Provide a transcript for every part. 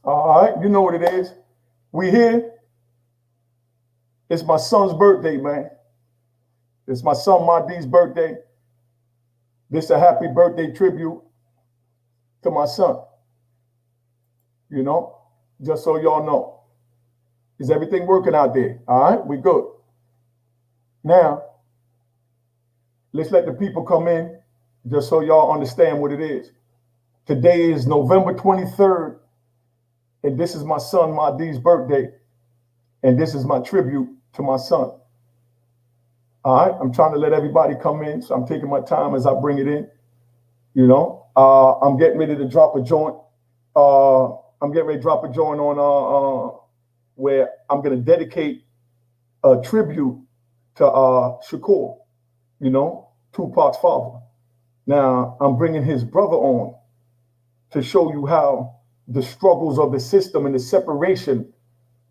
All right, you know what it is. We here. It's my son's birthday, man. It's my son Mahdi's birthday. This is a happy birthday tribute to my son. You know, just so y'all know. Is everything working out there? All right, we good. Now, let's let the people come in just so y'all understand what it is. Today is November 23rd, and this is my son Mahdi's birthday, and this is my tribute to my son. All right, I'm trying to let everybody come in, so I'm taking my time as I bring it in. You know, I'm getting ready to drop a joint. I'm getting ready to drop a joint on where I'm going to dedicate a tribute to Shakur, you know, Tupac's father. Now, I'm bringing his brother on to show you how the struggles of the system and the separation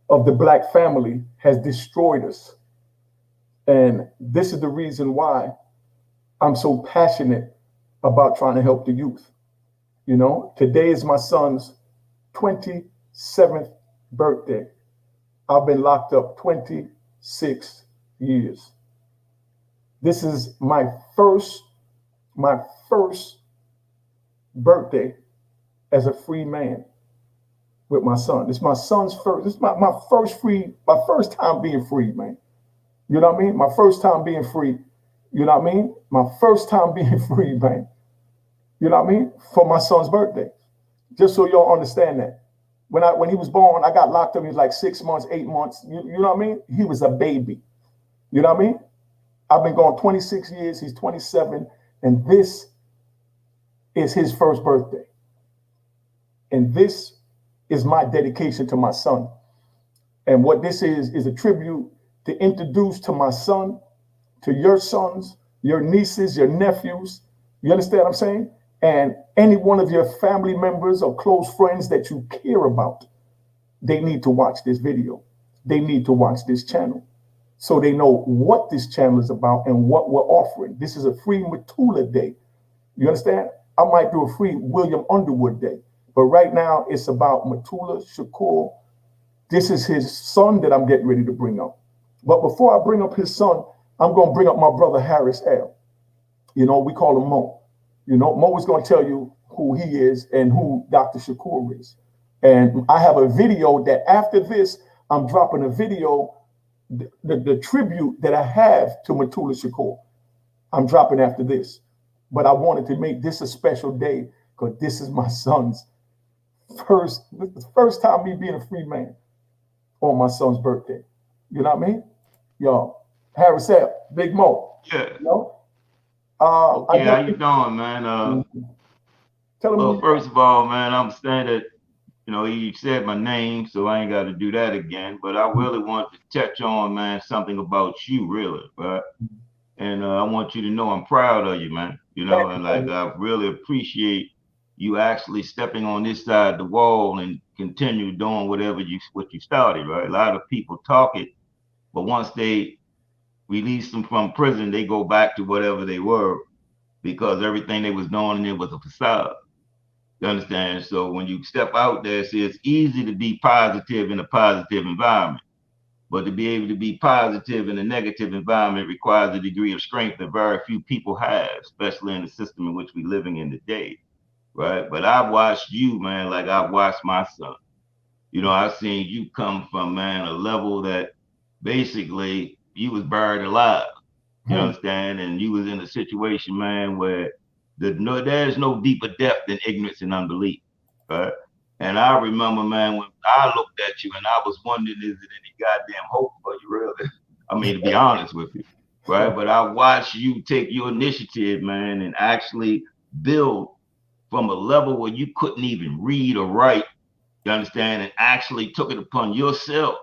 of the black family has destroyed us. And this is the reason why I'm so passionate about trying to help the youth. You know, today is my son's 27th birthday. I've been locked up 26 years. This is my first birthday as a free man with my son. This is my son's first, this is my first time being free, man. You know what I mean? My first time being free. You know what I mean? My first time being free, man. You know what I mean? For my son's birthday. Just so y'all understand that. When he was born, I got locked up. He was like 6 months, 8 months. You know what I mean? He was a baby. You know what I mean? I've been gone 26 years. He's 27. And this is his first birthday. And this is my dedication to my son. And what this is a tribute to introduce to my son, to your sons, your nieces, your nephews. You understand what I'm saying? And any one of your family members or close friends that you care about, they need to watch this video. They need to watch this channel so they know what this channel is about and what we're offering. This is a free Mutulu Day. You understand? I might do a free William Underwood Day, but right now it's about Mutulu Shakur. This is his son that I'm getting ready to bring up. But before I bring up his son, I'm going to bring up my brother Harris L. You know, we call him Moe. You know, Moe is going to tell you who he is and who Dr. Shakur is. And I have a video that after this, I'm dropping a video, the tribute that I have to Mutulu Shakur. I'm dropping after this. But I wanted to make this a special day because this is my son's first time me being a free man on my son's birthday. You know what I mean? Yo, Harris L, Big Moe. Yeah. You know? Okay, how you doing, man? Tell him. Well, first of all, man, I'm saying that, you know, you said my name, so I ain't got to do that again. But I really want to touch on, man, something about you, really, right? And I want you to know I'm proud of you, man. You know, and like I really appreciate you actually stepping on this side of the wall and continue doing what you started, right? A lot of people talk it, but once they release them from prison, they go back to whatever they were because everything they was doing in it was a facade. You understand? So when you step out there, see, it's easy to be positive in a positive environment, but to be able to be positive in a negative environment requires a degree of strength that very few people have, especially in the system in which we're living in today, right? But I've watched you, man, like I've watched my son. You know, I've seen you come from, man, a level that basically you was buried alive. You understand? And you was in a situation, man, where there's no deeper depth than ignorance and unbelief, right? And I remember, man, when I looked at you and I was wondering, is it any goddamn hope for you, really? I mean, to be honest with you, right? But I watched you take your initiative, man, and actually build from a level where you couldn't even read or write, you understand, and actually took it upon yourself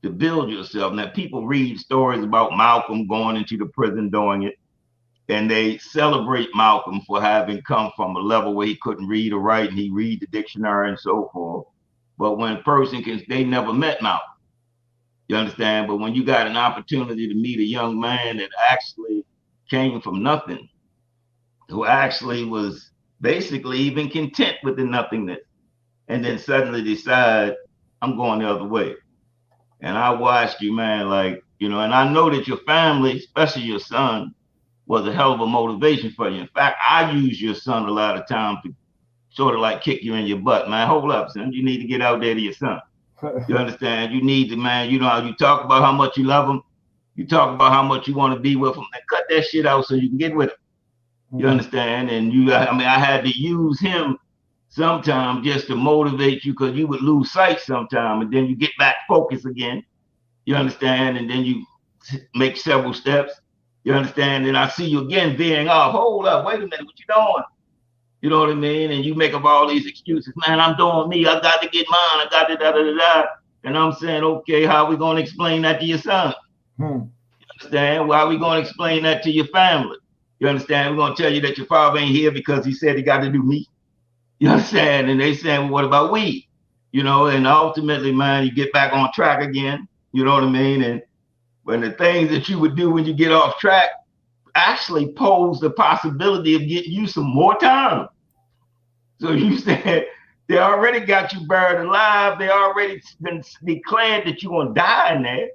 to build yourself. Now, people read stories about Malcolm going into the prison doing it, and they celebrate Malcolm for having come from a level where he couldn't read or write, and he read the dictionary and so forth. But when a person they never met Malcolm, you understand? But when you got an opportunity to meet a young man that actually came from nothing, who actually was basically even content with the nothingness, and then suddenly decide I'm going the other way. And I watched you, man, like, you know, and I know that your family, especially your son, was a hell of a motivation for you. In fact, I use your son a lot of times to sort of like kick you in your butt, man. Hold up, son. You need to get out there to your son. You understand? You need to, man. You know how you talk about how much you love him. You talk about how much you want to be with him. And cut that shit out so you can get with him. You understand? And I mean, I had to use him sometimes just to motivate you because you would lose sight sometime, and then you get back focused again. You understand? And then you make several steps. You understand? And I see you again veering off. Hold up, wait a minute, what you doing? You know what I mean? And you make up all these excuses. Man, I'm doing me. I got to get mine. I got to da da da da. And I'm saying, okay, how are we going to explain that to your son? You understand? Why are we going to explain that to your family? You understand? We're going to tell you that your father ain't here because he said he got to do me. You understand? And they saying, well, what about we? You know, and ultimately, man, you get back on track again. You know what I mean? And when the things that you would do when you get off track actually pose the possibility of getting you some more time. So you said they already got you buried alive. They already been declared that you're going to die in there.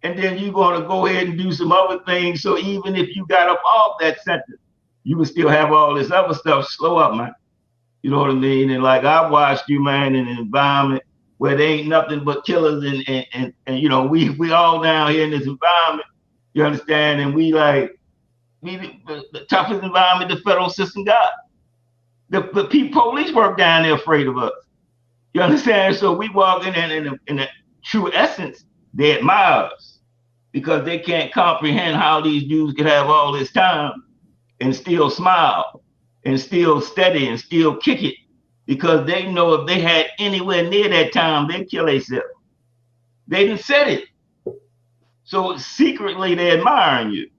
And then you're going to go ahead and do some other things. So even if you got up off that sentence, you would still have all this other stuff. Slow up, man. You know what I mean? And like I watched you, man, in an environment where there ain't nothing but killers and you know, we all down here in this environment, you understand? And we like the toughest environment the federal system got. The police work down there afraid of us. You understand? So we walk in the true essence, they admire us because they can't comprehend how these dudes could have all this time and still smile and still steady and still kick it because they know if they had anywhere near that time, they'd kill themselves. They didn't said it. So secretly they're admiring you.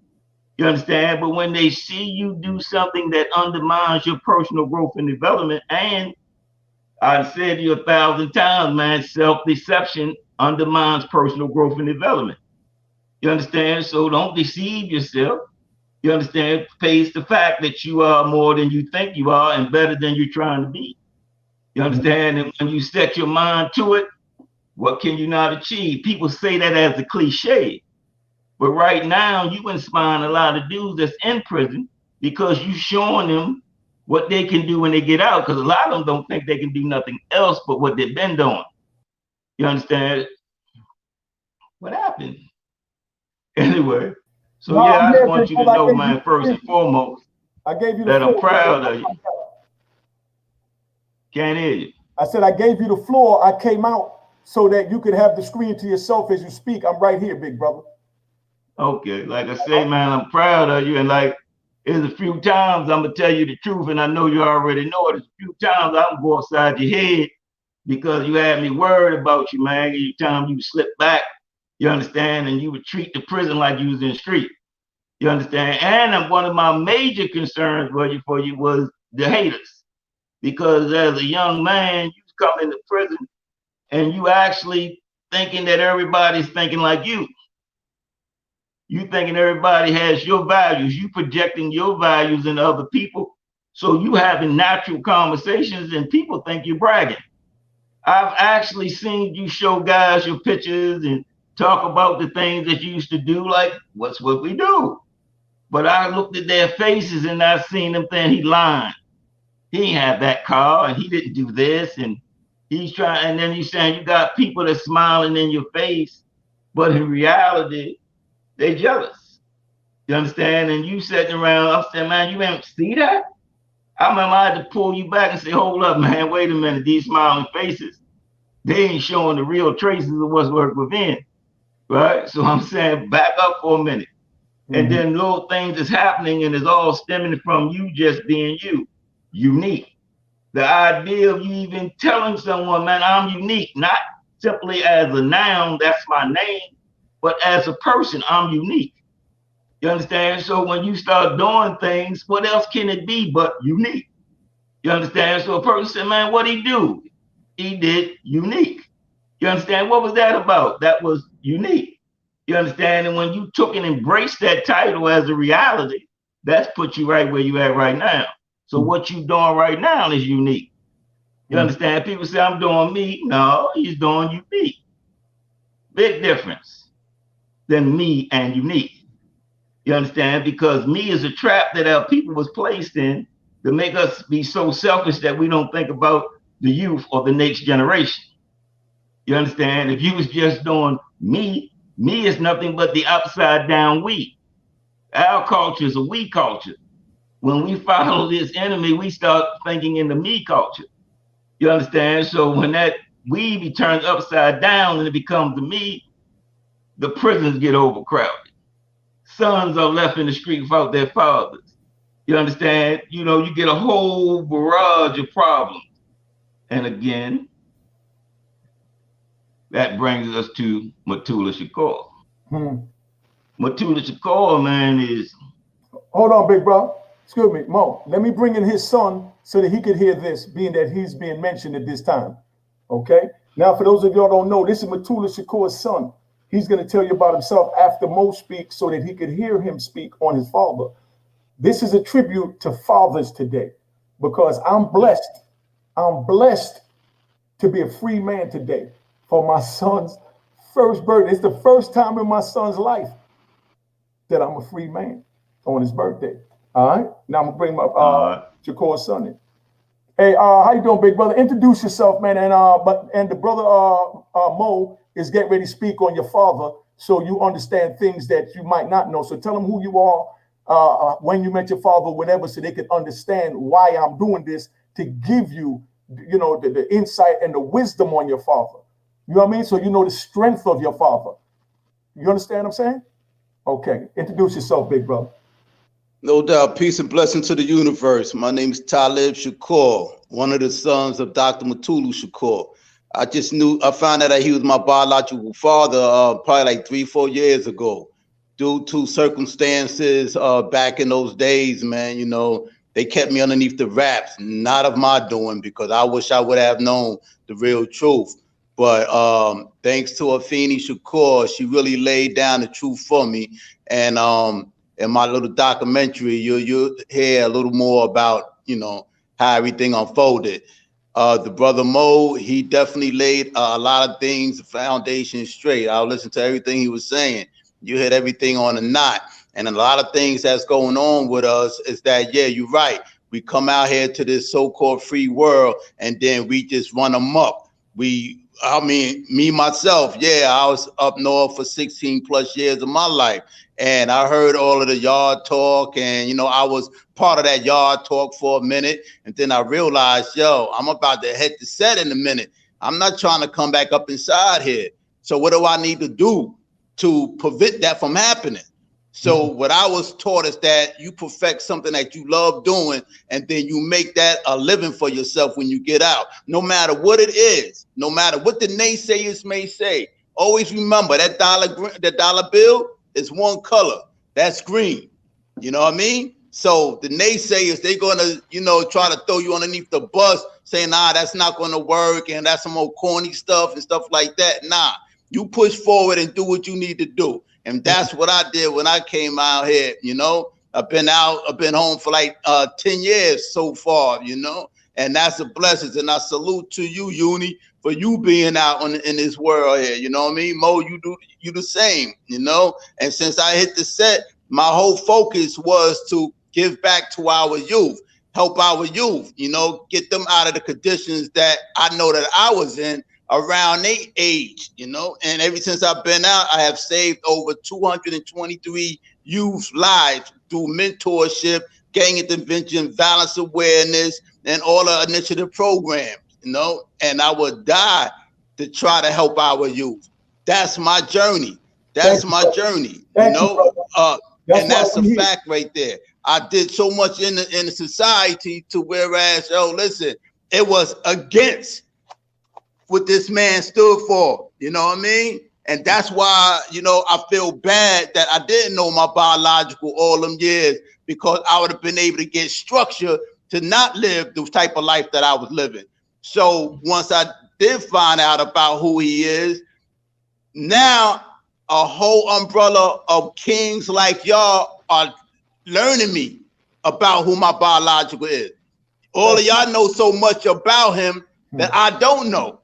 You understand? But when they see you do something that undermines your personal growth and development, and I've said to you 1,000 times, man, self-deception undermines personal growth and development. You understand? So don't deceive yourself. You understand? Face the fact that you are more than you think you are and better than you're trying to be. You understand? And when you set your mind to it, what can you not achieve? People say that as a cliche. But right now, you inspiring a lot of dudes that's in prison because you showing them what they can do when they get out. Because a lot of them don't think they can do nothing else but what they've been doing. You understand? What happened? Anyway, so no, yeah, I just want you to know, man, first and foremost, I gave you that I'm proud of you. Can't hear you. I said I gave you the floor. I came out so that you could have the screen to yourself as you speak. I'm right here, big brother. Okay, like I say, man, I'm proud of you. And like, there's a few times I'm gonna tell you the truth, and I know you already know it. There's a few times I'm gonna go upside your head because you had me worried about you, man. Every time you slip back, you understand, and you would treat the prison like you was in the street. You understand? And one of my major concerns for you was the haters, because as a young man, you come into prison and you actually thinking that everybody's thinking like you. You thinking everybody has your values, you projecting your values into other people. So you having natural conversations and people think you're bragging. I've actually seen you show guys your pictures and talk about the things that you used to do, like what's what we do. But I looked at their faces and I seen them saying he lying. He ain't have that car and he didn't do this and he's trying. And then he's saying you got people that's smiling in your face, but in reality, they jealous. You understand? And you sitting around, I'm saying, man, you didn't see that? I remember I had to pull you back and say, hold up, man, wait a minute. These smiling faces, they ain't showing the real traces of what's worked within, right? So I'm saying, back up for a minute. And then little things is happening and it's all stemming from you just being you, unique. The idea of you even telling someone, man, I'm unique, not simply as a noun, that's my name, but as a person, I'm unique. You understand? So when you start doing things, what else can it be but unique? You understand? So a person said, man, what'd he do? He did unique. You understand? What was that about? That was unique. You understand? And when you took and embraced that title as a reality, that's put you right where you at right now. So what you doing right now is unique. You understand? People say I'm doing me. No, he's doing unique. Big difference than me and unique. You understand? Because me is a trap that our people was placed in to make us be so selfish that we don't think about the youth or the next generation. You understand? If you was just doing me is nothing but the upside down we. Our culture is a we culture. When we follow this enemy, we start thinking in the me culture. You understand? So when that we be turned upside down and it becomes the me, the prisons get overcrowded. Sons are left in the street without their fathers. You understand? You know, you get a whole barrage of problems. And again, that brings us to Mutulu Shakur. Mutulu Shakur, man, is... Hold on, big bro. Excuse me, Mo. Let me bring in his son so that he could hear this, being that he's being mentioned at this time. Okay? Now, for those of y'all don't know, this is Mutulu Shakur's son. He's going to tell you about himself after Mo speaks so that he could hear him speak on his father. This is a tribute to fathers today because I'm blessed. I'm blessed to be a free man today for my son's first birthday. It's the first time in my son's life that I'm a free man on his birthday. All right. Now I'm gonna bring my Shakur's son in. Hey, how you doing, big brother? Introduce yourself, man. And the brother Mo is getting ready to speak on your father, so you understand things that you might not know. So tell them who you are, when you met your father, whatever, so they can understand why I'm doing this to give you, you know, the insight and the wisdom on your father. You know what I mean? So you know the strength of your father. You understand what I'm saying? Okay. Introduce yourself, big brother. No doubt. Peace and blessing to the universe. My name is Talib Shakur, one of the sons of Dr. Mutulu Shakur. I found out that he was my biological father probably like 3-4 years ago. Due to circumstances back in those days, man, you know, they kept me underneath the wraps, not of my doing, because I wish I would have known the real truth. But thanks to Afeni Shakur, she really laid down the truth for me. And in my little documentary, you'll hear a little more about, you know, how everything unfolded. The brother Moe, he definitely laid a lot of things, the foundation straight. I'll listen to everything he was saying. You hit everything on a knot. And a lot of things that's going on with us is that, yeah, you're right. We come out here to this so-called free world and then we just run amok. Me, myself, yeah, I was up north for 16 plus years of my life. And I heard all of the yard talk and, you know, I was part of that yard talk for a minute. And then I realized, yo, I'm about to head to set in a minute. I'm not trying to come back up inside here. So what do I need to do to prevent that from happening? So what I was taught is that you perfect something that you love doing, and then you make that a living for yourself when you get out, no matter what it is, no matter what the naysayers may say. Always remember that dollar bill is one color. That's green. You know what I mean? So the naysayers, they're gonna, you know, try to throw you underneath the bus, saying, nah, that's not gonna work, and that's some old corny stuff and stuff like that. Nah, you push forward and do what you need to do. And that's what I did when I came out here, you know. I've been home for like 10 years so far, you know, and that's a blessing. And I salute to you, Uni, for you being out in this world here, you know what I mean? Mo, you the same, you know. And since I hit the set, my whole focus was to give back to our youth, help our youth, you know, get them out of the conditions that I know that I was in around their age, you know. And ever since I've been out, I have saved over 223 youth lives through mentorship, gang intervention, violence awareness, and all the initiative programs, you know. And I would die to try to help our youth. That's my journey. That's my journey, you know. And that's a fact right there. I did so much in the society to whereas, yo, listen, it was against what this man stood for, you know what I mean? And that's why, you know, I feel bad that I didn't know my biological all them years, because I would have been able to get structure to not live the type of life that I was living. So once I did find out about who he is, now a whole umbrella of kings like y'all are learning me about who my biological is. All of y'all know so much about him that I don't know.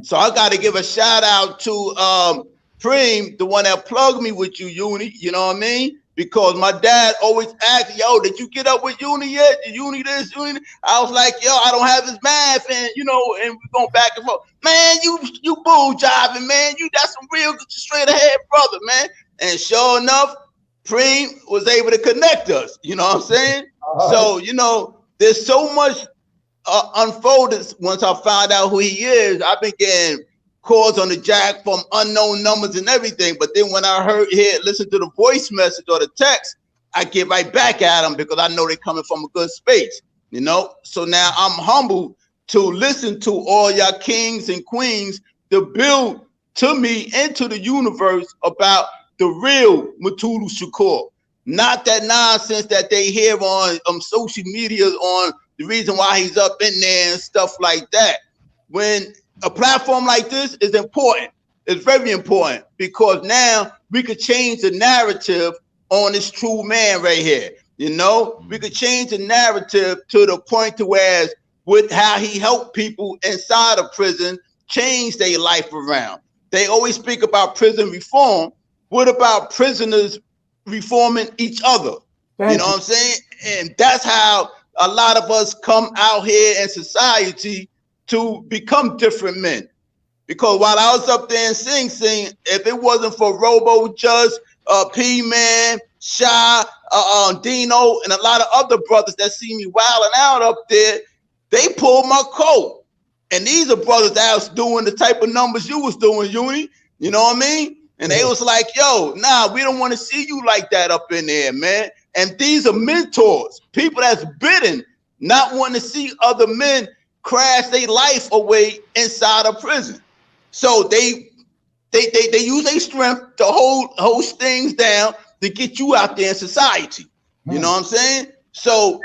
So I got to give a shout out to Preem, the one that plugged me with you, Uni. You know what I mean? Because my dad always asked, yo, did you get up with Uni yet? Did Uni this, Uni? I was like, yo, I don't have his math, and and we're going back and forth. Man, you bull jiving, man. That's some real straight ahead brother, man. And sure enough, Preem was able to connect us. You know what I'm saying? So, there's so much unfolded once I found out who he is. I've been getting calls on the jack from unknown numbers and everything, but then when I listen to the voice message or the text, I get right back at them because I know they're coming from a good space, So now I'm humbled to listen to all y'all kings and queens to build to me into the universe about the real Mutulu Shakur, not that nonsense that they hear on social media on the reason why he's up in there and stuff like that. When a platform like this is important, it's very important, because now we could change the narrative on this true man right here. We could change the narrative to the point to where with how he helped people inside of prison change their life around. They always speak about prison reform. What about prisoners reforming each other? You know what I'm saying? And that's how a lot of us come out here in society to become different men. Because while I was up there in Sing Sing, if it wasn't for Robo Judge, P-Man, Shy, Dino, and a lot of other brothers that see me wilding out up there, they pulled my coat. And these are brothers that was doing the type of numbers you was doing, Uni. You know what I mean? And they was like, yo, nah, we don't want to see you like that up in there, man. And these are mentors, people that's bidding, not wanting to see other men crash their life away inside of prison. So they use their strength to hold things down to get you out there in society. You know what I'm saying? So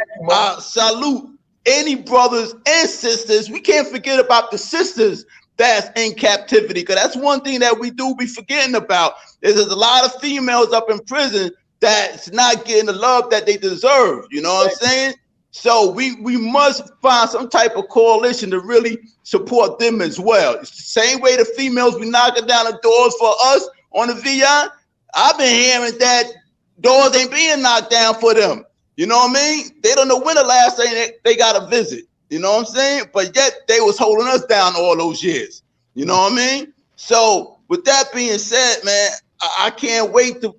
salute any brothers and sisters. We can't forget about the sisters that's in captivity, because that's one thing that we do be forgetting about. There's a lot of females up in prison that's not getting the love that they deserve. You know what I'm saying? So we must find some type of coalition to really support them as well. It's the same way the females be knocking down the doors for us on the VI. I've been hearing that doors ain't being knocked down for them. You know what I mean? They don't know when the last thing they got a visit. You know what I'm saying? But yet they was holding us down all those years. You know what I mean? So with that being said, man, I can't wait to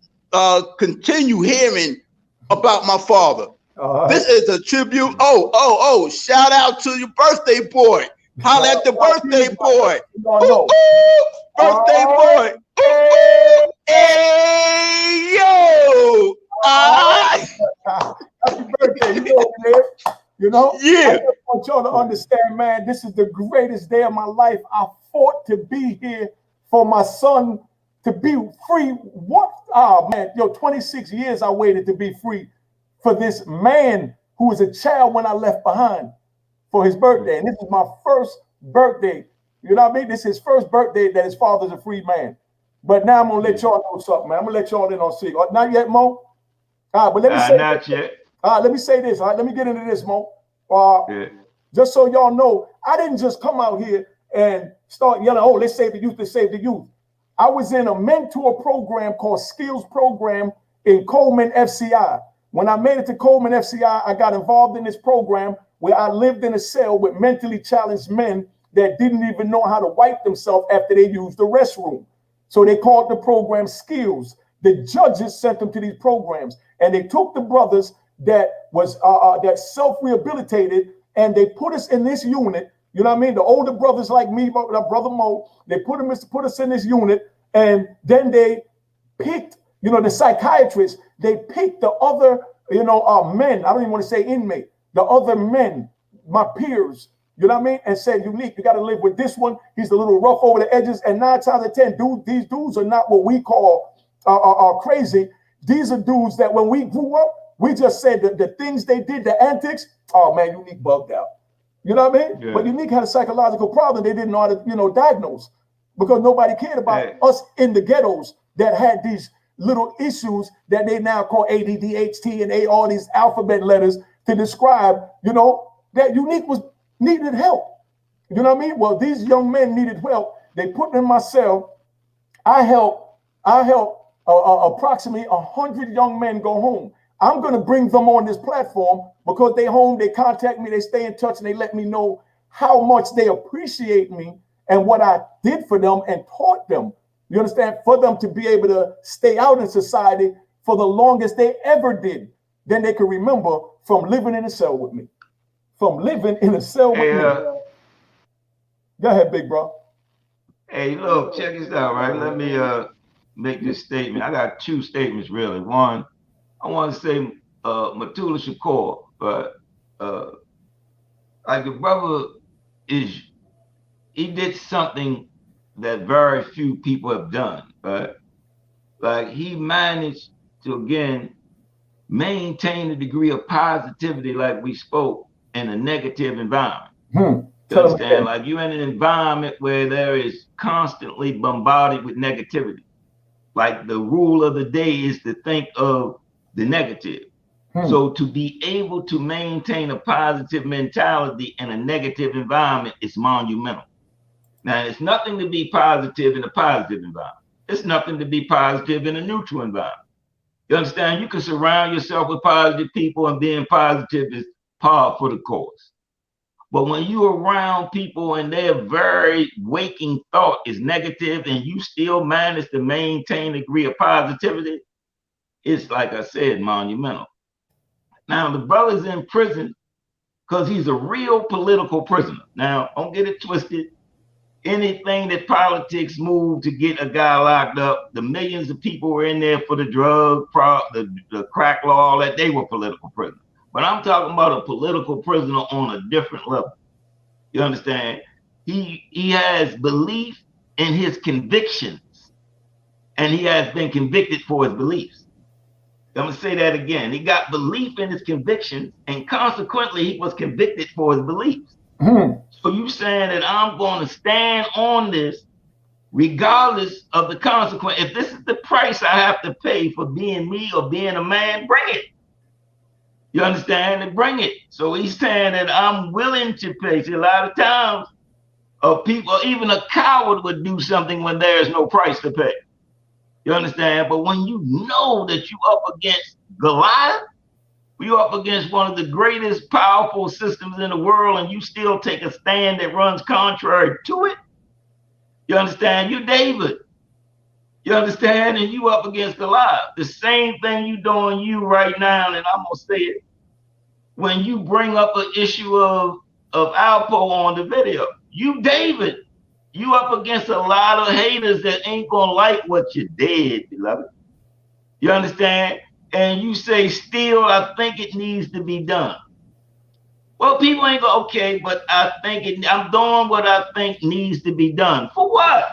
continue hearing about my father. This is a tribute. Oh, shout out to your birthday boy. Holla at the birthday boy. Birthday boy. Hey, yo. Happy birthday. Yeah. I just want y'all to understand, man, this is the greatest day of my life. I fought to be here for my son to be free. What? Oh, man, 26 years I waited to be free for this man who was a child when I left behind for his birthday. And this is my first birthday. You know what I mean? This is his first birthday that his father's a free man. But now I'm going to let y'all know something, man. I'm going to let y'all in on secret. Not yet, Mo? All right, but let me say not yet. All right, let me say this. All right, let me get into this, Mo. Just so y'all know, I didn't just come out here and start yelling, oh, let's save the youth, let's save the youth. I was in a mentor program called Skills Program in Coleman FCI. When I made it to Coleman FCI, I got involved in this program where I lived in a cell with mentally challenged men that didn't even know how to wipe themselves after they used the restroom. So they called the program Skills. The judges sent them to these programs, and they took the brothers that was that self-rehabilitated, and they put us in this unit. You know what I mean? The older brothers like me, brother Mo, they put us in this unit, and then they picked, the psychiatrists, they picked the other, men. I don't even want to say inmate, the other men, my peers, you know what I mean? And said, Unique, you got to live with this one. He's a little rough over the edges. And 9 times out of 10, these dudes are not what we call crazy. These are dudes that when we grew up, we just said that the things they did, the antics, oh man, Unique bugged out. You know what I mean? Yeah. But Unique had a psychological problem they didn't know how to, diagnose, because nobody cared about us in the ghettos that had these little issues that they now call ADDHT and all these alphabet letters to describe, that Unique needed help. You know what I mean? Well, these young men needed help. They put them in my cell. I help approximately 100 young men go home. I'm going to bring them on this platform because they home, they contact me, they stay in touch, and they let me know how much they appreciate me and what I did for them and taught them. You understand? For them to be able to stay out in society for the longest they ever did. Then they can remember from living in a cell with me. From living in a cell with me. Go ahead, big bro. Hey, look, check this out, right? Let me make this statement. I got two statements, really. One, I want to say Mutulu Shakur, but like the brother he did something that very few people have done, right? Like he managed to, again, maintain a degree of positivity like we spoke in a negative environment. You understand? Like you're in an environment where there is constantly bombarded with negativity. Like the rule of the day is to think of the negative. So to be able to maintain a positive mentality in a negative environment is monumental. Now, it's nothing to be positive in a positive environment. It's nothing to be positive in a neutral environment. You understand? You can surround yourself with positive people, and being positive is par for the course. But when you're around people and their very waking thought is negative and you still manage to maintain a degree of positivity, it's, like I said, monumental. Now, the brother's in prison because he's a real political prisoner. Now, don't get it twisted. Anything that politics moved to get a guy locked up, the millions of people were in there for the drug, the crack law, all that, they were political prisoners. But I'm talking about a political prisoner on a different level. You understand? He has belief in his convictions, and he has been convicted for his beliefs. I'm going to say that again. He got belief in his convictions, and consequently, he was convicted for his beliefs. So you saying that I'm going to stand on this regardless of the consequence. If this is the price I have to pay for being me or being a man, bring it. You understand? And bring it. So he's saying that I'm willing to pay. See, a lot of times, people, even a coward would do something when there's no price to pay. You understand? But when you know that you're up against Goliath, you're up against one of the greatest powerful systems in the world, and you still take a stand that runs contrary to it. You understand? You David. You understand? And you up against Goliath. The same thing you doing you right now, and I'm gonna say it. When you bring up an issue of Alpo on the video, you David. You up against a lot of haters that ain't gonna like what you did, beloved. You understand? And you say, still, I think it needs to be done. Well, people ain't go, okay, but I'm doing what I think needs to be done. For what?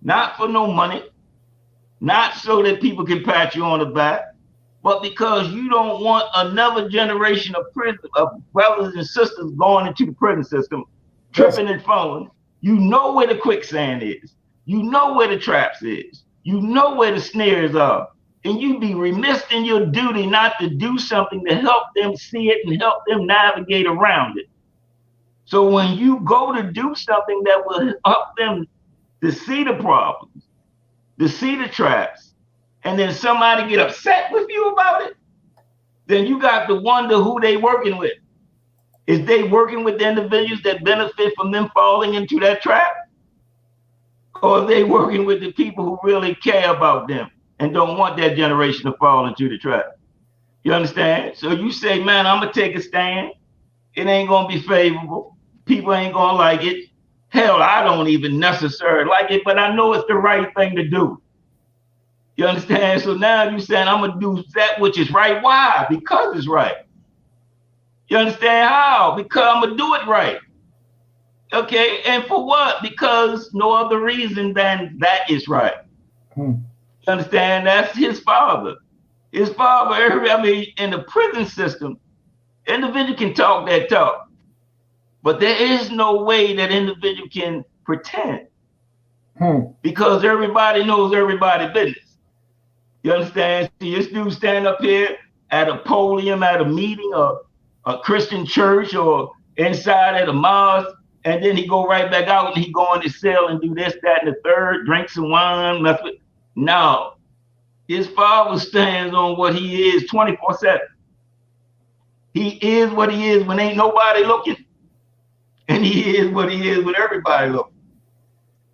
Not for no money. Not so that people can pat you on the back, but because you don't want another generation of brothers and sisters going into the prison system, tripping and falling. You know where the quicksand is. You know where the traps is. You know where the snares are. And you be remiss in your duty not to do something to help them see it and help them navigate around it. So when you go to do something that will help them to see the problems, to see the traps, and then somebody get upset with you about it, then you got to wonder who they working with. Is they working with the individuals that benefit from them falling into that trap? Or are they working with the people who really care about them and don't want that generation to fall into the trap? You understand? So you say, man, I'm going to take a stand. It ain't going to be favorable. People ain't going to like it. Hell, I don't even necessarily like it, but I know it's the right thing to do. You understand? So now you saying I'm going to do that which is right. Why? Because it's right. You understand how? Because I'm going to do it right. Okay, and for what? Because no other reason than that is right. You understand? That's his father. His father, I mean, in the prison system, individual can talk that talk, but there is no way that individual can pretend because everybody knows everybody's business. You understand? See, this dude stand up here at a podium, at a meeting, or a Christian church, or inside at a mosque, and then he go right back out and he go in his cell and do this, that, and the third, drink some wine, mess with. No, his father stands on what he is 24/7. He is what he is when ain't nobody looking, and he is what he is when everybody looking.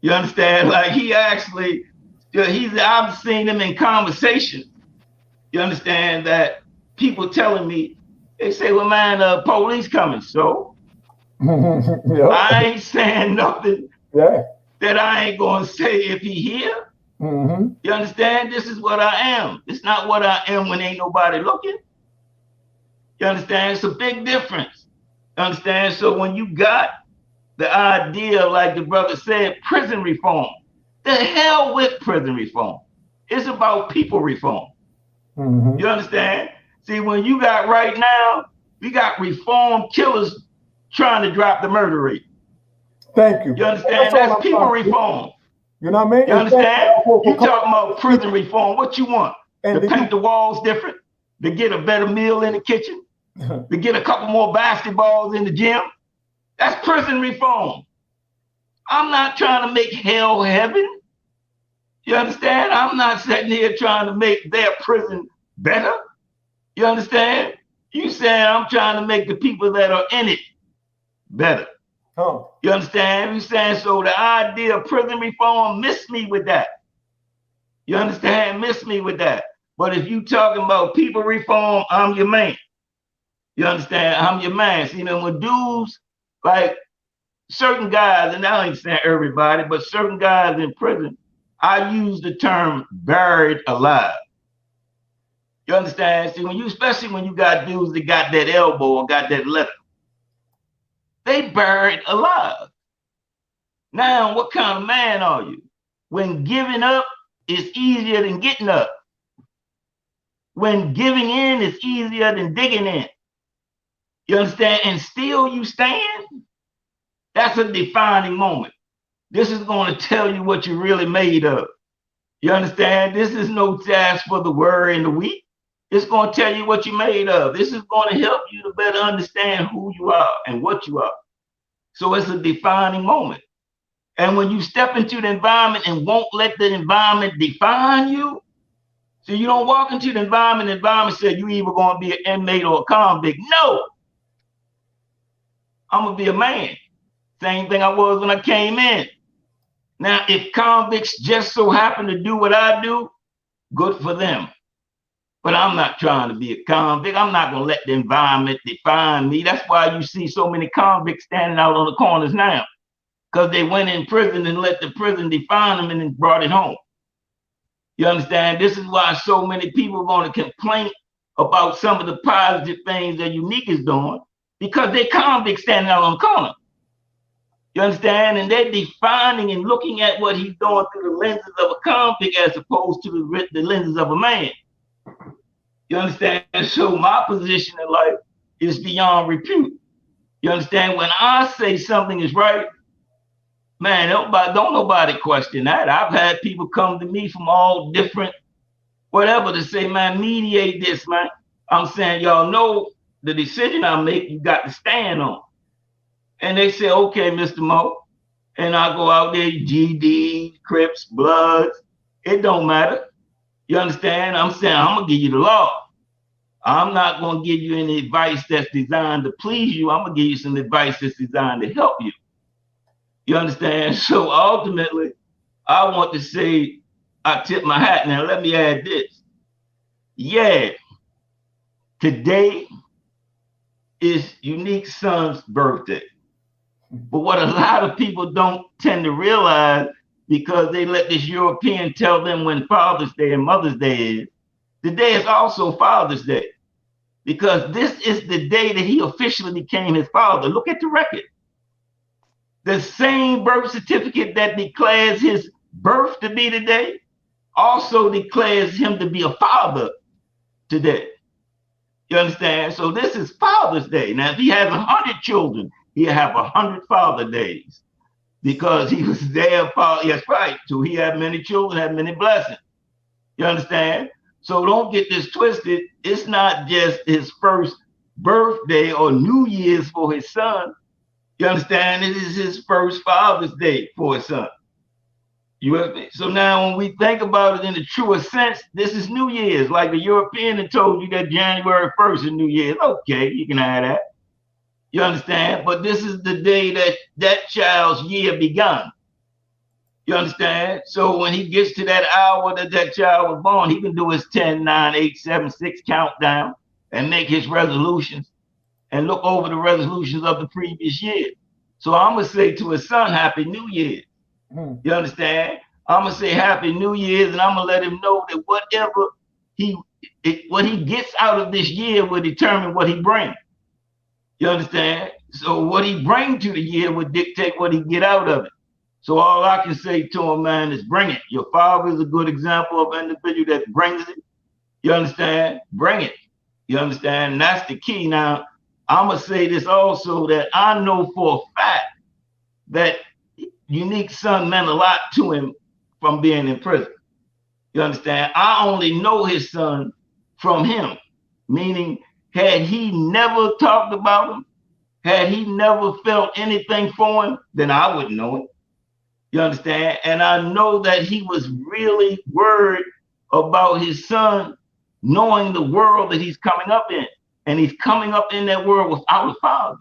You understand? Like he actually, I've seen him in conversation. You understand that people telling me, they say, well, man, police coming. So Yep. I ain't saying nothing Yeah. that I ain't going to say if he here. You understand? This is what I am. It's not what I am when ain't nobody looking. You understand? It's a big difference. You understand? So when you got the idea, like the brother said, prison reform, the hell with prison reform. It's about people reform. You understand? See, when you got right now, we got reform killers trying to drop the murder rate. Thank you. You understand? That's people reform. You know what I mean? You understand? You talking about prison reform. What you want? To paint the walls different? To get a better meal in the kitchen? To get a couple more basketballs in the gym? That's prison reform. I'm not trying to make hell heaven. You understand? I'm not sitting here trying to make their prison better. You understand? You saying I'm trying to make the people that are in it better. You understand? You saying, so the idea of prison reform, miss me with that. You understand? Miss me with that. But if you talking about people reform, I'm your man. You understand? I'm your man. See, when dudes, like certain guys, and I ain't saying everybody, but certain guys in prison, I use the term buried alive. You understand? See, especially when you got dudes that got that elbow or got that leather, they buried alive. Now, what kind of man are you? When giving up is easier than getting up. When giving in is easier than digging in. You understand? And still you stand? That's a defining moment. This is going to tell you what you're really made of. You understand? This is no task for the word and the weak. It's going to tell you what you're made of. This is going to help you to better understand who you are and what you are. So it's a defining moment. And when you step into the environment and won't let the environment define you, so you don't walk into the environment says you either going to be an inmate or a convict. No. I'm going to be a man. Same thing I was when I came in. Now, if convicts just so happen to do what I do, good for them. But I'm not trying to be a convict. I'm not going to let the environment define me. That's why you see so many convicts standing out on the corners now, because they went in prison and let the prison define them and then brought it home. You understand? This is why so many people are going to complain about some of the positive things that Unique is doing, because they're convicts standing out on the corner. You understand? And they're defining and looking at what he's doing through the lenses of a convict as opposed to the lenses of a man. You understand? So my position in life is beyond repute. You understand? When I say something is right, man, don't nobody question that. I've had people come to me from all different whatever to say, man, mediate this, man. I'm saying, y'all know the decision I make, you got to stand on. And they say, okay, Mr. Moe. And I go out there, GD, Crips, Bloods. It don't matter. You understand? I'm saying, I'm going to give you the law. I'm not going to give you any advice that's designed to please you. I'm going to give you some advice that's designed to help you. You understand? So ultimately, I want to say, I tip my hat. Now, let me add this. Yeah, today is Unique's son's birthday. But what a lot of people don't tend to realize, because they let this European tell them when Father's Day and Mother's Day is, today is also Father's Day. Because this is the day that he officially became his father. Look at the record. The same birth certificate that declares his birth to be today also declares him to be a father today. You understand? So this is Father's Day. Now, if he has 100 children, he'll have 100 Father Days, because he was there. Yes, right. So he had many children, had many blessings. You understand? So don't get this twisted. It's not just his first birthday or New Year's for his son. You understand? It is his first Father's Day for his son. You with me? So now when we think about it in the truest sense, this is New Year's. Like the European that told you that January 1st is New Year's. Okay, you can have that. You understand? But this is the day that that child's year begun. You understand? So when he gets to that hour that that child was born, he can do his 10, 9, 8, 7, 6 countdown and make his resolutions and look over the resolutions of the previous year. So I'm going to say to his son, Happy New Year. You understand? I'm going to say Happy New Year's, and I'm going to let him know that whatever what he gets out of this year will determine what he brings. You understand? So what he brings to the year will dictate what he get out of it. So all I can say to him, man, is bring it. Your father is a good example of an individual that brings it. You understand? Bring it. You understand? And that's the key. Now, I'm going to say this also, that I know for a fact that Unique's son meant a lot to him from being in prison. You understand? I only know his son from him, meaning had he never talked about him, had he never felt anything for him, then I wouldn't know him. You understand? And I know that he was really worried about his son knowing the world that he's coming up in. And he's coming up in that world without a father.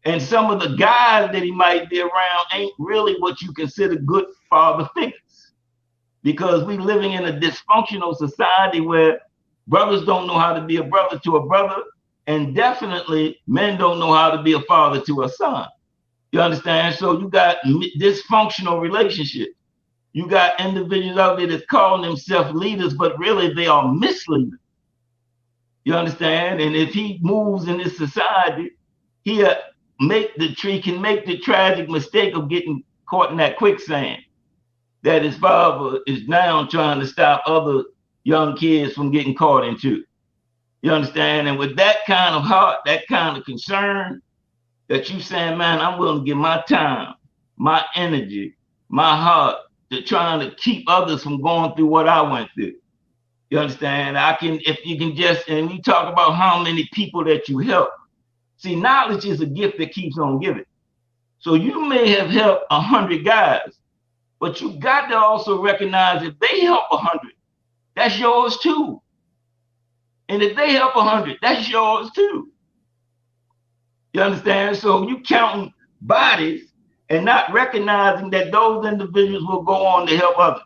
And some of the guys that he might be around ain't really what you consider good father figures. Because we living in a dysfunctional society where brothers don't know how to be a brother to a brother. And definitely men don't know how to be a father to a son. You understand? So you got dysfunctional relationships. You got individuals out there that call themselves leaders, but really they are misleaders. You understand? And if he moves in this society, he can make the tragic mistake of getting caught in that quicksand that his father is now trying to stop other young kids from getting caught into. You understand? And with that kind of heart, that kind of concern, that you saying, man, I'm willing to give my time, my energy, my heart to trying to keep others from going through what I went through. You understand? If you can just, and you talk about how many people that you help. See, knowledge is a gift that keeps on giving. So you may have helped 100 guys, but you got to also recognize if they help 100, that's yours too. And if they help 100, that's yours too. You understand? So you counting bodies and not recognizing that those individuals will go on to help others.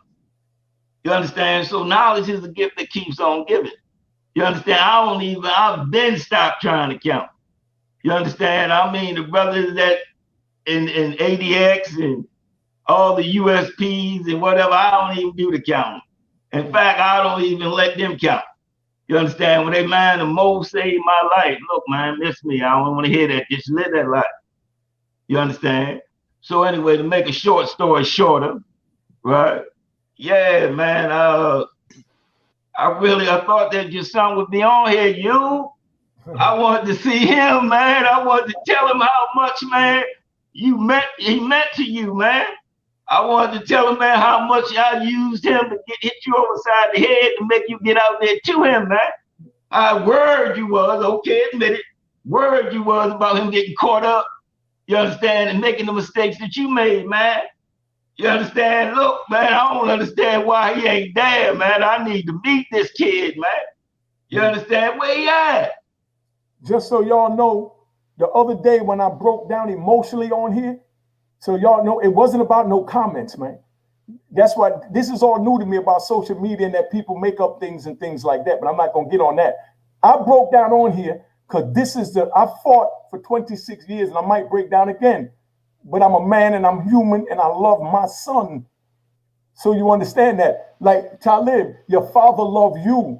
You understand? So knowledge is a gift that keeps on giving. You understand? I've been stopped trying to count. You understand? I mean, the brothers that in ADX and all the USPs and whatever, I don't even do the counting. In fact, I don't even let them count. You understand? When they man, the Moe saved my life. Look, man, miss me. I don't want to hear that. Just live that life. You understand? So anyway, to make a short story shorter, right? Yeah, man. I thought that your son would be on here. I wanted to see him, man. I wanted to tell him how much, man, he meant to you, man. I wanted to tell him, man, how much I used him to hit you over the side of the head to make you get out there to him, man. I worried you was, okay, admit it. Worried you was about him getting caught up, you understand, and making the mistakes that you made, man. You understand? Look, man, I don't understand why he ain't there, man. I need to meet this kid, man. You understand? Where he at? Just so y'all know, the other day when I broke down emotionally on here, so y'all know it wasn't about no comments, man. That's why this is all new to me about social media and that people make up things and things like that, but I'm not going to get on that. I broke down on here because I fought for 26 years and I might break down again, but I'm a man and I'm human and I love my son. So you understand that? Like Talib, your father loved you.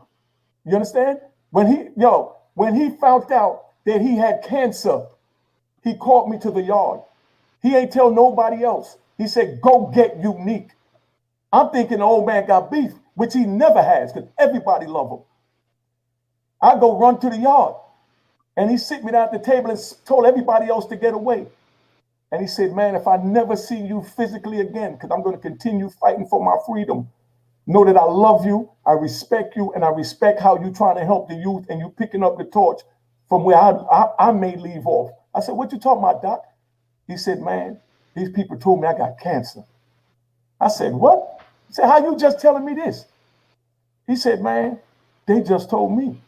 You understand? When he found out that he had cancer, he called me to the yard. He ain't tell nobody else. He said, go get Unique. I'm thinking the old man got beef, which he never has, because everybody love him. I go run to the yard, and he sit me down at the table and told everybody else to get away. And he said, man, if I never see you physically again, because I'm going to continue fighting for my freedom, know that I love you, I respect you, and I respect how you trying to help the youth and you picking up the torch from where I may leave off. I said, what you talking about, Doc? He said, man, these people told me I got cancer. I said, what? He said, how you just telling me this? He said, man, they just told me.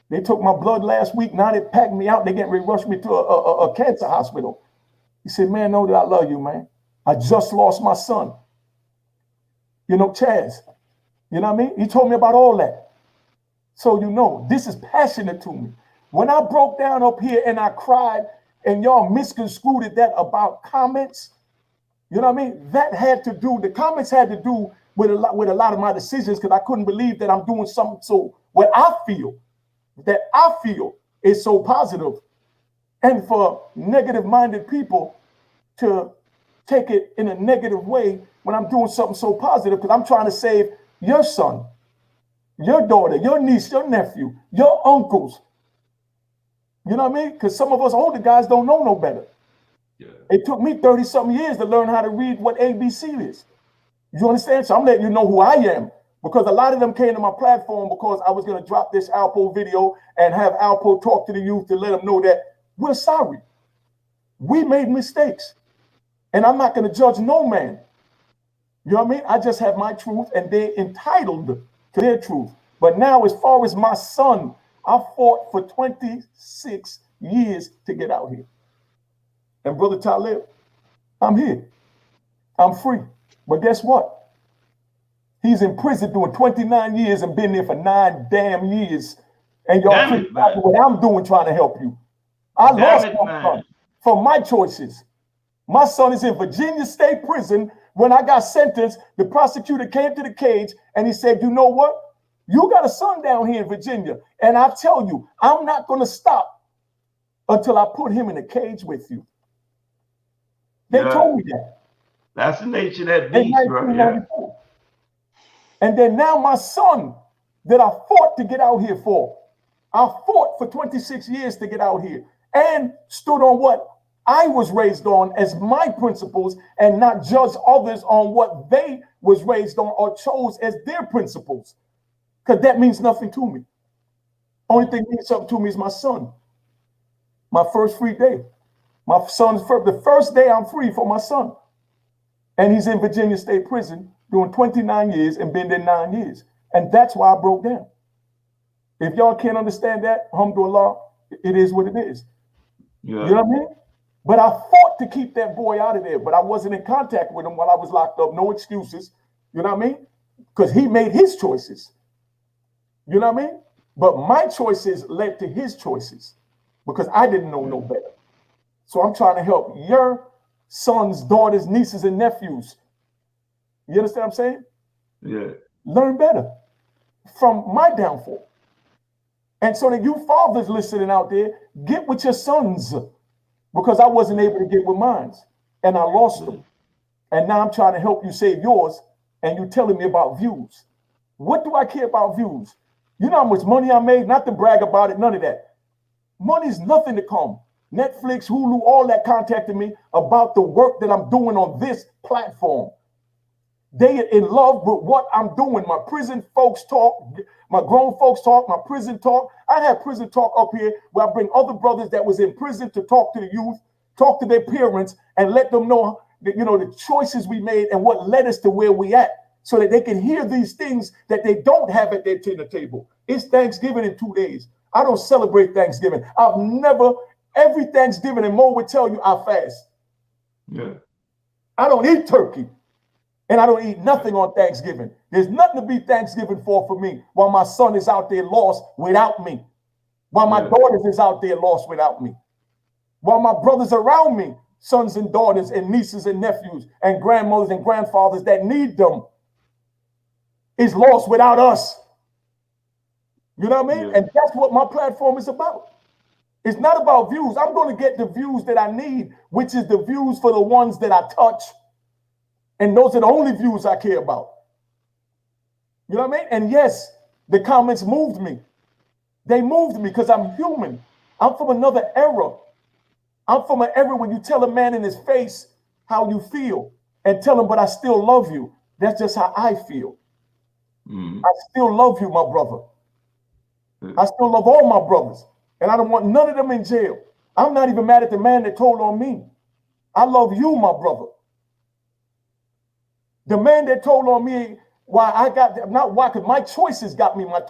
They took my blood last week. Now they packed me out. They getting ready to rush me to a cancer hospital. He said, man, know that I love you, man. I just lost my son. You know, Chaz. You know what I mean? He told me about all that. So, you know, this is passionate to me. When I broke down up here and I cried and y'all misconstrued that about comments, you know what I mean? That had to do, the comments had to do with a lot of my decisions because I couldn't believe that I'm doing something. So what I feel is so positive, and for negative-minded people to take it in a negative way when I'm doing something so positive, because I'm trying to save your son, your daughter, your niece, your nephew, your uncles. You know what I mean? Because some of us older guys don't know no better. Yeah. It took me 30-something years to learn how to read what ABC is. You understand? So I'm letting you know who I am, because a lot of them came to my platform because I was going to drop this Alpo video and have Alpo talk to the youth to let them know that we're sorry. We made mistakes. And I'm not going to judge no man. You know what I mean? I just have my truth and they're entitled to their truth. But now, as far as my son, I fought for 26 years to get out here. And Brother Talib, I'm here. I'm free. But guess what? He's in prison doing 29 years and been there for 9 damn years. And y'all figure out what I'm doing trying to help you. I lost my son for my choices. My son is in Virginia State Prison. When I got sentenced, the prosecutor came to the cage and he said, you know what? You got a son down here in Virginia. And I tell you, I'm not going to stop until I put him in a cage with you. They told me that. That's the nature of that beast, right? Yeah. And then now my son that I fought to get out here for, I fought for 26 years to get out here and stood on what I was raised on as my principles and not judge others on what they was raised on or chose as their principles. Because that means nothing to me. Only thing means something to me is my son. My first free day. My son's the first day I'm free for my son. And he's in Virginia State Prison doing 29 years and been there 9 years. And that's why I broke down. If y'all can't understand that, alhamdulillah, it is what it is. Yeah. You know what I mean? But I fought to keep that boy out of there, but I wasn't in contact with him while I was locked up. No excuses. You know what I mean? Because he made his choices. You know what I mean? But my choices led to his choices because I didn't know no better. So I'm trying to help your sons, daughters, nieces, and nephews. You understand what I'm saying? Yeah. Learn better from my downfall. And so that you fathers listening out there, get with your sons, because I wasn't able to get with mine and I lost them. And now I'm trying to help you save yours and you telling me about views. What do I care about views? You know how much money I made? Not to brag about it, none of that. Money's nothing to come. Netflix, Hulu, all that contacted me about the work that I'm doing on this platform. They are in love with what I'm doing. My prison folks talk, my grown folks talk, my prison talk. I have prison talk up here where I bring other brothers that was in prison to talk to the youth, talk to their parents, and let them know that, you know, the choices we made and what led us to where we at, so that they can hear these things that they don't have at their dinner table. It's Thanksgiving in 2 days. I don't celebrate Thanksgiving. I've never, every Thanksgiving, and Mo would tell you, I fast. Yeah. I don't eat turkey. And I don't eat nothing on Thanksgiving. There's nothing to be Thanksgiving for me while my son is out there lost without me. While my daughters is out there lost without me. While my brothers around me, sons and daughters and nieces and nephews and grandmothers and grandfathers that need them, is lost without us. You know what I mean? Yeah. And that's what my platform is about. It's not about views. I'm going to get the views that I need, which is the views for the ones that I touch. And those are the only views I care about. You know what I mean? And yes, the comments moved me. They moved me because I'm human. I'm from another era. I'm from an era when you tell a man in his face how you feel and tell him, but I still love you. That's just how I feel. I still love you, my brother. I still love all my brothers. And I don't want none of them in jail. I'm not even mad at the man that told on me. I love you, my brother. The man that told on me why I got, not why, because my choices got me my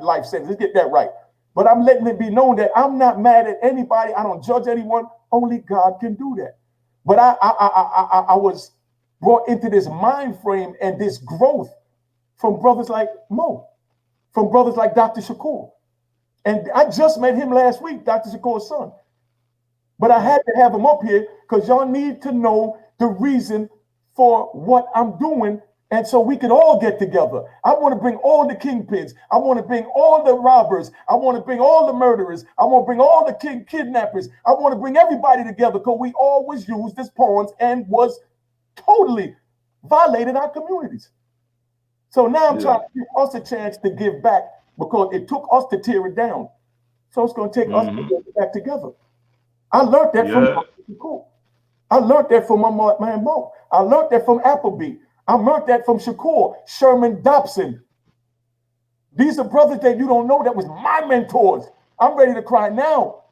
life sentence. Let's get that right. But I'm letting it be known that I'm not mad at anybody. I don't judge anyone. Only God can do that. But I was brought into this mind frame and this growth from brothers like Moe, from brothers like Dr. Shakur. And I just met him last week, Dr. Shakur's son. But I had to have him up here because y'all need to know the reason for what I'm doing. And so we can all get together. I want to bring all the kingpins. I want to bring all the robbers. I want to bring all the murderers. I want to bring all the kidnappers. I want to bring everybody together because we all was used as pawns and was totally violated our communities. So now I'm trying to give us a chance to give back because it took us to tear it down. So it's going to take us to get it back together. I learned that from Shakur. I learned that from my man Moe. I learned that from Appleby. I learned that from Shakur, Sherman Dobson. These are brothers that you don't know that was my mentors. I'm ready to cry now.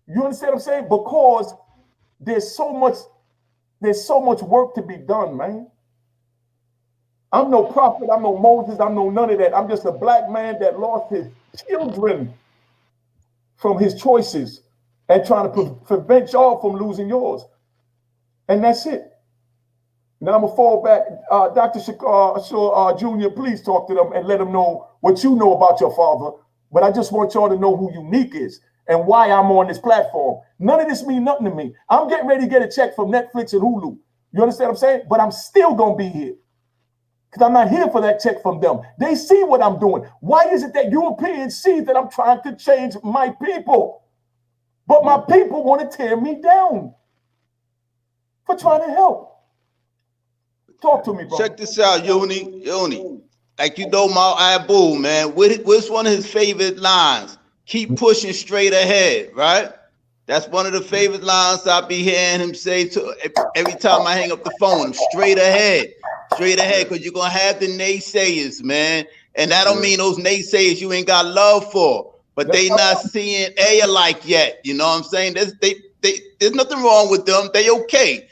You understand what I'm saying? Because there's so much work to be done, man. I'm no prophet, I'm no Moses, I'm no none of that. I'm just a black man that lost his children from his choices and trying to prevent y'all from losing yours. And that's it. Now I'm gonna fall back. Dr. Shakur Jr., please talk to them and let them know what you know about your father. But I just want y'all to know who Unique is and why I'm on this platform. None of this means nothing to me. I'm getting ready to get a check from Netflix and Hulu. You understand what I'm saying? But I'm still gonna be here because I'm not here for that check from them. They see what I'm doing. Why is it that Europeans see that I'm trying to change my people, but my people want to tear me down for trying to help? Talk to me, bro. Check this out, Uni. Like you know my Abu, man. What's one of his favorite lines? Keep pushing straight ahead, right? That's one of the favorite lines I be hearing him say to every time I hang up the phone. Straight ahead, because you're gonna have the naysayers, man. And that don't mean those naysayers you ain't got love for, but they not seeing A alike yet. You know what I'm saying? There's nothing wrong with them. They okay.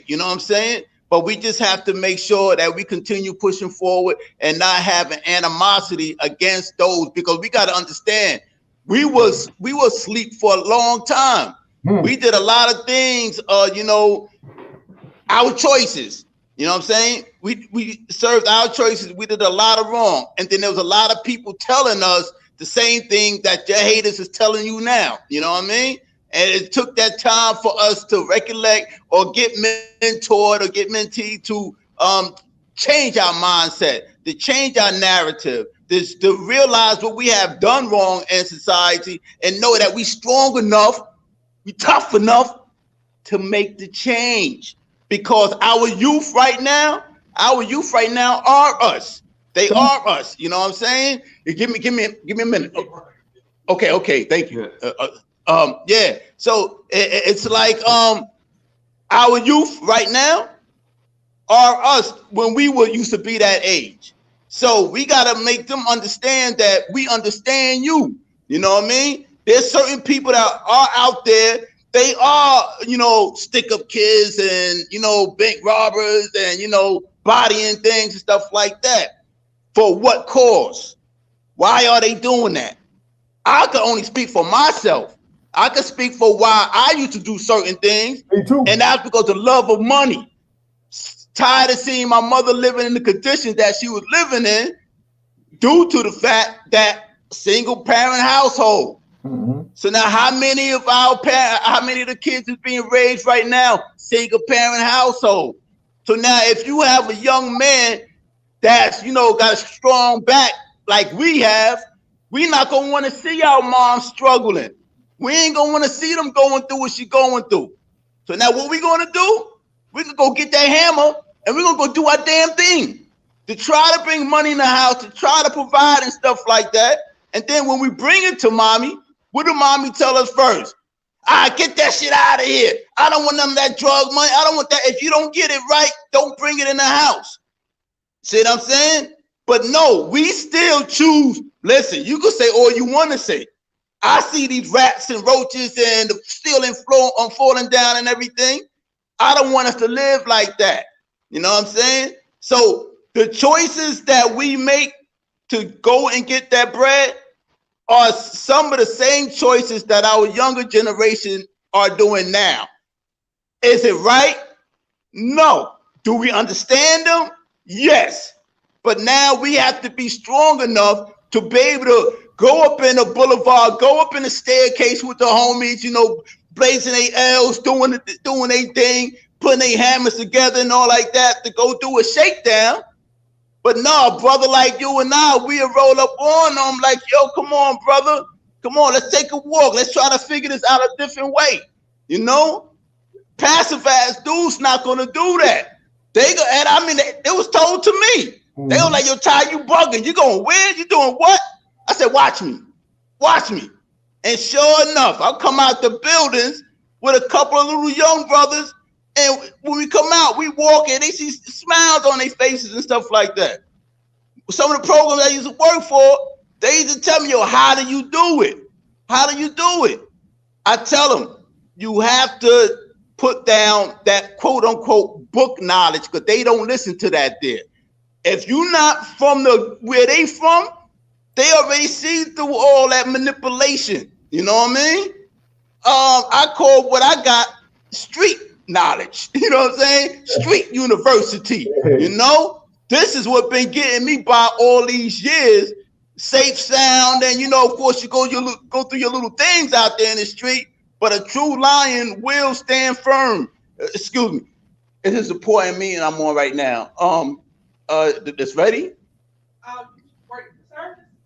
You know what I'm saying? But we just have to make sure that we continue pushing forward and not having animosity against those, because we got to understand we was asleep for a long time. We did a lot of things, you know, our choices. You know what I'm saying? We served our choices. We did a lot of wrong. And then there was a lot of people telling us the same thing that your haters is telling you now. You know what I mean? And it took that time for us to recollect or get mentored or get mentee to change our mindset, to change our narrative, to realize what we have done wrong in society and know that we strong enough, we tough enough to make the change. Because our youth right now are us. They are us. You know what I'm saying? Give me a minute. Okay, thank you. Yeah, so it's like our youth right now are us when we used to be that age. So we got to make them understand that we understand you. You know what I mean? There's certain people that are out there. They are, you know, stick-up kids and, you know, bank robbers and, you know, bodying things and stuff like that. For what cause? Why are they doing that? I can only speak for myself. I can speak for why I used to do certain things. Me too. And that's because of love of money. Tired of seeing my mother living in the conditions that she was living in due to the fact that single parent household. So now how many of the kids is being raised right now? Single parent household. So now if you have a young man that's, you know, got a strong back like we have, we're not going to want to see our mom struggling. We ain't going to want to see them going through what she's going through. So now what we going to do? We can go get that hammer and we're going to go do our damn thing to try to bring money in the house, to try to provide and stuff like that. And then when we bring it to mommy, what do mommy tell us first? Get that shit out of here. I don't want none of that drug money. I don't want that. If you don't get it right, don't bring it in the house. See what I'm saying? But no, we still choose. Listen, you can say all you want to say, I see these rats and roaches and the ceiling falling down and everything. I don't want us to live like that. You know what I'm saying? So the choices that we make to go and get that bread are some of the same choices that our younger generation are doing now. Is it right? No. Do we understand them? Yes. But now we have to be strong enough to be able to go up in the boulevard, go up in the staircase with the homies, you know, blazing their L's, doing their thing, putting their hammers together and all like that to go do a shakedown. But no, brother like you and I, we'll roll up on them like, yo, come on, brother. Come on, let's take a walk. Let's try to figure this out a different way. You know? Passive ass dudes not gonna do that. It was told to me. They were like, yo, Ty, you bugging. You going where? You doing what? I said, watch me. Watch me. And sure enough, I'll come out the buildings with a couple of little young brothers. And when we come out, we walk and they see smiles on their faces and stuff like that. Some of the programs I used to work for, they used to tell me, yo, how do you do it? How do you do it? I tell them, you have to put down that quote unquote book knowledge because they don't listen to that there. If you're not from where they from, they already see through all that manipulation. You know what I mean? I call what I got street knowledge. You know what I'm saying? Street university. You know, this is what been getting me by all these years. Safe sound, and you know, of course, you go through your little things out there in the street. But a true lion will stand firm. Excuse me. It is supporting me, and I'm on right now. This ready?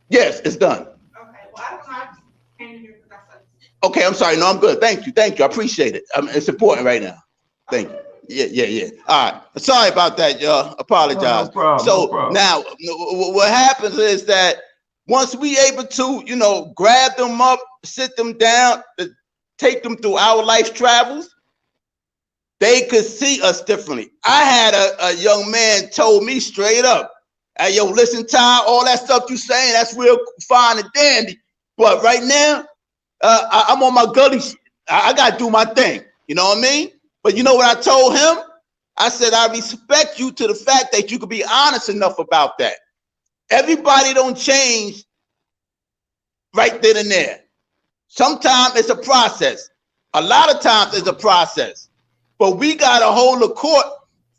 Yes, it's done. Okay, well, I don't know. I just came here because I said. Okay, I'm sorry. No, I'm good. Thank you. I appreciate it. It's important right now. Thank you. Yeah. All right. Sorry about that, y'all. Apologize. No problem, So no problem. now what happens is that once we able to, you know, grab them up, sit them down, take them through our life travels, they could see us differently. I had a young man told me straight up, hey, yo, listen, Ty, all that stuff you saying, that's real fine and dandy. But right now, I'm on my gully shit. I got to do my thing. You know what I mean? But you know what I told him? I said, I respect you to the fact that you could be honest enough about that. Everybody don't change right then and there. Sometimes it's a process. A lot of times it's a process. But we got to hold the court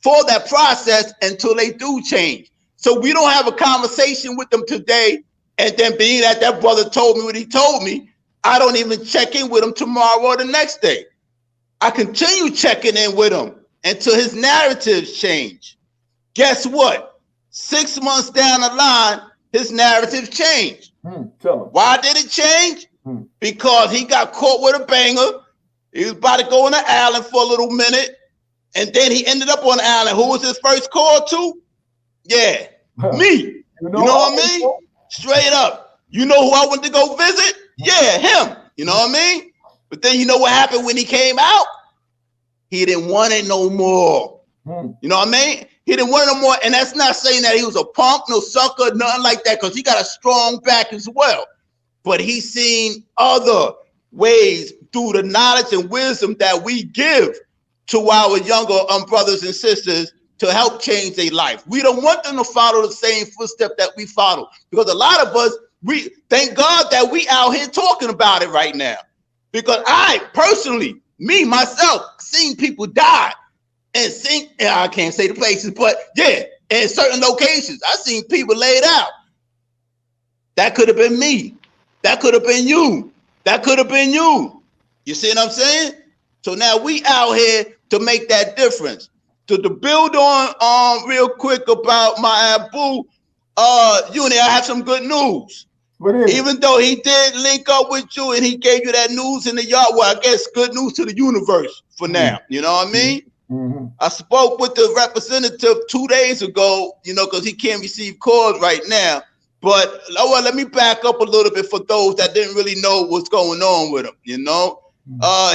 for that process until they do change. So we don't have a conversation with them today, and then being that that brother told me what he told me, I don't even check in with him tomorrow or the next day. I continue checking in with him until his narratives change. Guess what? 6 months down the line, his narrative changed. Tell him. Why did it change? Because he got caught with a banger. He was about to go on the island for a little minute, and then he ended up on the island. Who was his first call to? Yeah, me. You know what I mean? Straight up. You know who I went to go visit? Yeah, him. You know what I mean? But then you know what happened when he came out? He didn't want it no more. You know what I mean? He didn't want it no more. And that's not saying that he was a punk, no sucker, nothing like that, because he got a strong back as well. But he's seen other ways through the knowledge and wisdom that we give to our younger brothers and sisters to help change their life. We don't want them to follow the same footstep that we follow, because a lot of us, we thank God that we out here talking about it right now. Because I personally, me, myself, seen people die and seen, I can't say the places, but yeah, in certain locations, I seen people laid out. That could have been me. That could have been you. That could have been you. You see what I'm saying? So now we out here to make that difference. To build on real quick about my Abu, Uni, I have some good news. Even though he did link up with you and he gave you that news in the yard, well, I guess good news to the universe for now. You know what I mean? I spoke with the representative 2 days ago, you know, because he can't receive calls right now. But well, let me back up a little bit for those that didn't really know what's going on with him. You know,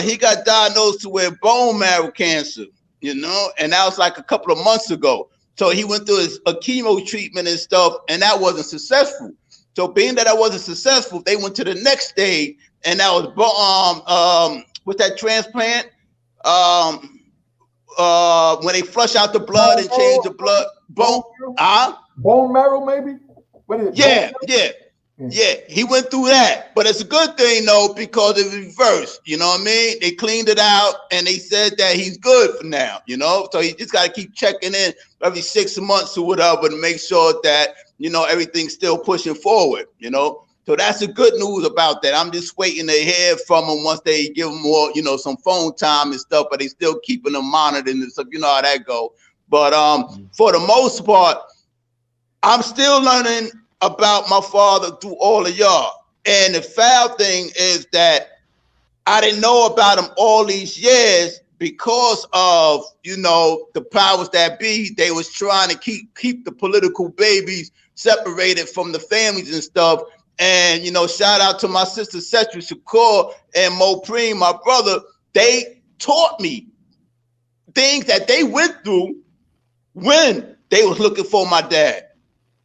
he got diagnosed with bone marrow cancer, you know, and that was like a couple of months ago. So he went through a chemo treatment and stuff, and that wasn't successful. So being that I wasn't successful, they went to the next stage and that was what's that transplant? When they flush out the blood and change the blood, bone marrow, maybe. What is it? Yeah, he went through that, but it's a good thing though, because it reversed, you know what I mean? They cleaned it out and they said that he's good for now, you know? So he just got to keep checking in every 6 months or whatever to make sure that, you know, everything's still pushing forward, you know? So that's the good news about that. I'm just waiting to hear from him once they give him more, you know, some phone time and stuff, but they still keeping him monitored and stuff, you know how that go. But for the most part, I'm still learning about my father through all of y'all. And the foul thing is that I didn't know about him all these years because of, you know, the powers that be. They was trying to keep the political babies separated from the families and stuff. And, you know, shout out to my sister Elder Shakur and Moe, my brother. They taught me things that they went through when they was looking for my dad.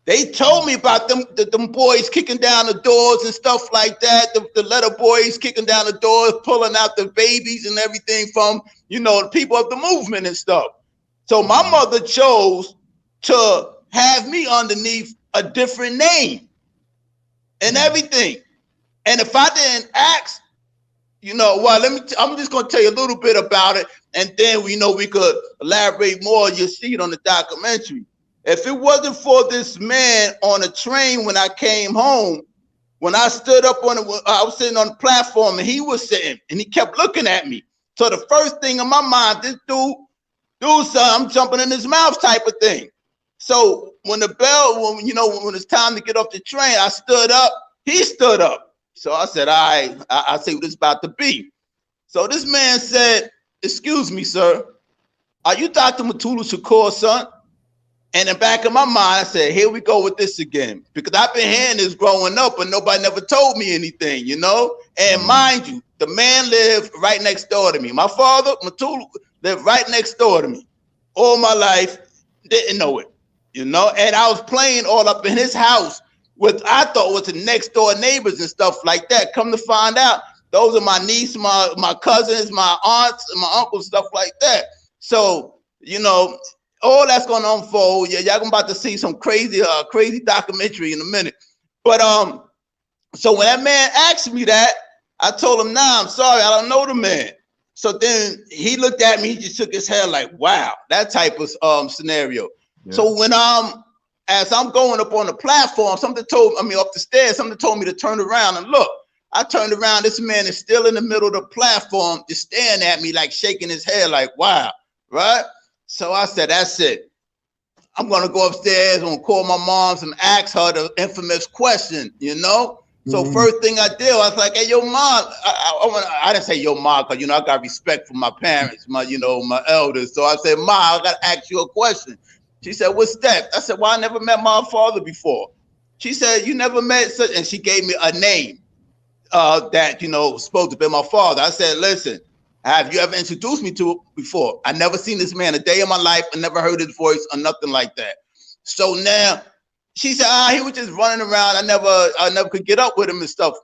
They told me about them boys kicking down the doors and stuff like that. The letter boys kicking down the doors, pulling out the babies and everything from, you know, the people of the movement and stuff. So my mother chose to have me underneath a different name and everything. And if I didn't ask, you know, well, I'm just going to tell you a little bit about it. And then we know we could elaborate more. You'll see it on the documentary. If it wasn't for this man on a train when I came home, when I stood up I was sitting on the platform and he was sitting and he kept looking at me. So the first thing in my mind, this dude, son, I'm jumping in his mouth type of thing. So when the bell, when it's time to get off the train, I stood up, he stood up. So I said, all right, I see what this is about to be. So this man said, excuse me, sir, are you Dr. Mutulu Shakur, son? And in the back of my mind, I said, here we go with this again. Because I've been hearing this growing up, but nobody never told me anything, you know? And mind you, the man lived right next door to me. My father, Mutulu, lived right next door to me. All my life, didn't know it, you know? And I was playing all up in his house with, I thought was the next door neighbors and stuff like that. Come to find out, those are my niece, my cousins, my aunts, and my uncles, stuff like that. So, you know, all that's going to unfold. Yeah, y'all about to see some crazy documentary in a minute. But so when that man asked me that, I told him, nah, I'm sorry, I don't know the man. So then he looked at me, he just shook his head like, wow, that type of scenario. Yeah. So when as I'm going up on the platform, up the stairs, something told me to turn around and look. I turned around, this man is still in the middle of the platform, just staring at me, like shaking his head like, wow, right? So I said, that's it. I'm going to go upstairs and call my mom and ask her the infamous question, you know? So first thing I did, I was like, hey, yo, mom, I didn't say yo, mom, because, you know, I got respect for my parents, my elders. So I said, ma, I got to ask you a question. She said, what's that? I said, well, I never met my father before. She said, you never met such, and she gave me a name that, you know, was supposed to be my father. I said, listen, have you ever introduced me to it before? I never seen this man a day in my life. I never heard his voice or nothing like that. So now she said, he was just running around. I never could get up with him and stuff.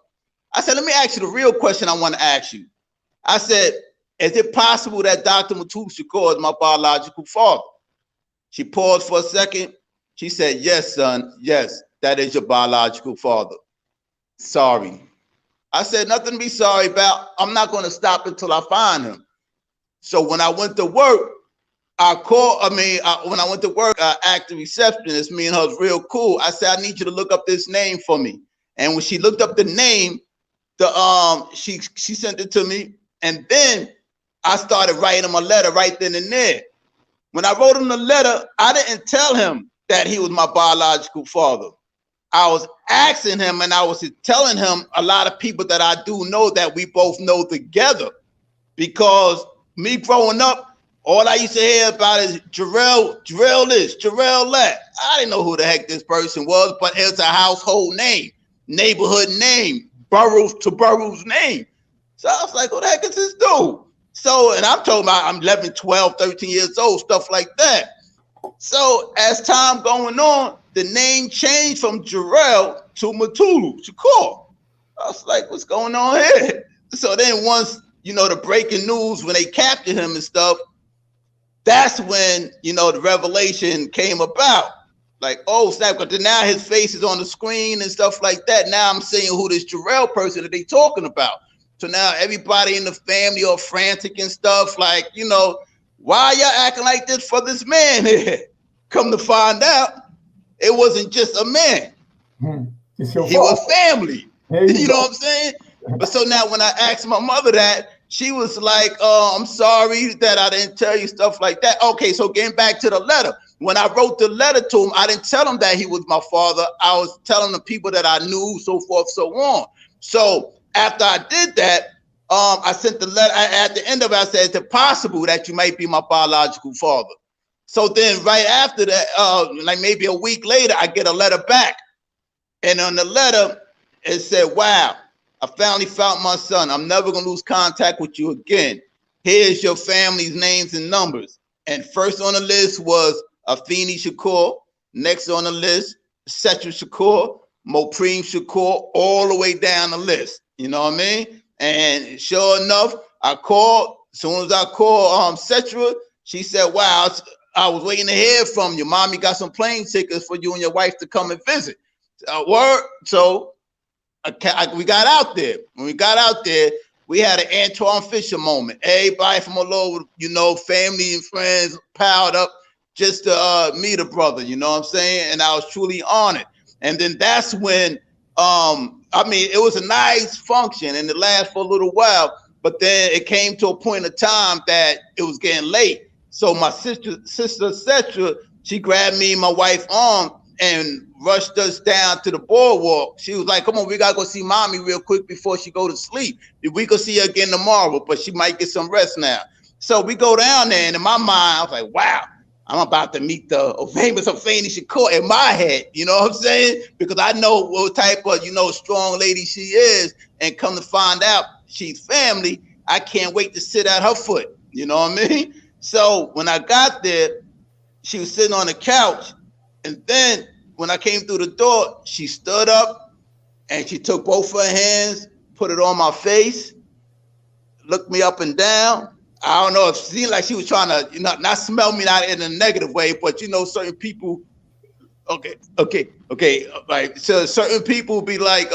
I said, let me ask you the real question I want to ask you. I said, is it possible that Dr. Mutulu Shakur is my biological father? She paused for a second. She said, yes, son. Yes, that is your biological father. Sorry. I said, nothing to be sorry about. I'm not going to stop until I find him. So when I went to work, when I went to work, I asked the receptionist, me and her was real cool. I said, I need you to look up this name for me. And when she looked up the name, she sent it to me. And then I started writing him a letter right then and there. When I wrote him the letter, I didn't tell him that he was my biological father. I was asking him and I was telling him a lot of people that I do know that we both know together. Because me growing up, all I used to hear about is Jarrell this, Jarrell that. I didn't know who the heck this person was, but it's a household name, neighborhood name, boroughs to boroughs name. So I was like, who the heck is this dude? So, and I'm talking about I'm 11, 12, 13 years old, stuff like that. So as time going on, the name changed from Jarrell to Mutulu Shakur. I was like, what's going on here? So then once, you know, the breaking news, when they captured him and stuff, that's when, you know, the revelation came about. Like, oh, snap, because now his face is on the screen and stuff like that. Now I'm seeing who this Jarrell person that they talking about. So now everybody in the family are frantic and stuff. Like, you know, why y'all acting like this for this man here? Come to find out, it wasn't just a man. He was family. You know what I'm saying? But so now when I asked my mother that, she was like, I'm sorry that I didn't tell you stuff like that. Okay, so getting back to the letter. When I wrote the letter to him, I didn't tell him that he was my father. I was telling the people that I knew, so forth, so on. So after I did that, I sent the letter. At the end of it, I said, is it possible that you might be my biological father? So then right after that, like maybe a week later, I get a letter back. And on the letter, it said, wow, I finally found my son. I'm never going to lose contact with you again. Here's your family's names and numbers. And first on the list was Afeni Shakur. Next on the list, Setra Shakur, Mopreme Shakur, all the way down the list. You know what I mean? And sure enough, I called. As soon as I called Setra, she said, wow, I was waiting to hear from you. Mommy got some plane tickets for you and your wife to come and visit. Word. So we got out there. When we got out there, we had an Antoine Fisher moment. Everybody from all over, you know, family and friends piled up just to meet a brother, you know what I'm saying? And I was truly honored. And then that's when, I mean, it was a nice function and it lasted for a little while, but then it came to a point of time that it was getting late. So my sister Setra, she grabbed me and my wife's arm and rushed us down to the boardwalk. She was like, come on, we gotta go see mommy real quick before she go to sleep. If we could see her again tomorrow, but she might get some rest now. So we go down there, and in my mind, I was like, wow, I'm about to meet the famous Afeni Shakur in my head, you know what I'm saying? Because I know what type of, you know, strong lady she is, and come to find out she's family, I can't wait to sit at her foot, you know what I mean? So when I got there, she was sitting on the couch, and then when I came through the door, she stood up and she took both her hands, put it on my face, looked me up and down. I don't know, it seemed like she was trying to, you know, not smell me, not in a negative way, but you know, certain people, okay, like, so certain people be like,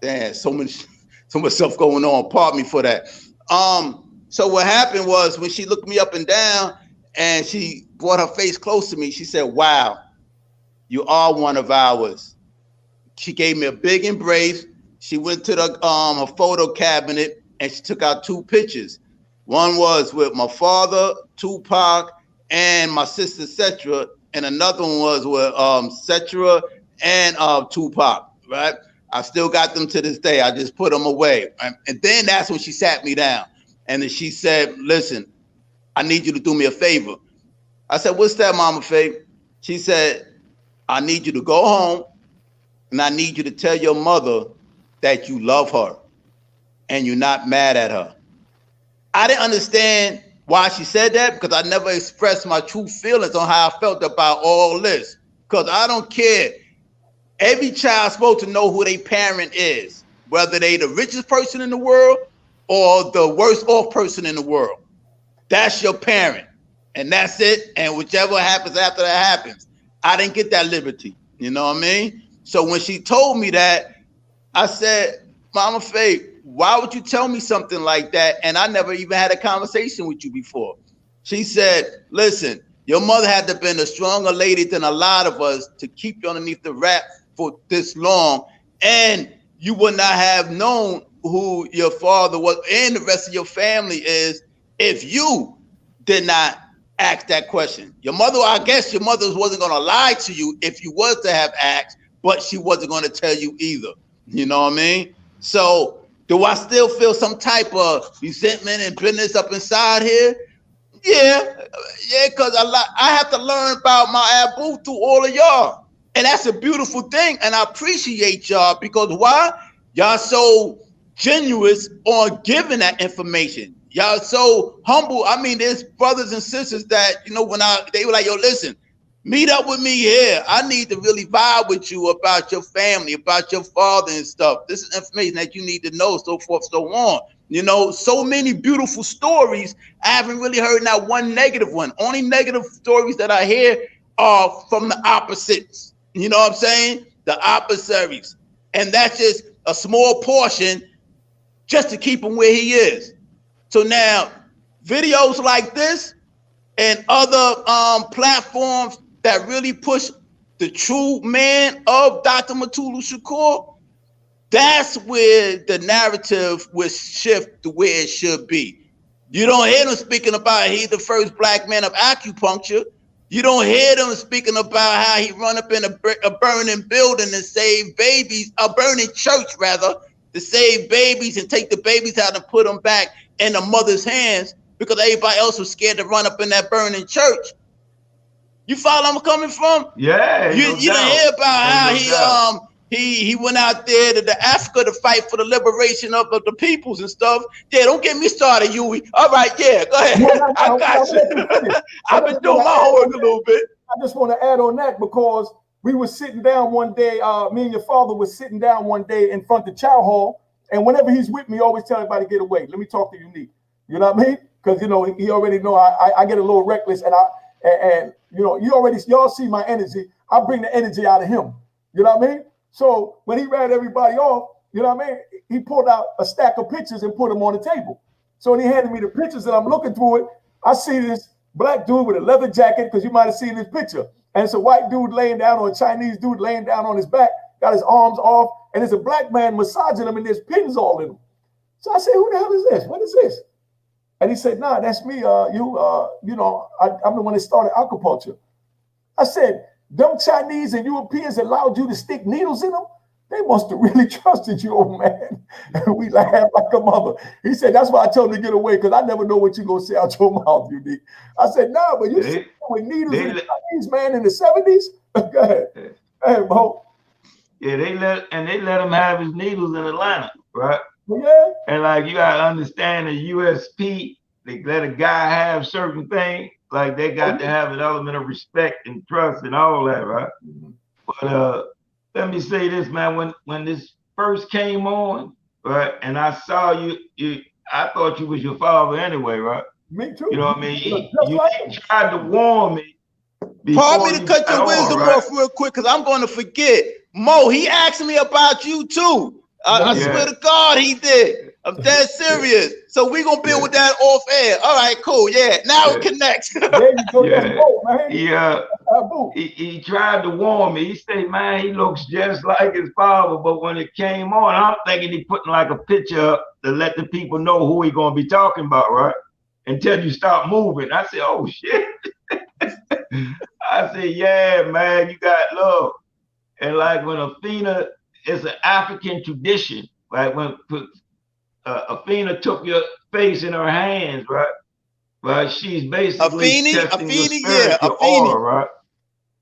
damn, so much stuff going on. Pardon me for that. So what happened was when she looked me up and down and she brought her face close to me, she said, wow, you are one of ours. She gave me a big embrace. She went to the her photo cabinet and she took out 2 pictures. One was with my father, Tupac, and my sister Setra, and another one was with Setra and Tupac, right? I still got them to this day. I just put them away. And then that's when she sat me down. And then she said, listen, I need you to do me a favor. I said, what's that, Mama Faye? She said, I need you to go home and I need you to tell your mother that you love her and you're not mad at her. I didn't understand why she said that because I never expressed my true feelings on how I felt about all this. Because I don't care. Every child's supposed to know who their parent is, whether they the richest person in the world or the worst off person in the world. That's your parent. And that's it. And whichever happens after that happens. I didn't get that liberty. You know what I mean? So when she told me that, I said, Mama Faye, why would you tell me something like that? And I never even had a conversation with you before. She said, listen, your mother had to have been a stronger lady than a lot of us to keep you underneath the wrap for this long. And you would not have known who your father was and the rest of your family is if you did not ask that question. Your mother, I guess your mother wasn't going to lie to you if you was to have asked, but she wasn't going to tell you either. You know what I mean? So do I still feel some type of resentment and bitterness up inside here? Yeah, because I have to learn about my Abu through all of y'all. And that's a beautiful thing. And I appreciate y'all because why? Y'all so genuine on giving that information. Y'all so humble. I mean, there's brothers and sisters that, you know, when they were like, yo, listen, Meet up with me here. I need to really vibe with you about your family, about your father and stuff. This is information that you need to know, so forth, so on. You know, so many beautiful stories. I haven't really heard not one negative one. Only negative stories that I hear are from the opposites. You know what I'm saying? The opposaries. And that's just a small portion just to keep him where he is. So now, videos like this and other platforms that really push the true man of Dr. Mutulu Shakur, that's where the narrative will shift to where it should be. You don't hear them speaking about he's the first black man of acupuncture. You don't hear them speaking about how he run up in a burning building and save babies, a burning church rather, to save babies and take the babies out and put them back in the mother's hands because everybody else was scared to run up in that burning church. You follow I'm coming from? Yeah. You didn't hear about how he went out there to Africa to fight for the liberation of the peoples and stuff. Yeah, don't get me started, Huey. All right, yeah, go ahead. No, I got you. I've been doing my homework a little bit. I just want to add on that because we were sitting down one day, me and your father was sitting down one day in front of Chow Hall, and whenever he's with me, I always tell everybody to get away. Let me talk to Unique. You know what I mean? Because, you know, he already know I get a little reckless, and you know, y'all see my energy. I bring the energy out of him. You know what I mean? So when he ran everybody off, you know what I mean? He pulled out a stack of pictures and put them on the table. So when he handed me the pictures and I'm looking through it, I see this black dude with a leather jacket, because you might have seen this picture. And it's a white dude laying down, or a Chinese dude laying down on his back, got his arms off, and there's a black man massaging him, and there's pins all in him. So I said, who the hell is this? What is this? And he said, nah, that's me. You know, I'm the one that started acupuncture. I said, them Chinese and Europeans allowed you to stick needles in them? They must have really trusted you, old man. And we laughed like a mother. He said, that's why I told him to get away, because I never know what you're going to say out your mouth, Unique. I said, nah, but you see with needles in the Chinese, man, in the 70s? Go ahead. Hey, Mo. Yeah, they let him have his needles in Atlanta, right? Yeah. And like, you gotta understand the USP, they let a guy have certain things, like they got to have an element of respect and trust and all that, right? But let me say this, man, when this first came on, right, and I saw you, I thought you was your father anyway, right? Me too. You know what I mean? You tried to warn me. Pardon me to cut your wisdom off real quick, because I'm going to forget. Mo, he asked me about you too. I swear to God he did. I'm dead serious. So we're going to build with that off air. All right, cool. Yeah, now it connects. There you go. Yeah. He tried to warn me. He said, man, he looks just like his father. But when it came on, I'm thinking he putting like a picture up to let the people know who he going to be talking about, right? Until you start moving. I said, oh, shit. I said, yeah, man, you got love. And like when Athena, it's an African tradition, right? When Athena took your face in her hands, right? Right, she's basically testing your spiritual aura, right?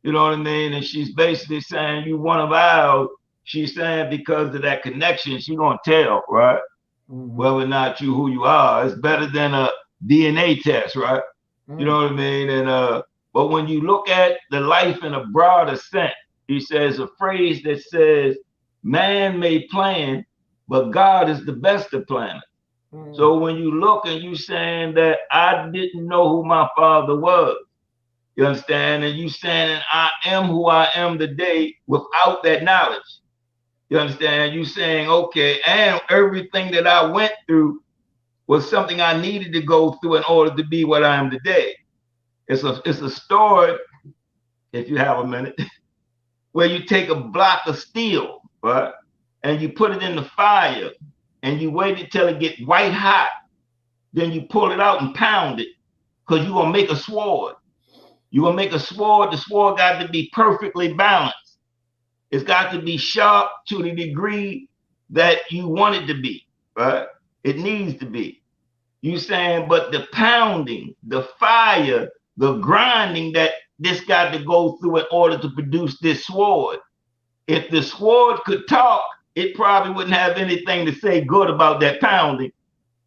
You know what I mean? And she's basically saying you one of ours. She's saying because of that connection, she's gonna tell, right? Whether or not you who you are. It's better than a DNA test, right? You know what I mean? And but when you look at the life in a broader sense, he says a phrase that says, man may plan, but God is the best of planners. So when you look and you saying that I didn't know who my father was, you understand? And you saying I am who I am today without that knowledge. You understand? You saying, okay, and everything that I went through was something I needed to go through in order to be what I am today. It's a story, if you have a minute, where you take a block of steel, right? And you put it in the fire and you wait until it gets white hot. Then you pull it out and pound it, because you're gonna make a sword. You're gonna make a sword. The sword got to be perfectly balanced. It's got to be sharp to the degree that you want it to be, right? It needs to be. You saying, but the pounding, the fire, the grinding that this got to go through in order to produce this sword. If the sword could talk, it probably wouldn't have anything to say good about that pounding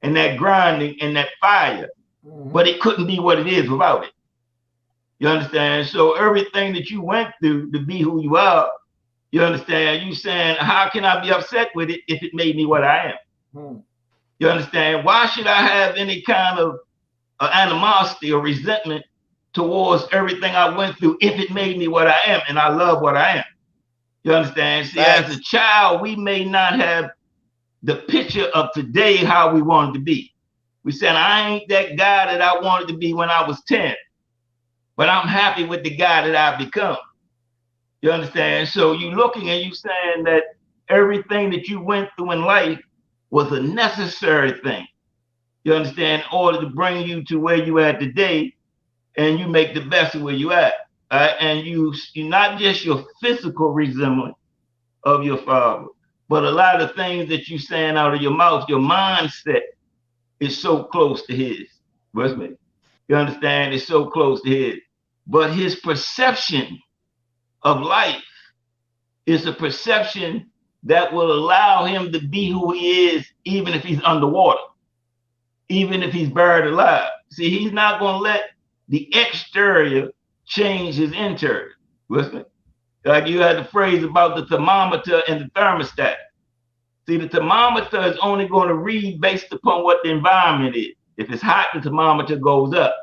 and that grinding and that fire. But it couldn't be what it is without it. You understand? So everything that you went through to be who you are, you understand? You saying, how can I be upset with it if it made me what I am? You understand? Why should I have any kind of animosity or resentment towards everything I went through if it made me what I am and I love what I am? You understand? See, as a child, we may not have the picture of today how we wanted to be. We said, I ain't that guy that I wanted to be when I was 10, but I'm happy with the guy that I've become. You understand? So you looking and you saying that everything that you went through in life was a necessary thing. You understand? In order to bring you to where you at today, and you make the best of where you at. And you not just your physical resemblance of your father, but a lot of things that you saying out of your mouth, your mindset is so close to his. With me? You understand? It's so close to his. But his perception of life is a perception that will allow him to be who he is, even if he's underwater, even if he's buried alive. See, he's not going to let the exterior change his interior. With me? Like you had the phrase about the thermometer and the thermostat. See, the thermometer is only going to read based upon what the environment is. If it's hot, the thermometer goes up.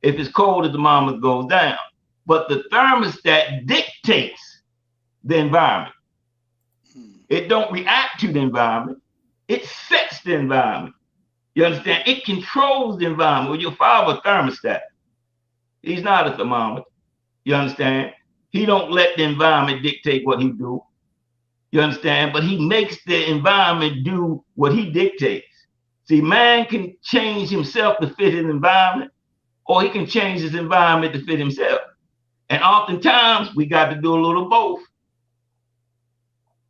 If it's cold, the thermometer goes down. But the thermostat dictates the environment. It don't react to the environment. It sets the environment. You understand? It controls the environment. Well, your father a thermostat. He's not a thermometer. You understand? He don't let the environment dictate what he do. You understand? But he makes the environment do what he dictates. See, man can change himself to fit his environment, or he can change his environment to fit himself. And oftentimes, we got to do a little both.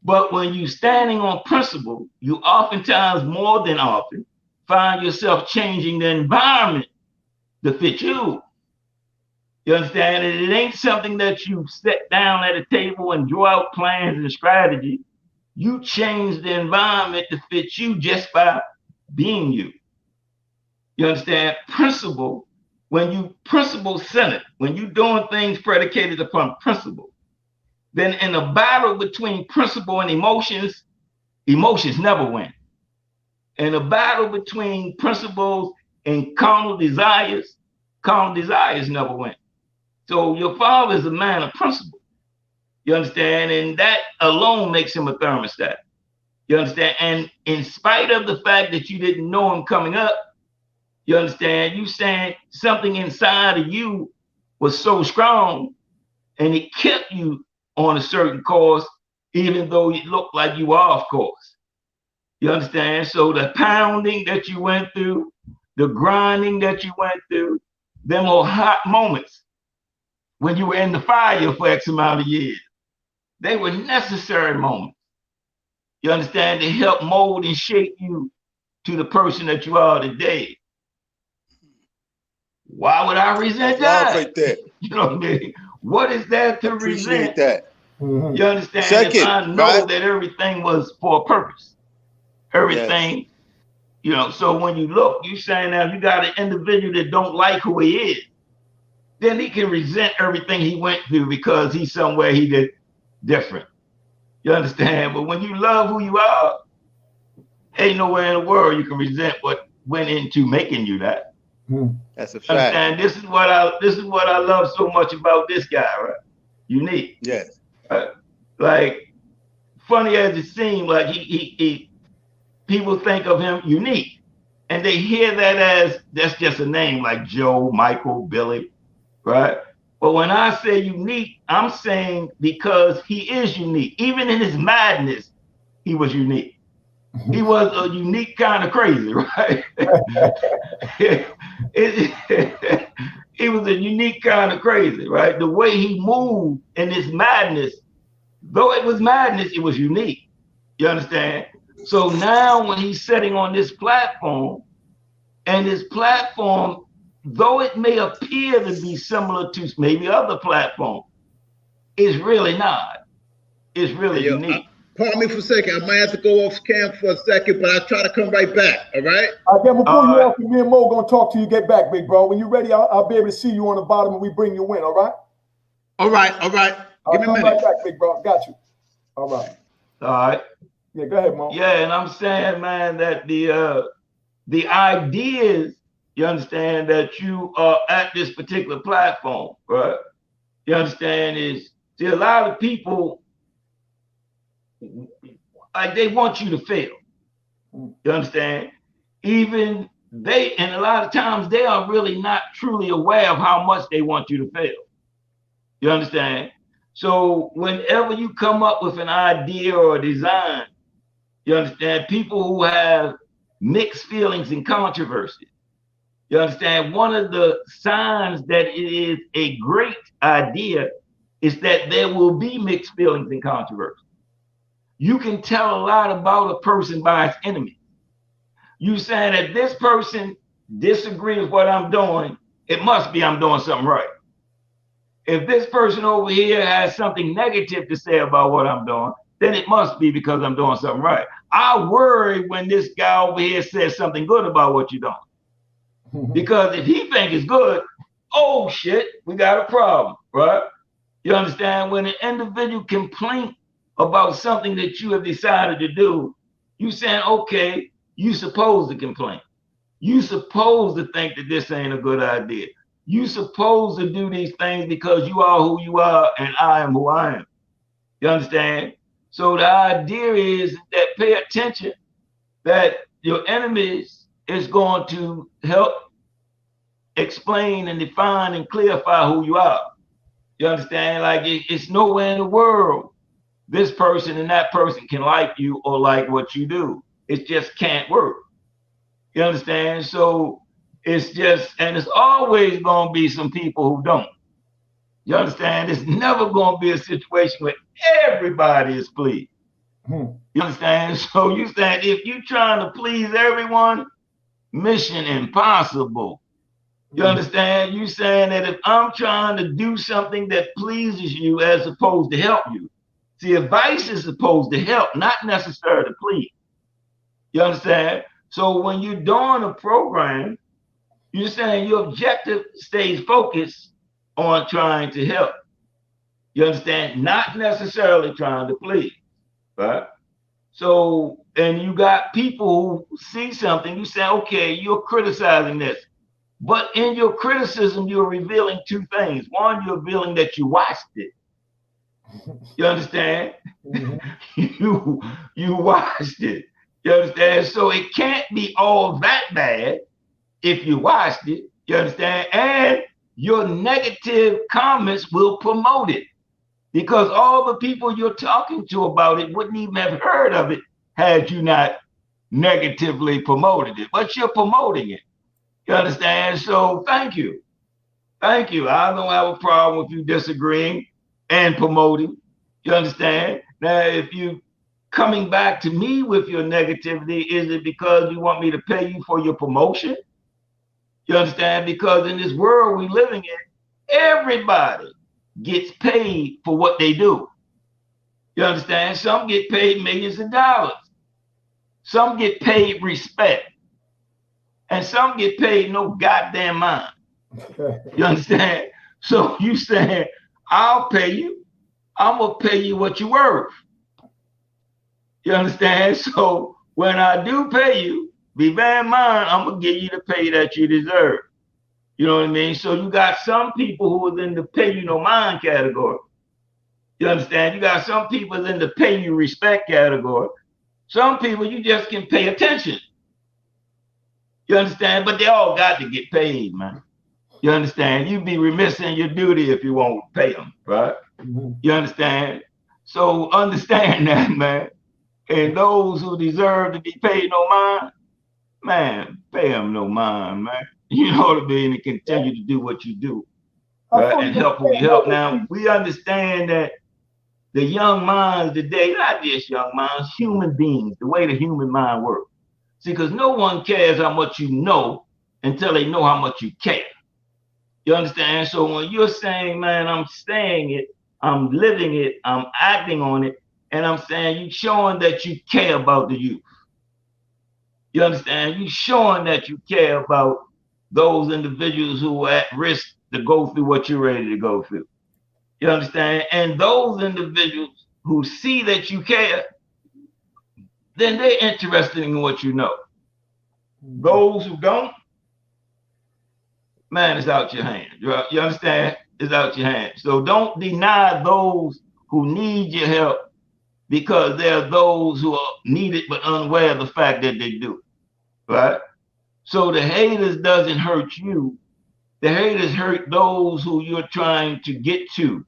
But when you're standing on principle, you oftentimes, more than often, find yourself changing the environment to fit you. You understand? And it ain't something that you sit down at a table and draw out plans and strategy. You change the environment to fit you just by being you. You understand? Principle, when you principle-centered, when you're doing things predicated upon principle, then in a battle between principle and emotions, emotions never win. In a battle between principles and carnal desires never win. So your father is a man of principle. You understand? And that alone makes him a thermostat. You understand? And in spite of the fact that you didn't know him coming up, you understand? You saying something inside of you was so strong and it kept you on a certain course, even though it looked like you were off course. You understand? So the pounding that you went through, the grinding that you went through, them old hot moments when you were in the fire for X amount of years, they were necessary moments. You understand? To help mold and shape you to the person that you are today. Why would I resent that? Right there. You know what I mean? What is there to resent? That. You understand? Second, if I know that everything was for a purpose. Everything, you know, so when you look, you saying now you got an individual that don't like who he is, then he can resent everything he went through because he's somewhere he did different. You understand? But when you love who you are, ain't nowhere in the world you can resent what went into making you that. That's a fact. And this is what I love so much about this guy, right? Unique. Yes. Like, funny as it seemed, like he people think of him unique, and they hear that as that's just a name like Joe, Michael, Billy, right? But when I say unique, I'm saying because he is unique. Even in his madness, he was unique. He was a unique kind of crazy, right? He was a unique kind of crazy, right? The way he moved in this madness, though it was madness, it was unique. You understand? So now when he's sitting on this platform, and this platform, though it may appear to be similar to maybe other platforms, it's really not. It's really unique. Pardon me for a second. I might have to go off cam for a second, but I'll try to come right back. All right? Then we'll pull you off, and me and Mo gonna talk till you get back, big bro. When you're ready, I'll be able to see you on the bottom and we bring you in, all right? All right, all right. Give me a minute. Right back, big bro. Got you. All right. All right. Yeah, go ahead, Mo. Yeah, and I'm saying, man, that the ideas, you understand, that you are at this particular platform, right? You understand, is see, a lot of people, like, they want you to fail. You understand? Even they, and a lot of times they are really not truly aware of how much they want you to fail. You understand? So whenever you come up with an idea or a design, you understand, people who have mixed feelings and controversy, you understand, one of the signs that it is a great idea is that there will be mixed feelings and controversy. You can tell a lot about a person by its enemy. You saying that this person disagrees with what I'm doing, it must be I'm doing something right. If this person over here has something negative to say about what I'm doing, then it must be because I'm doing something right. I worry when this guy over here says something good about what you're doing. Because if he thinks it's good, oh shit, we got a problem, right? You understand? When an individual complains about something that you have decided to do, you saying, okay, you supposed to complain. You supposed to think that this ain't a good idea. You supposed to do these things because you are who you are and I am who I am. You understand? So the idea is that pay attention, that your enemies is going to help explain and define and clarify who you are. You understand? Like, it's nowhere in the world this person and that person can like you or like what you do. It just can't work. You understand? So it's just, and it's always going to be some people who don't. You understand? It's never going to be a situation where everybody is pleased. You understand? So you saying if you're trying to please everyone, mission impossible. You understand? You saying that if I'm trying to do something that pleases you as opposed to help you. See, advice is supposed to help, not necessarily to please. You understand? So when you're doing a program, you're saying your objective stays focused on trying to help. You understand? Not necessarily trying to please, right? So, and you got people who see something, you say, okay, you're criticizing this. But in your criticism, you're revealing two things. One, you're revealing that you watched it. You understand? You watched it. You understand? So it can't be all that bad if you watched it. You understand? And your negative comments will promote it, because all the people you're talking to about it wouldn't even have heard of it had you not negatively promoted it. But you're promoting it. You understand? So thank you. Thank you. I don't have a problem with you disagreeing and promoting. You understand? Now, if you coming back to me with your negativity, is it because you want me to pay you for your promotion? You understand? Because in this world we living in, everybody gets paid for what they do. You understand? Some get paid millions of dollars. Some get paid respect. And some get paid no goddamn mind. You understand? So you saying, I'll pay you. I'm going to pay you what you're worth. You understand? So when I do pay you, be very in mind, I'm going to give you the pay that you deserve. You know what I mean? So you got some people who are in the pay you no mind category. You understand? You got some people in the pay you respect category. Some people you just can pay attention. You understand? But they all got to get paid, man. You understand? You'd be remiss in your duty if you won't pay them, right? You understand? So understand that, man. And those who deserve to be paid no mind, man, pay them no mind, man. You know what I mean? And continue to do what you do, right? And help who you help. Now, we understand that the young minds today, not just young minds, human beings, the way the human mind works. See, because no one cares how much you know until they know how much you care. You understand? So when you're saying, man, I'm saying it, I'm living it, I'm acting on it, And I'm saying you showing that you care about the youth. You understand? You showing that you care about those individuals who are at risk to go through what you're ready to go through. You understand? And those individuals who see that you care, then they're interested in what you know. Those who don't, man, it's out your hands. You understand? It's out your hands. So don't deny those who need your help, because there are those who are needed but unaware of the fact that they do, right? So the haters doesn't hurt you. The haters hurt those who you're trying to get to.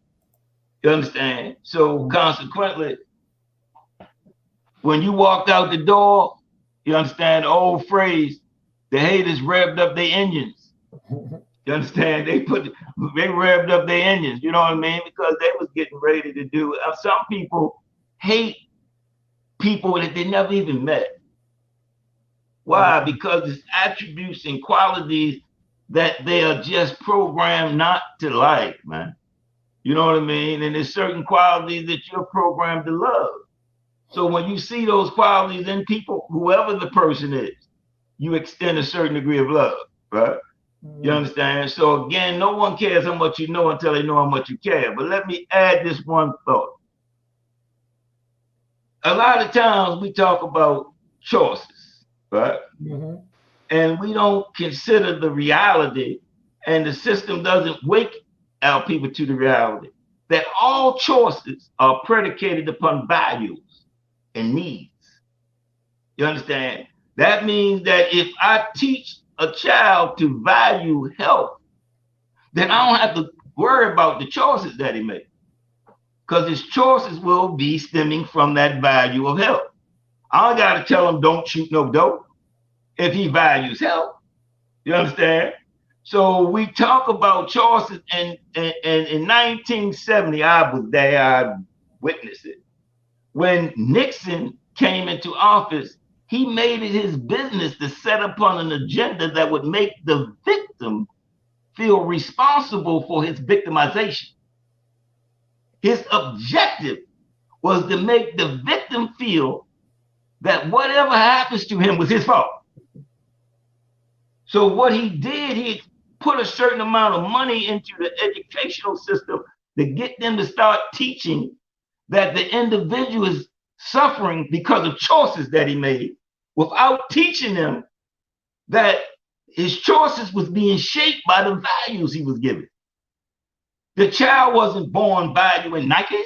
You understand? So consequently, when you walked out the door, you understand the old phrase, the haters revved up their engines. You understand? They revved up their engines, you know what I mean? Because they was getting ready to do it. Some people hate people that they never even met. Why? Because it's attributes and qualities that they are just programmed not to like, man. You know what I mean? And there's certain qualities that you're programmed to love. So when you see those qualities in people, whoever the person is, you extend a certain degree of love, right? You understand? So again, no one cares how much you know until they know how much you care. But let me add this one thought. A lot of times we talk about choices, right? And we don't consider the reality, and the system doesn't wake our people to the reality that all choices are predicated upon values and needs. You understand? That means that if I teach a child to value health, then I don't have to worry about the choices that he makes, because his choices will be stemming from that value of health. I don't got to tell him don't shoot no dope if he values health. You understand? So we talk about choices, and in 1970, I was there, I witnessed it. When Nixon came into office, he made it his business to set upon an agenda that would make the victim feel responsible for his victimization. His objective was to make the victim feel that whatever happens to him was his fault. So what he did, he put a certain amount of money into the educational system to get them to start teaching that the individual is suffering because of choices that he made, without teaching them that his choices was being shaped by the values he was given. The child wasn't born valuing Nikes.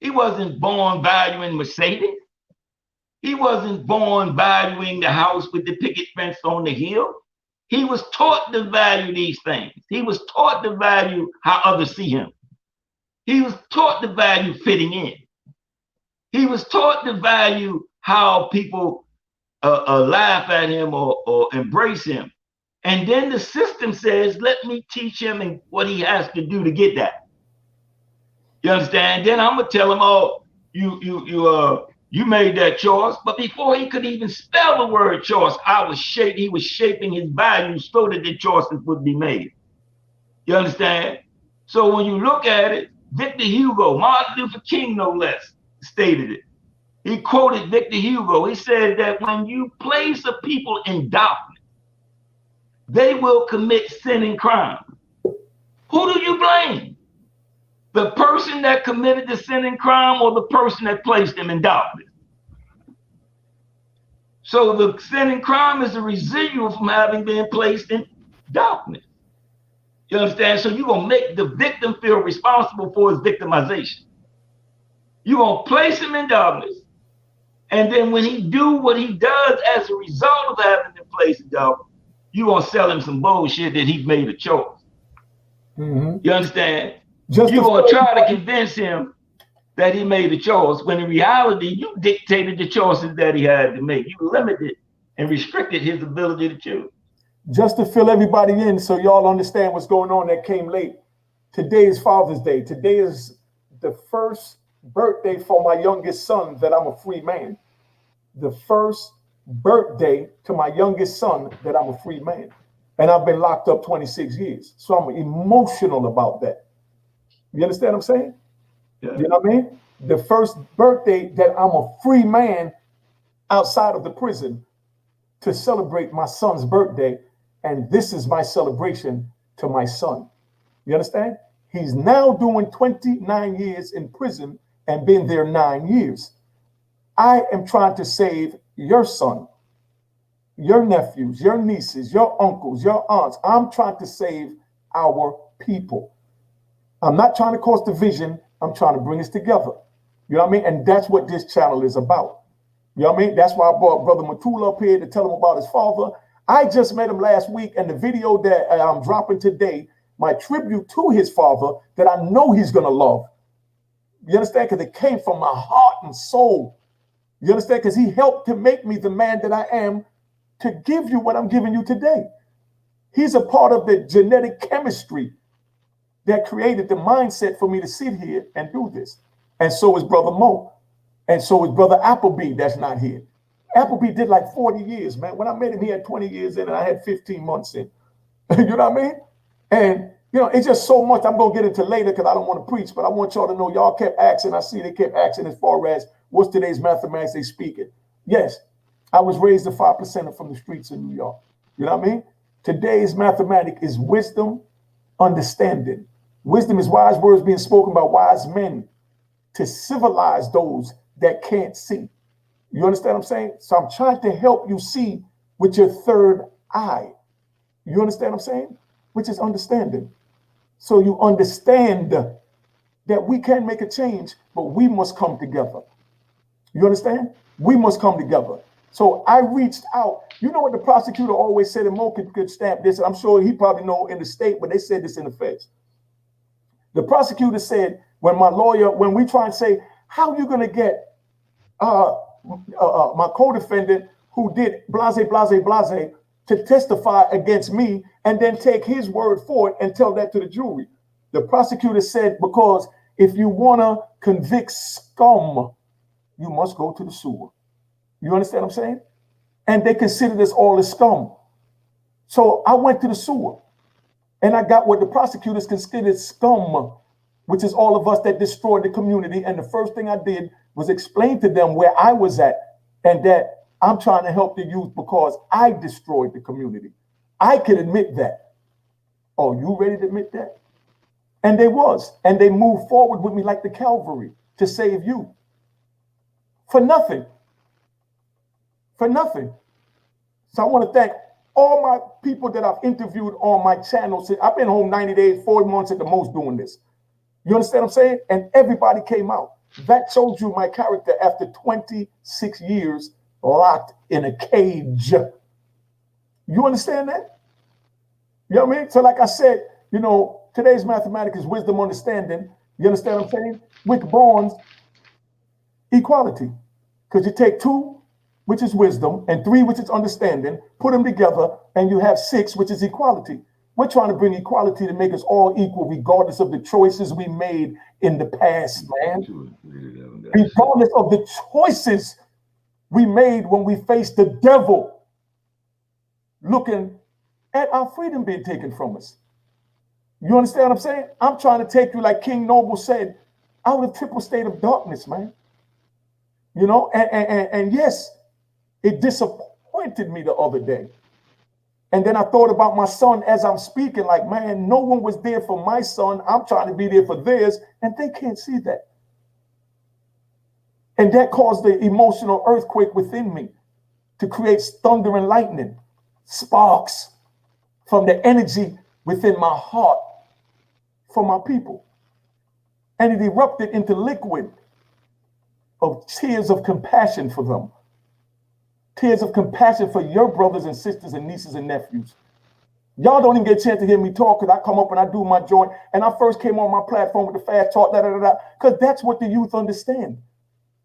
He wasn't born valuing Mercedes. He wasn't born valuing the house with the picket fence on the hill. He was taught to value these things. He was taught to value how others see him. He was taught to value fitting in. He was taught to value how people laugh at him or embrace him. And then the system says, let me teach him and what he has to do to get that. You understand? Then I'm gonna tell him, oh, you made that choice. But before he could even spell the word choice, he was shaping his values so that the choices would be made. You understand? So when you look at it, Victor Hugo, Martin Luther King, no less, stated it. He quoted Victor Hugo. He said that when you place a people in darkness, they will commit sin and crime. Who do you blame? The person that committed the sin and crime, or the person that placed them in darkness? So the sin and crime is a residual from having been placed in darkness. You understand? So you're going to make the victim feel responsible for his victimization. You're going to place him in darkness. And then when he do what he does as a result of having been placed in darkness, you're going to sell him some bullshit that he made a choice. You understand? You're going to try to convince him that he made a choice, when in reality, you dictated the choices that he had to make. You limited and restricted his ability to choose. Just to fill everybody in so y'all understand what's going on that came late. Today is Father's Day. Today is the first birthday for my youngest son that I'm a free man. The first birthday to my youngest son that I'm a free man. And I've been locked up 26 years. So I'm emotional about that. You understand what I'm saying? Yeah. You know what I mean? the first birthday that I'm a free man outside of the prison to celebrate my son's birthday. And this is my celebration to my son. You understand? He's now doing 29 years in prison and been there 9 years. I am trying to save your son, your nephews, your nieces, your uncles, your aunts. I'm trying to save our people. I'm not trying to cause division. I'm trying to bring us together. You know what I mean? And that's what this channel is about. You know what I mean? That's why I brought Brother Mutulu up here to tell him about his father. I just met him last week, and the video that I'm dropping today, my tribute to his father that I know he's going to love. You understand? Because it came from my heart and soul. You understand? Because he helped to make me the man that I am to give you what I'm giving you today. He's a part of the genetic chemistry that created the mindset for me to sit here and do this. And so is Brother Moe. And so is Brother Appleby that's not here. Appleby did like 40 years, man. When I met him, he had 20 years in and I had 15 months in. You know what I mean? And, you know, it's just so much I'm going to get into later because I don't want to preach, but I want y'all to know y'all kept asking. I see they kept asking as far as what's today's mathematics they speaking. Yes, I was raised a 5%er from the streets of New York. You know what I mean? Today's mathematic is wisdom, understanding. Wisdom is wise words being spoken by wise men to civilize those that can't see. You understand what I'm saying? So I'm trying to help you see with your third eye. You understand what I'm saying? Which is understanding. So you understand that we can make a change, but we must come together. You understand? We must come together. So I reached out. You know what the prosecutor always said, and Mo could stamp this, and I'm sure he probably know in the state, but they said this in the feds. The prosecutor said, when we try and say, how are you going to get my co-defendant who did blase, blase, blase to testify against me and then take his word for it and tell that to the jury? The prosecutor said, because if you want to convict scum, you must go to the sewer. You understand what I'm saying? And they considered us all as scum. So I went to the sewer and I got what the prosecutors considered scum, which is all of us that destroyed the community. And the first thing I did was explain to them where I was at and that I'm trying to help the youth because I destroyed the community. I can admit that. Oh, you ready to admit that? And they was. And they moved forward with me like the Calvary to save you. For nothing. For nothing. So I want to thank all my people that I've interviewed on my channel. I've been home 90 days, 4 months at the most doing this. You understand what I'm saying? And everybody came out. That shows you my character after 26 years locked in a cage. You understand that? You know what I mean? So like I said, you know, today's mathematics is wisdom, understanding. You understand what I'm saying? With bonds, equality. Because you take 2, which is wisdom, and 3, which is understanding, put them together, and you have 6, which is equality. We're trying to bring equality to make us all equal, regardless of the choices we made in the past, man. Regardless of the choices we made when we faced the devil, looking at our freedom being taken from us. You understand what I'm saying? I'm trying to take you, like King Noble said, out of the triple state of darkness, man. You know, and yes, it disappointed me the other day. And then I thought about my son as I'm speaking, like, man, no one was there for my son. I'm trying to be there for theirs, and they can't see that. And that caused the emotional earthquake within me to create thunder and lightning, sparks from the energy within my heart for my people. And it erupted into liquid of tears of compassion for them. Tears of compassion for your brothers and sisters and nieces and nephews. Y'all don't even get a chance to hear me talk because I come up and I do my joint. And I first came on my platform with the fast talk, because that's what the youth understand.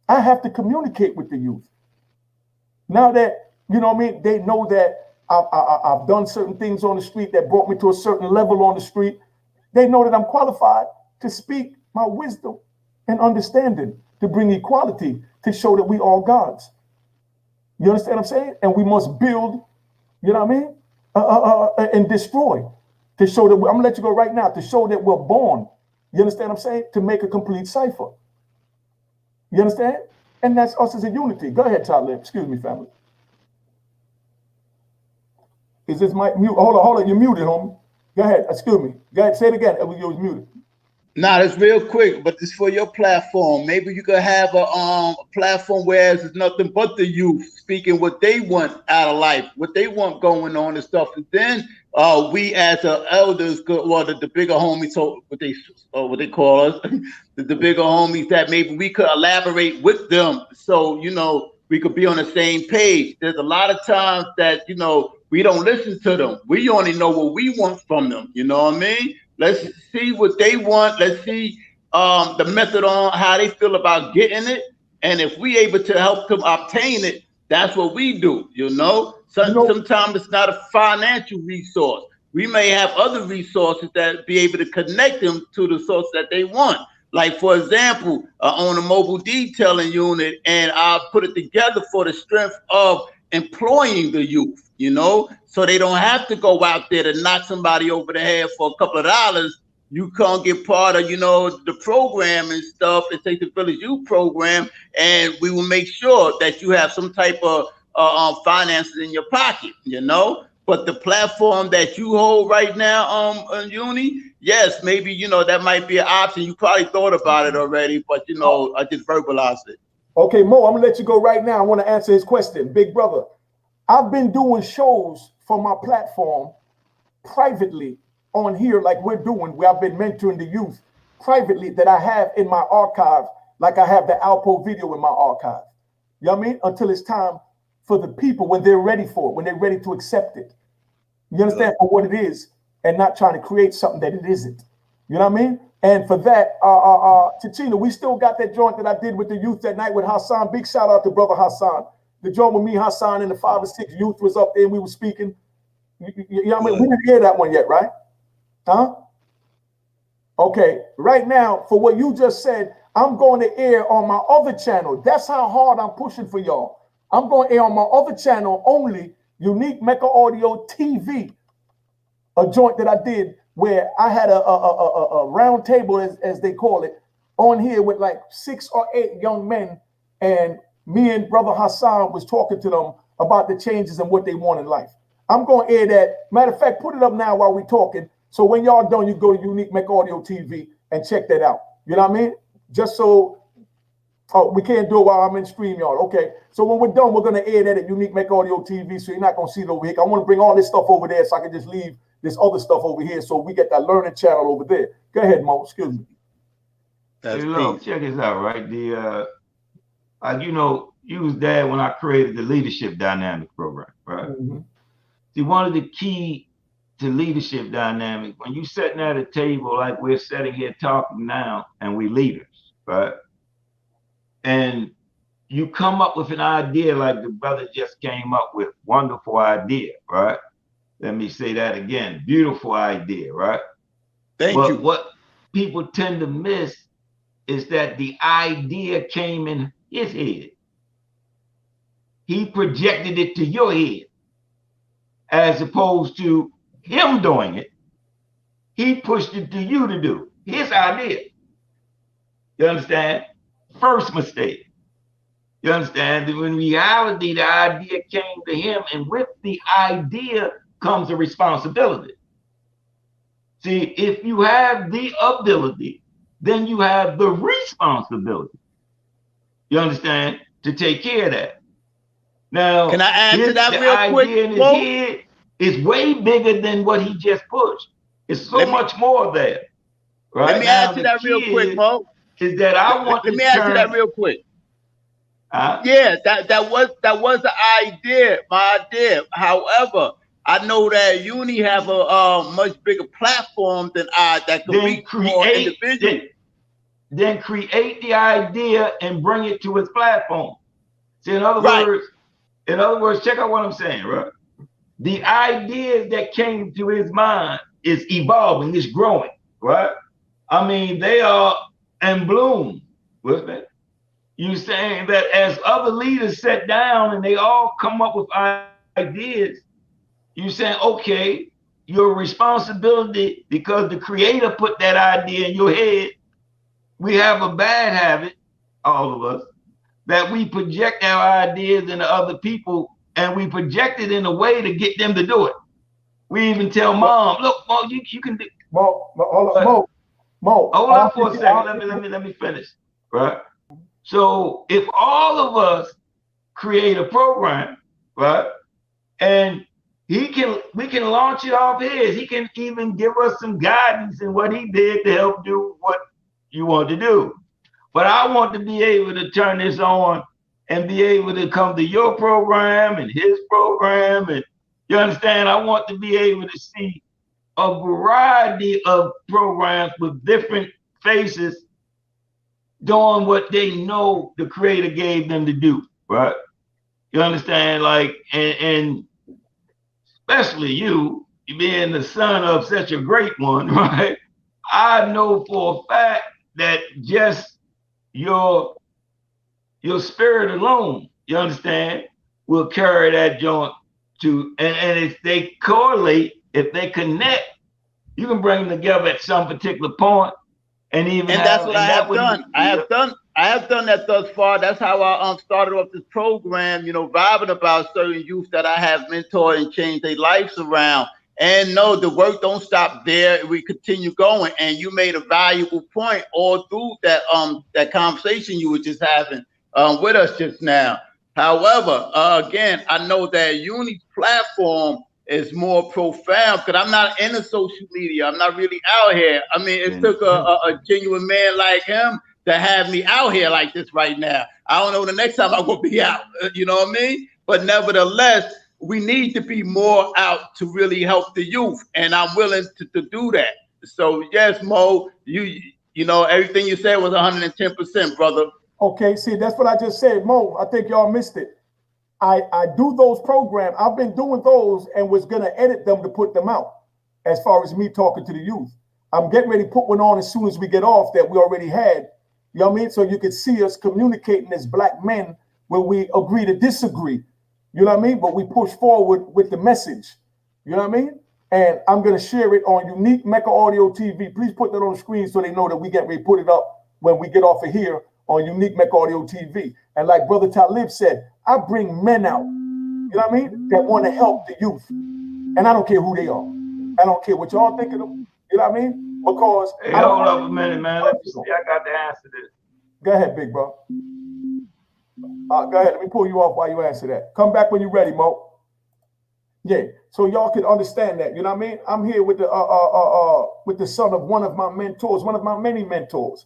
I have to communicate with the youth. Now that, you know what I mean, they know that I've done certain things on the street that brought me to a certain level on the street. They know that I'm qualified to speak my wisdom and understanding, to bring equality, to show that we all gods. You understand what I'm saying? And we must build, you know what I mean? And destroy, to show that, I'm gonna let you go right now, to show that we're born, you understand what I'm saying? To make a complete cipher. You understand? And that's us as a unity. Go ahead, Talib. Excuse me, family. Is this mic mute? Hold on. You're muted, homie. Go ahead. Excuse me. Go ahead. Say it again. You was muted. Nah, that's real quick, but it's for your platform. Maybe you could have a platform where it's nothing but the youth speaking what they want out of life, what they want going on and stuff. And then we as the elders, well, the bigger homies, so what they call us, the bigger homies, that maybe we could elaborate with them, so we could be on the same page. There's a lot of times that we don't listen to them. We only know what we want from them. You know what I mean? Let's see what they want. Let's see the method on how they feel about getting it. And if we able to help them obtain it, that's what we do, Sometimes it's not a financial resource. We may have other resources that be able to connect them to the source that they want. Like, for example, on a mobile detailing unit, and I'll put it together for the strength of employing the youth, so they don't have to go out there to knock somebody over the head for a couple of dollars. You can't get part of, the program and stuff. It takes the Village Youth program, and we will make sure that you have some type of finances in your pocket, But the platform that you hold right now, Uni, yes, maybe, that might be an option. You probably thought about it already, but, I just verbalized it. Okay, Mo, I'm gonna let you go right now. I want to answer his question. Big brother, I've been doing shows for my platform privately on here, like we're doing, where I've been mentoring the youth privately, that I have in my archive, like I have the Alpo video in my archive. You know what I mean? Until it's time for the people, when they're ready for it, when they're ready to accept it. You understand? For what it is, and not trying to create something that it isn't. You know what I mean? And for that, Chichina, we still got that joint that I did with the youth that night with Hassan. Big shout out to brother Hassan. The joint with me, Hassan, and the 5 or 6 youth was up there and we were speaking. You know what I mean? We didn't hear that one yet, right? Huh? Okay, right now, for what you just said, I'm going to air on my other channel. That's how hard I'm pushing for y'all. I'm going to air on my other channel only, Unique Mecca Audio TV, a joint that I did where I had a round table, as they call it, on here with like 6 or 8 young men, and me and brother Hassan was talking to them about the changes and what they want in life. I'm going to air that. Matter of fact, put it up now while we're talking. So when y'all done, you go to Unique Mecca Audio TV and check that out. You know what I mean? Just so, we can't do it while I'm in StreamYard. Okay. So when we're done, we're going to air that at Unique Mecca Audio TV. So you're not going to see it over here. I want to bring all this stuff over there so I can just leave this other stuff over here. So we get that learning channel over there. Go ahead, Mo. Excuse me. Hey, look, check this out, right? You was there when I created the Leadership Dynamic program, right? Mm-hmm. See, one of the key to leadership dynamic, when you sitting at a table like we're sitting here talking now, and we leaders, right? And you come up with an idea like the brother just came up with, wonderful idea, right? Let me say that again, beautiful idea, right? Thank you. What people tend to miss is that the idea came in his head. He projected it to your head, as opposed to him doing it. He pushed it to you to do his idea. You understand? First mistake. You understand? In reality, the idea came to him, and with the idea comes a responsibility. See, if you have the ability, then you have the responsibility. You understand? To take care of that. Now, can I answer that real quick? In his head is way bigger than what he just pushed. It's so much more there. Right? Let me answer that real quick, Mo. Is that I want let me answer that real quick. Yeah, that was the idea, my idea. However, I know that Uni have a much bigger platform than I that can reach more individuals. Then create the idea and bring it to his platform. See, in other words, check out what I'm saying, right? The ideas that came to his mind is evolving, it's growing, right? I mean, they are in bloom with it. You saying that as other leaders sit down and they all come up with ideas, you saying, okay, your responsibility, because the creator put that idea in your head. We have a bad habit all of us, that we project our ideas into other people, and we project it in a way to get them to do it. We even tell mom, look, Mo, you can do. Mo, hold up for a second. Let me finish. Right. So if all of us create a program, right, and we can launch it off his. He can even give us some guidance in what he did to help do what you want to do. But I want to be able to turn this on and be able to come to your program and his program. And you understand, I want to be able to see a variety of programs with different faces doing what they know the creator gave them to do, right? You understand? Like, and especially you being the son of such a great one, right? I know for a fact that just your spirit alone, you understand, will carry that joint to, and if they correlate, if they connect, you can bring them together at some particular point, and even that's what I have done. I have done that thus far. That's how I started off this program, you know, vibing about certain youth that I have mentored and changed their lives around. And no, the work don't stop there. We continue going. And you made a valuable point all through that that conversation you were just having with us just now. However, again, I know that Uni's platform is more profound because I'm not into social media. I'm not really out here. I mean, it took a genuine man like him to have me out here like this right now. I don't know the next time I'm gonna be out, you know what I mean? But nevertheless, we need to be more out to really help the youth, and I'm willing to do that. So yes, Mo, you know, everything you said was 110%, brother. Okay, see, that's what I just said, Mo. I think y'all missed it. I do those programs. I've been doing those and was gonna edit them to put them out. As far as me talking to the youth, I'm getting ready to put one on as soon as we get off that we already had. You know what I mean? So you can see us communicating as black men when we agree to disagree. You know what I mean? But we push forward with the message. You know what I mean? And I'm going to share it on Unique Mecca Audio TV. Please put that on the screen so they know that we get ready to put it up when we get off of here on Unique Mecca Audio TV. And like Brother Talib said, I bring men out, you know what I mean, that want to help the youth. And I don't care who they are. I don't care what y'all think of them. You know what I mean? Because hey, hold up a minute, man. Let me see. I got the answer to this. Go ahead, big bro. Go ahead. Let me pull you off while you answer that. Come back when you're ready, Mo. Yeah. So y'all can understand that. You know what I mean? I'm here with the son of one of my mentors, one of my many mentors.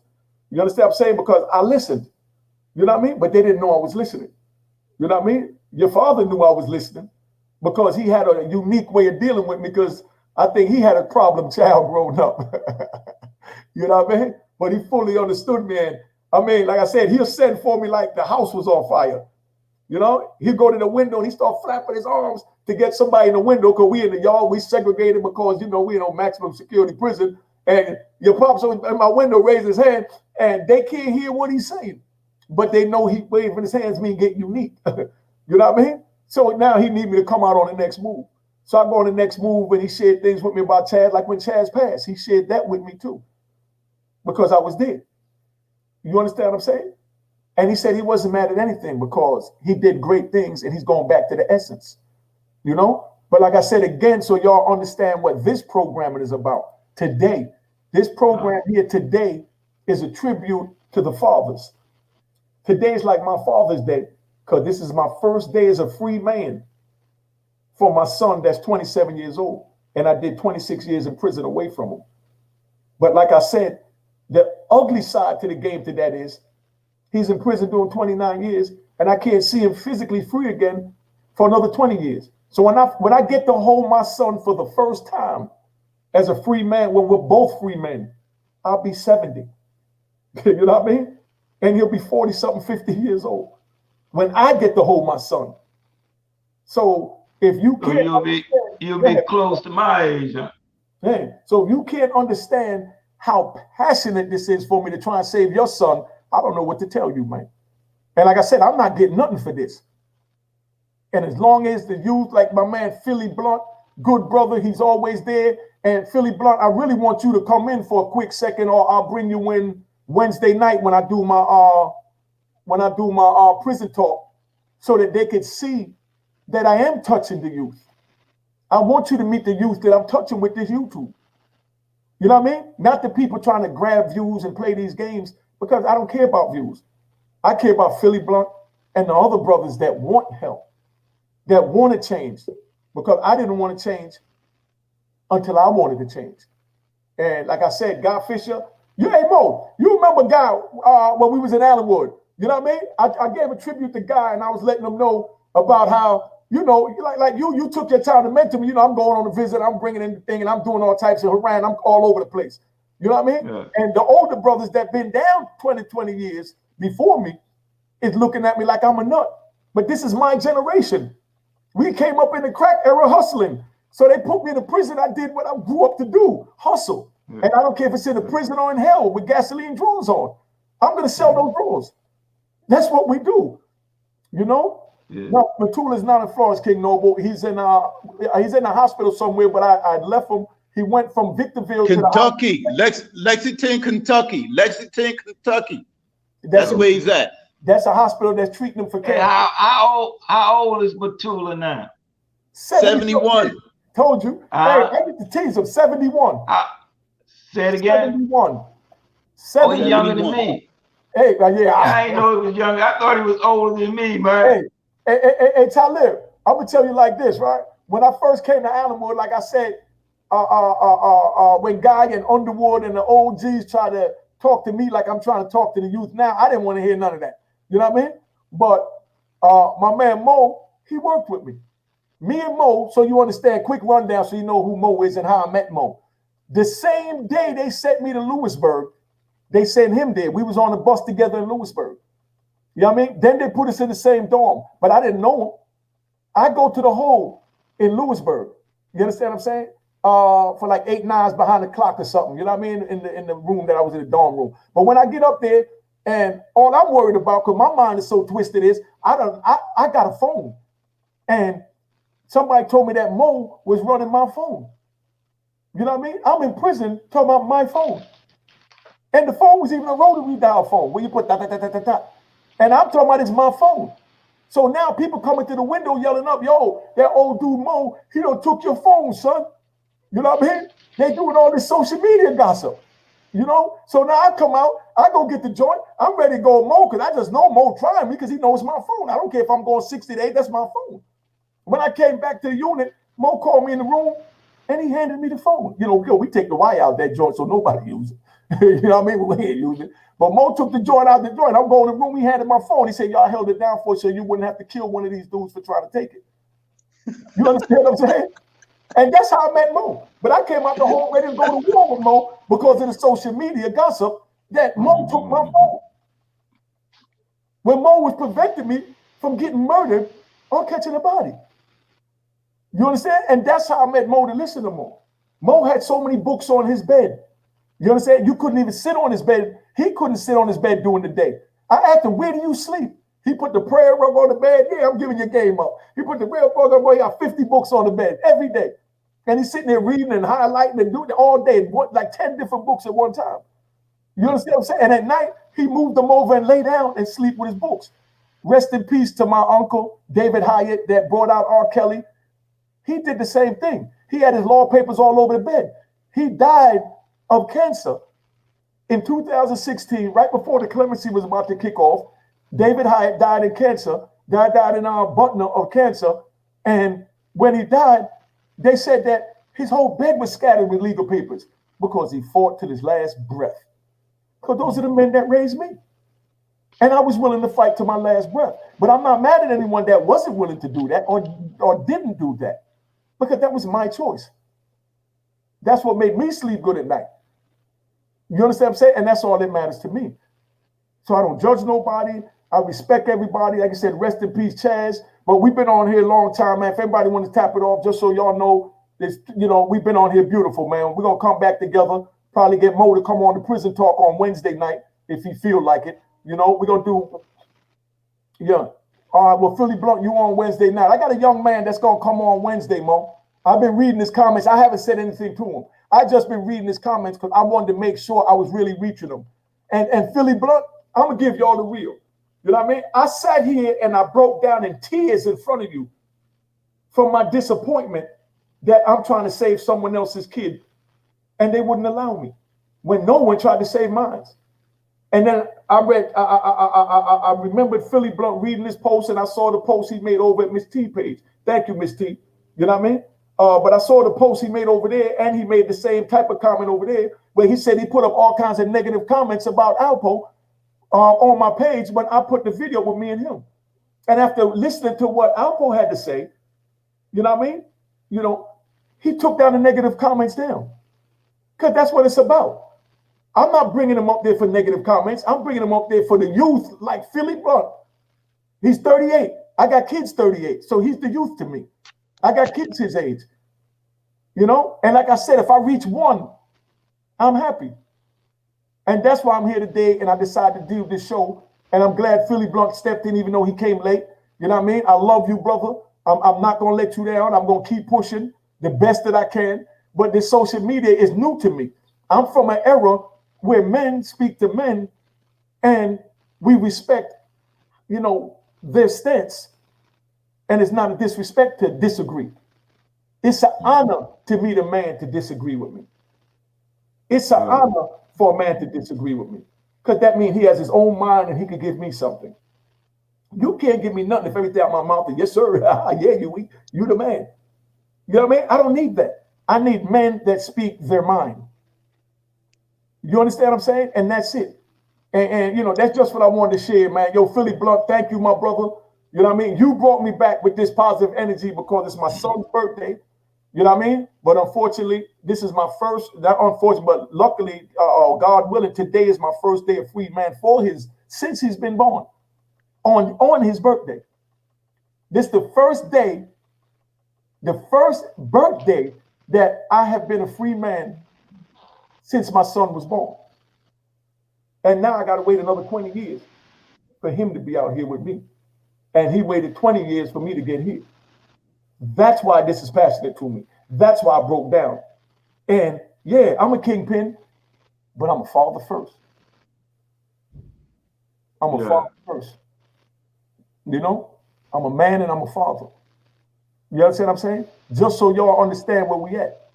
You understand what I'm saying? Because I listened. You know what I mean? But they didn't know I was listening. You know what I mean? Your father knew I was listening because he had a unique way of dealing with me because I think he had a problem child growing up. You know what I mean? But he fully understood me. And I mean, like I said, he'll send for me like the house was on fire. You know, he'll go to the window and he start flapping his arms to get somebody in the window because we in the yard, we segregated because, you know, we in a maximum security prison. And your pops in my window raised his hand and they can't hear what he's saying. But they know he waving his hands mean get unique. You know what I mean? So now he need me to come out on the next move. So I go on the next move and he shared things with me about Chaz, like when Chaz passed, he shared that with me too, because I was there. You understand what I'm saying? And he said he wasn't mad at anything because he did great things and he's going back to the essence, you know? But like I said again, so y'all understand what this programming is about today. This program here today is a tribute to the fathers. Today is like my Father's Day because this is my first day as a free man for my son that's 27 years old. And I did 26 years in prison away from him. But like I said, the ugly side to the game to that is he's in prison doing 29 years and I can't see him physically free again for another 20 years. So when I get to hold my son for the first time as a free man, when we're both free men, I'll be 70. You know what I mean? And he'll be 40 something, 50 years old when I get to hold my son. So if you can't, you'll be close to my age, huh? Yeah. So if you can't understand how passionate this is for me to try and save your son, I don't know what to tell you, man. And like I said, I'm not getting nothing for this. And as long as the youth, like my man Philly Blunt, good brother, he's always there. And Philly Blunt, I really want you to come in for a quick second, or I'll bring you in Wednesday night when I do my when I do my prison talk, so that they could see that I am touching the youth. I want you to meet the youth that I'm touching with this YouTube. You know what I mean? Not the people trying to grab views and play these games, because I don't care about views. I care about Philly Blunt and the other brothers that want help, that want to change, because I didn't want to change until I wanted to change. And like I said, Guy Fisher, hey Mo, you remember Guy when we was in Allenwood? You know what I mean? I gave a tribute to Guy, and I was letting him know about how, you know, like you took your time to mentor me. You know, I'm going on a visit, I'm bringing in the thing, and I'm doing all types of harangue. I'm all over the place. You know what I mean? Yeah. And the older brothers that been down 20 years before me is looking at me like I'm a nut. But this is my generation. We came up in the crack era hustling. So they put me in the prison. I did what I grew up to do, hustle. Yeah. And I don't care if it's in the prison or in hell with gasoline drawers on. I'm going to sell those drawers. That's what we do, you know? Yeah. No, Mutulu is not in Florence, King Noble. He's in a hospital somewhere, but I left him. He went from Victorville Kentucky, to Lexington, Kentucky. Lexington, Kentucky. That's where he's at. That's a hospital that's treating him for cancer. Hey, how old is Mutulu now? 71. Told you. Hey, I get to tease him. 71. Say it again. 71. Oh, he's younger than me. Hey, yeah. I ain't know he was younger. I thought he was older than me, man. Hey, Talib, I'm gonna tell you like this, right? When I first came to Allenwood, like I said, when Guy and Underwood and the OGs try to talk to me like I'm trying to talk to the youth now, I didn't want to hear none of that. You know what I mean? But my man Mo, he worked with me. Me and Mo, so you understand, quick rundown so you know who Mo is and how I met Mo. The same day they sent me to Lewisburg, they sent him there. We was on the bus together in Lewisburg. You know what I mean? Then they put us in the same dorm, but I didn't know him. I go to the hole in Lewisburg. You understand what I'm saying? For like 8 nights behind the clock or something. You know what I mean? In the room that I was in, the dorm room. But when I get up there, and all I'm worried about, because my mind is so twisted, is I got a phone, and somebody told me that Mo was running my phone. You know what I mean? I'm in prison talking about my phone. And the phone was even a rotary dial phone where you put da da da da da da. And I'm talking about it's my phone. So now people coming to the window yelling up, yo, that old dude Mo, he done took your phone, son. You know what I mean? They doing all this social media gossip. You know? So now I come out, I go get the joint. I'm ready to go Mo, because I just know Mo trying me because he knows my phone. I don't care if I'm going 60 to 8, that's my phone. When I came back to the unit, Mo called me in the room and he handed me the phone. You know, we take the wire out that joint so nobody uses it. You know what I mean? We ain't use it. But Mo took the joint out the joint. I'm going in the room. He handed my phone. He said, y'all held it down for so you wouldn't have to kill one of these dudes for trying to take it. You understand what I'm saying? And that's how I met Mo. But I came out the home ready to go to war with Mo because of the social media gossip that Mo took my phone. When Mo was preventing me from getting murdered or catching a body. You understand? And that's how I met Mo to listen to Mo. Mo had so many books on his bed. You understand? You couldn't even sit on his bed. He couldn't sit on his bed during the day. I asked him, where do you sleep? He put the prayer rug on the bed. Yeah, I'm giving you game up. He put the prayer rug on. He got 50 books on the bed every day. And he's sitting there reading and highlighting and doing it all day. Like 10 different books at one time. You understand what I'm saying? And at night, he moved them over and lay down and sleep with his books. Rest in peace to my uncle, David Hyatt, that brought out R. Kelly. He did the same thing. He had his law papers all over the bed. He died of cancer in 2016, right before the clemency was about to kick off. David Hyatt died in cancer. Died in Butner of cancer. And when he died, they said that his whole bed was scattered with legal papers because he fought to his last breath. Because those are the men that raised me. And I was willing to fight to my last breath. But I'm not mad at anyone that wasn't willing to do that or didn't do that. Because that was my choice. That's what made me sleep good at night. You understand what I'm saying? And that's all that matters to me. So I don't judge nobody. I respect everybody. Like I said, rest in peace, Chaz. But we've been on here a long time, man. If anybody wants to tap it off, just so y'all know, this, you know, we've been on here beautiful, man. We're going to come back together. Probably get Mo to come on the prison talk on Wednesday night if he feel like it. You know, we're going to do, yeah. All right, well, Philly Blunt, you on Wednesday night. I got a young man that's going to come on Wednesday, Mo. I've been reading his comments. I haven't said anything to him. I just been reading his comments because I wanted to make sure I was really reaching them. And Philly Blunt, I'm going to give y'all the real. You know what I mean? I sat here and I broke down in tears in front of you from my disappointment that I'm trying to save someone else's kid, and they wouldn't allow me when no one tried to save mine. And then I remembered Philly Blunt reading this post, and I saw the post he made over at Miss T page. Thank you, Miss T. You know what I mean? But I saw the post he made over there, and he made the same type of comment over there, where he said he put up all kinds of negative comments about Alpo on my page when I put the video with me and him. And after listening to what Alpo had to say, you know what I mean? You know, he took down the negative comments down, because that's what it's about. I'm not bringing him up there for negative comments. I'm bringing him up there for the youth, like Philly Blunt. He's 38. I got kids 38, so he's the youth to me. I got kids his age, you know? And like I said, if I reach one, I'm happy. And that's why I'm here today, and I decided to do this show. And I'm glad Philly Blunt stepped in, even though he came late. You know what I mean? I love you, brother. I'm not going to let you down. I'm going to keep pushing the best that I can. But this social media is new to me. I'm from an era where men speak to men and we respect, you know, their stance. And it's not a disrespect to disagree. It's an honor to meet a man to disagree with me. It's an honor for a man to disagree with me, because that means he has his own mind and he could give me something. You can't give me nothing if everything out my mouth is, yes, sir, yeah, you the man. You know what I mean? I don't need that. I need men that speak their mind. You understand what I'm saying? And that's it. And you know, that's just what I wanted to share, man. Yo, Philly Blunt, thank you, my brother. You know what I mean? You brought me back with this positive energy because it's my son's birthday. You know what I mean? But unfortunately, this is my first, not unfortunately, but luckily, God willing, today is my first day of free man since he's been born on his birthday. This is the first birthday that I have been a free man since my son was born. And now I got to wait another 20 years for him to be out here with me. And he waited 20 years for me to get here. That's why this is passionate to me. That's why I broke down. And yeah, I'm a kingpin, but I'm a father first. I'm a father first. You know, I'm a man and I'm a father. You understand what I'm saying? Just so y'all understand where we at.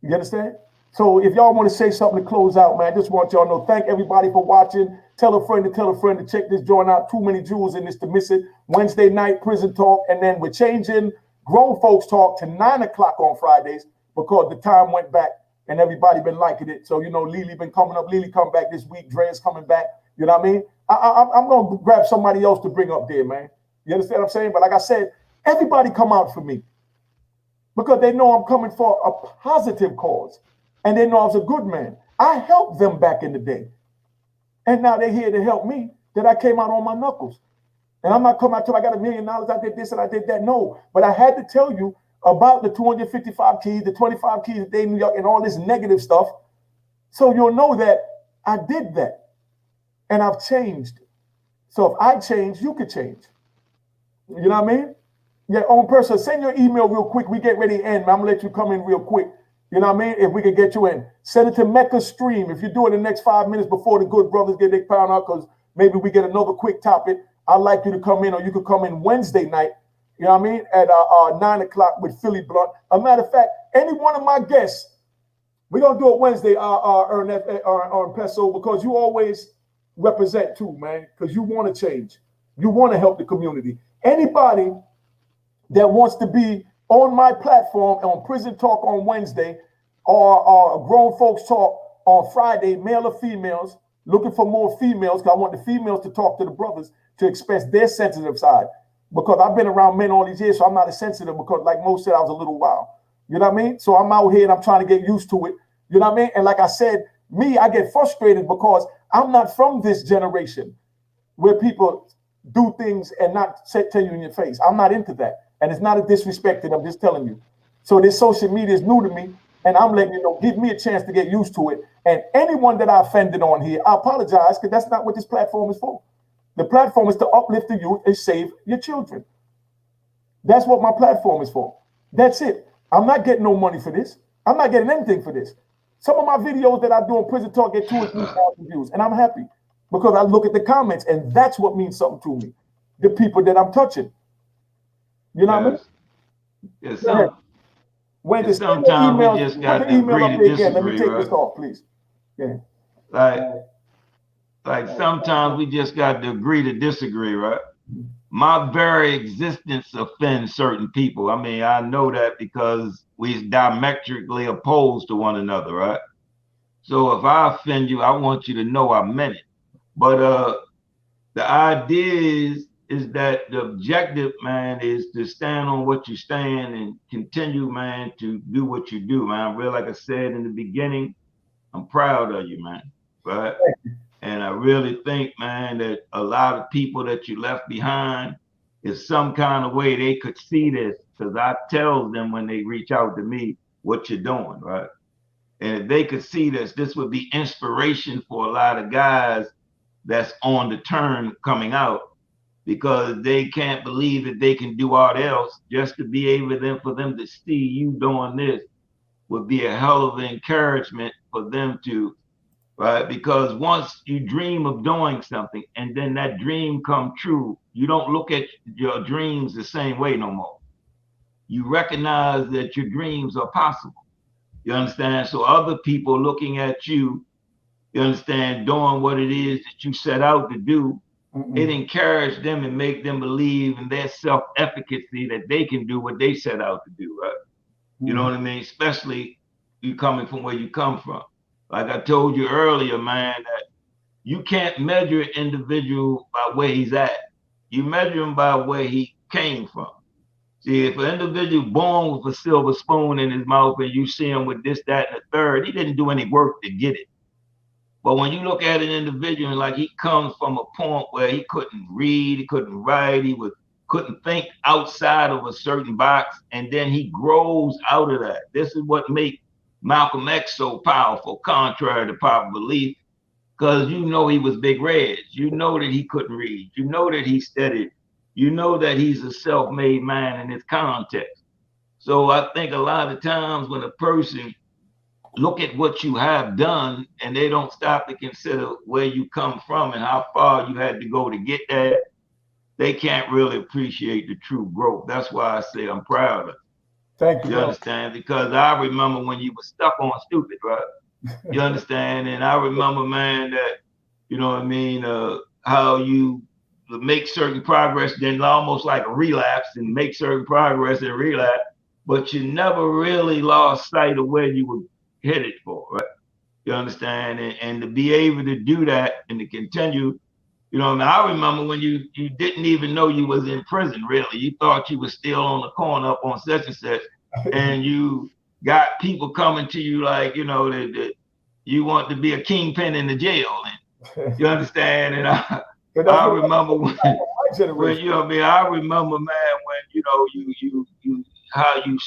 You understand? So if y'all want to say something to close out, man, I just want y'all to know, thank everybody for watching. Tell a friend to check this joint out. Too many jewels in this to miss it. Wednesday night prison talk, and then we're changing grown folks talk to 9 o'clock on Fridays because the time went back and everybody been liking it. So, you know, Lily been coming up. Lily come back this week. Dre's coming back. You know what I mean? I'm going to grab somebody else to bring up there, man. You understand what I'm saying? But like I said, everybody come out for me because they know I'm coming for a positive cause. And they know I was a good man. I helped them back in the day. And now they're here to help me that I came out on my knuckles. And I'm not coming out till I got $1 million. I did this and I did that. No, but I had to tell you about the 255 keys, the 25 keys a day in New York, and all this negative stuff. So you'll know that I did that. And I've changed. So if I change, you could change. You know what I mean? Yeah, own person, send your email real quick. We get ready to end, man. I'm going to let you come in real quick. You know what I mean? If we can get you in, send it to meccastream. If you do it in the next 5 minutes before the good brothers get their pound out, because maybe we get another quick topic, I'd like you to come in, or you could come in Wednesday night, you know what I mean, at 9 o'clock with Philly Blunt. A matter of fact, any one of my guests, we're going to do it Wednesday, on Peso, because you always represent too, man, because you want to change. You want to help the community. Anybody that wants to be on my platform on Prison Talk on Wednesday or Grown Folks Talk on Friday, male or females, looking for more females, because I want the females to talk to the brothers to express their sensitive side. Because I've been around men all these years, so I'm not as sensitive, because like Mo said, I was a little wild. You know what I mean? So I'm out here and I'm trying to get used to it. You know what I mean? And like I said, I get frustrated because I'm not from this generation where people do things and not tell you in your face. I'm not into that. And it's not a disrespect, I'm just telling you. So this social media is new to me, and I'm letting you know, give me a chance to get used to it. And anyone that I offended on here, I apologize, because that's not what this platform is for. The platform is to uplift the youth and save your children. That's what my platform is for. That's it. I'm not getting no money for this. I'm not getting anything for this. Some of my videos that I do on Prison Talk get 2,000 or 3,000 views, and I'm happy because I look at the comments, and that's what means something to me. The people that I'm touching. You know what I mean? Yes, Go ahead. Wendy, and sometimes we just got put to the email agree up to there again. Let me disagree, take this right? off, please. Yeah. Like sometimes we just got to agree to disagree, right? My very existence offends certain people. I mean, I know that because we diametrically opposed to one another, right? So if I offend you, I want you to know I meant it. But the idea is that the objective, man, is to stand on what you stand and continue, man, to do what you do, man. Real, like I said in the beginning, I'm proud of you, man, right? And I really think, man, that a lot of people that you left behind is some kind of way they could see this, because I tell them when they reach out to me what you're doing, right? And if they could see this would be inspiration for a lot of guys that's on the turn coming out, because they can't believe that they can do all else. Just to be able for them to see you doing this would be a hell of an encouragement for them to, right? Because once you dream of doing something and then that dream come true, you don't look at your dreams the same way no more. You recognize that your dreams are possible. You understand? So other people looking at you, you understand, doing what it is that you set out to do, it encouraged them and make them believe in their self-efficacy that they can do what they set out to do, right? You know what I mean? Especially you coming from where you come from. Like I told you earlier, man, that you can't measure an individual by where he's at. You measure him by where he came from. See, if an individual born with a silver spoon in his mouth and you see him with this, that, and the third, he didn't do any work to get it. But when you look at an individual and like he comes from a point where he couldn't read, he couldn't write, couldn't think outside of a certain box, and then he grows out of that. This is what makes Malcolm X so powerful, contrary to popular belief, because you know he was big red. You know that he couldn't read. You know that he studied. You know that he's a self-made man in this context. So I think a lot of times when a person look at what you have done and they don't stop to consider where you come from and how far you had to go to get there, they can't really appreciate the true growth. That's why I say I'm proud of it. Thank you. You understand? Because I remember when you were stuck on stupid, right? You understand? And I remember, man, that, you know what I mean, how you make certain progress, then almost like a relapse, and make certain progress and relapse, but you never really lost sight of where you were headed for, right? You understand? And to be able to do that and to continue, you know, I remember when you didn't even know you was in prison, really. You thought you was still on the corner up on such and such, and you got people coming to you like, you know, that you want to be a kingpin in the jail. And you understand? And I remember when you know what I mean, I remember, man, when, you know, you how you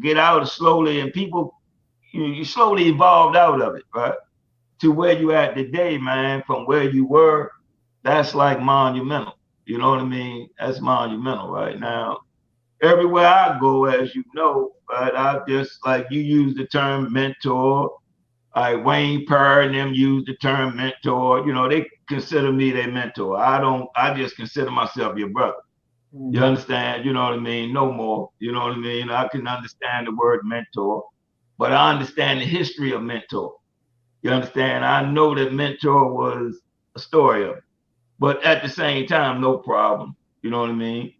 get out slowly, and people, you slowly evolved out of it, right? To where you at today, man, from where you were, that's like monumental. You know what I mean? That's monumental right now. Everywhere I go, as you know, right, I just, like, you use the term mentor. Wayne Perry and them use the term mentor. You know, they consider me their mentor. I just consider myself your brother. You understand? You know what I mean? No more. You know what I mean? I can understand the word mentor, but I understand the history of mentor. You understand? I know that mentor was a story of it, but at the same time, no problem. You know what I mean?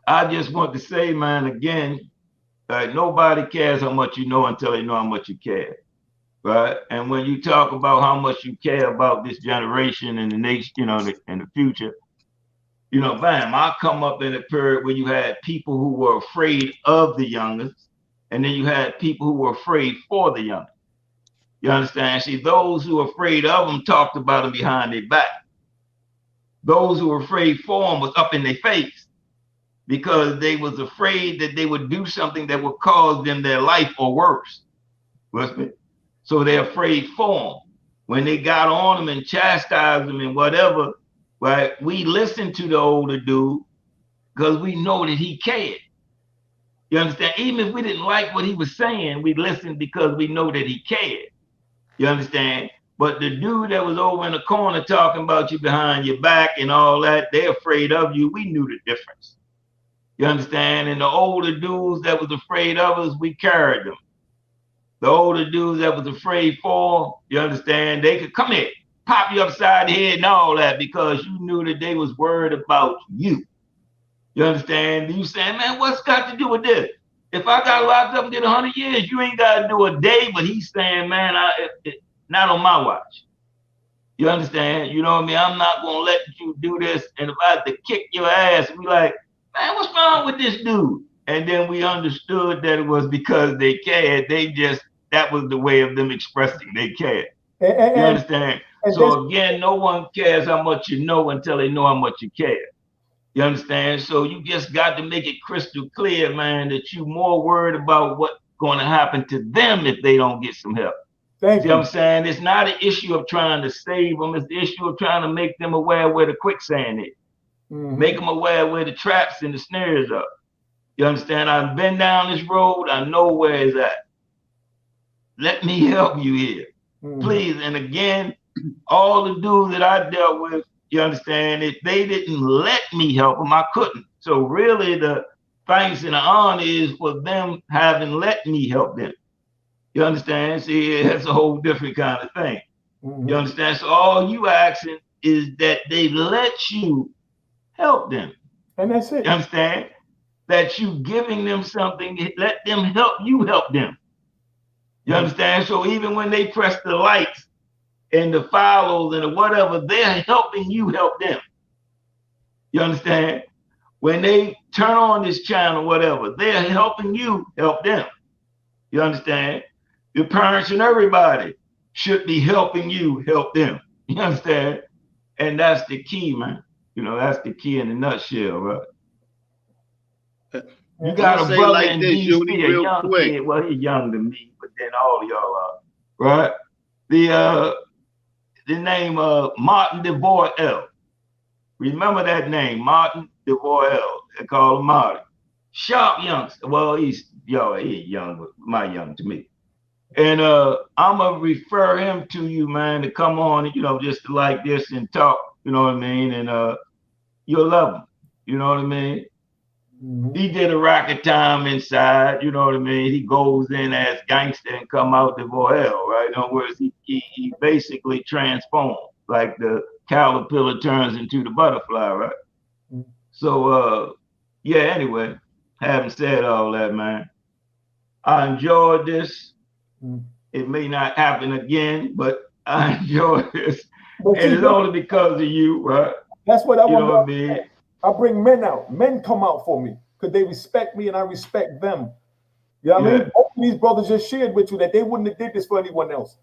I just want to say, man, again, nobody cares how much you know until they know how much you care, right? And when you talk about how much you care about this generation and the next, you know, and the future, you know, bam, I come up in a period where you had people who were afraid of the youngest, and then you had people who were afraid for the youngest. You understand? See, those who were afraid of them talked about them behind their back. Those who were afraid for them was up in their face, because they was afraid that they would do something that would cause them their life or worse. So they're afraid for them. When they got on them and chastised them and whatever, right, we listened to the older dude because we know that he cared. You understand? Even if we didn't like what he was saying, we listened because we know that he cared. You understand? But the dude that was over in the corner talking about you behind your back and all that, they're afraid of you. We knew the difference. You understand? And the older dudes that was afraid of us, we carried them. The older dudes that was afraid for, you understand, they could come here, pop you upside the head and all that because you knew that they was worried about you. You understand? You saying, man, what's got to do with this? If I got locked up and did 100 years, you ain't got to do a day. But he's saying, man, not on my watch. You understand? You know what I mean? I'm not going to let you do this. And if I had to kick your ass, we like, man, what's wrong with this dude? And then we understood that it was because they cared. That was the way of them expressing they cared. You understand? So again, no one cares how much you know until they know how much you care. You understand? So you just got to make it crystal clear, man, that you're more worried about what's going to happen to them if they don't get some help. See what I'm saying? It's not an issue of trying to save them. It's the issue of trying to make them aware where the quicksand is. Make them aware where the traps and the snares are. You understand? I've been down this road. I know where it's at. Let me help you here. Please. And again, all the dudes that I dealt with, you understand, if they didn't let me help them, I couldn't. So really the thanks and the honor is for them having let me help them. You understand? See, that's a whole different kind of thing. You understand? So all you asking is that they let you help them. And that's it. You understand? That you giving them something, let them help you help them. You understand? So even when they press the likes and the follows and the whatever, they're helping you help them. You understand? When they turn on this channel, whatever, they're helping you help them. You understand? Your parents and everybody should be helping you help them. You understand? And that's the key, man. You know, that's the key in a nutshell, right? You got a brother like in DC, a young kid. Well, he's younger than me, but then all of y'all are, right? The name Martin DeVoe. Remember that name, Martin DeVoe. They call him Mahdi. Sharp youngster. Well, he's young, but my young to me. And I'm gonna refer him to you, man, to come on, you know, just like this and talk. You know what I mean? And you'll love him. You know what I mean? He did a racket time inside, you know what I mean? He goes in as gangster and come out DeVoe, right? In other words, he basically transforms, like the caterpillar turns into the butterfly, right? So, yeah, anyway, having said all that, man, I enjoyed this. It may not happen again, but I enjoyed this. And it's only because of you, right? That's what I want. You know what I mean? I bring men out. Men come out for me because they respect me and I respect them. You know what I mean? Both of these brothers just shared with you that they wouldn't have did this for anyone else.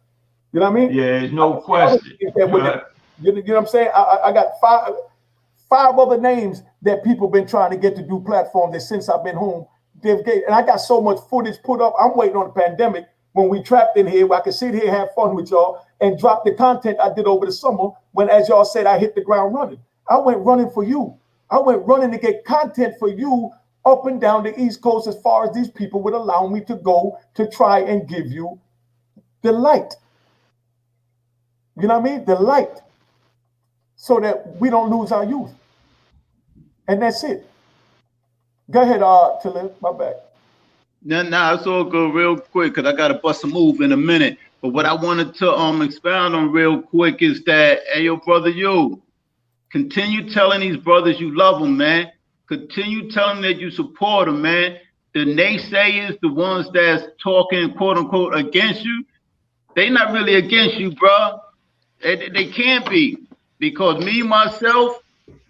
You know what I mean? Yeah, there's no question. You know what I'm saying? I got five other names that people been trying to get to do platforms that since I've been home, and I got so much footage put up. I'm waiting on the pandemic when we trapped in here where I could sit here, have fun with y'all, and drop the content I did over the summer when, as y'all said, I hit the ground running. I went running for you. I went running to get content for you up and down the East Coast as far as these people would allow me to go to try and give you the light. You know what I mean? The light. So that we don't lose our youth. And that's it. Go ahead, Talib, my bad. Nah, it's all good real quick because I got to bust a move in a minute. But what I wanted to expound on real quick is that, hey, yo, brother, you. Continue telling these brothers you love them, man. Continue telling them that you support them, man. The naysayers, the ones that's talking, quote unquote, against you, they not really against you, bro. They can't be. Because me, myself,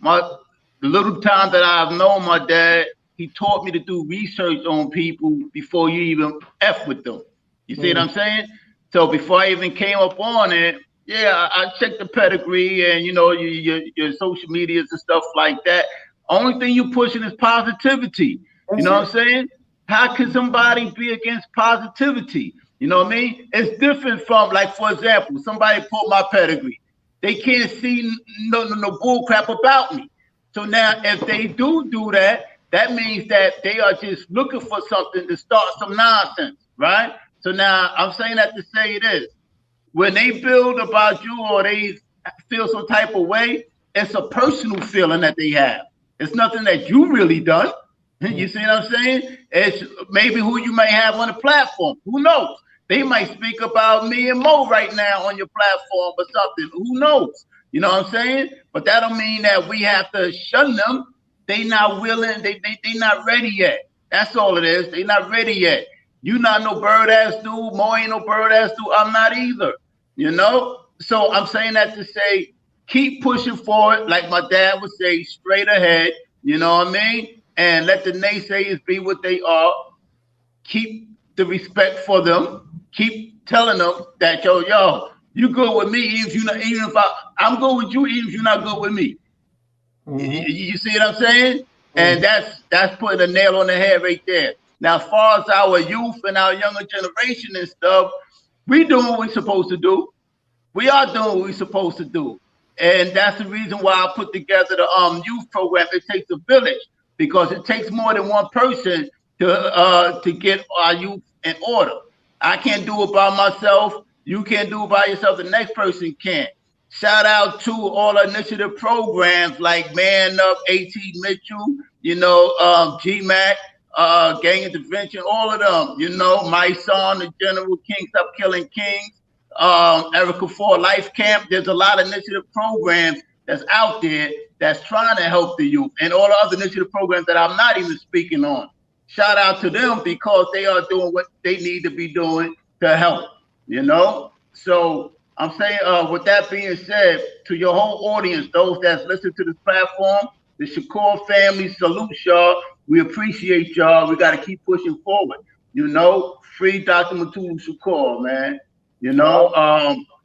the little time that I've known my dad, he taught me to do research on people before you even F with them. You see what I'm saying? So before I even came up on it, yeah, I checked the pedigree and, you know, your social medias and stuff like that. Only thing you pushing is positivity. You know what I'm saying? How can somebody be against positivity? You know what I mean? It's different from, like, for example, somebody pulled my pedigree. They can't see no bull crap about me. So now if they do that, that means that they are just looking for something to start some nonsense, right? So now I'm saying that to say this. when they build about you or they feel some type of way, it's a personal feeling that they have. It's nothing that you really done. You see what I'm saying? It's maybe who you may have on the platform. Who knows? They might speak about me and Mo right now on your platform or something. Who knows? You know what I'm saying? But that don't mean that we have to shun them. They not willing. They not ready yet. That's all it is. They not ready yet. You not no bird ass dude. Mo ain't no bird ass dude. I'm not either. You know? So I'm saying that to say, keep pushing forward. Like my dad would say, straight ahead. You know what I mean? And let the naysayers be what they are. Keep the respect for them. Keep telling them that yo, you good with me, even if I'm good with you, even if you're not good with me. You see what I'm saying? And that's putting a nail on the head right there. Now, as far as our youth and our younger generation and stuff, we doing what we're supposed to do. We are doing what we're supposed to do. And that's the reason why I put together the youth program. It takes a village, because it takes more than one person to get our youth in order. I can't do it by myself. You can't do it by yourself. The next person can. Shout out to all initiative programs like Man Up, AT Mitchell, you know, GMAC, Gang Intervention, all of them, you know, My Son, the General King, Stop Killing Kings, Erica Ford Life Camp. There's a lot of initiative programs that's out there that's trying to help the youth, and all the other initiative programs that I'm not even speaking on. Shout out to them, because they are doing what they need to be doing to help, you know? So I'm saying, with that being said, to your whole audience, those that's listening to this platform, the Shakur family, salute y'all. We appreciate y'all. We got to keep pushing forward. You know, free Dr. Mutulu Shakur, man. You know,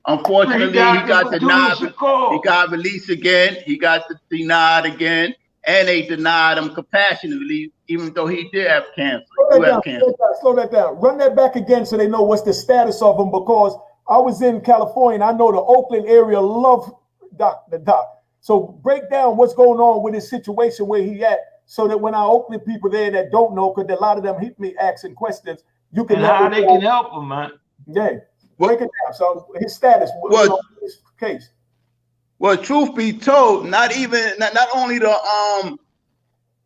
unfortunately, he got denied. He got released again. He got denied again. And they denied him compassionately, even though he did have cancer. Slow that down. Run that back again so they know what's the status of him, because I was in California and I know the Oakland area love the doc. So break down what's going on with his situation, where he at, so that when our Oakland people there that don't know, because a lot of them hit me asking questions, you can how they can help him, man. Yeah. Break it down. So his status, his case. Well, truth be told, not only the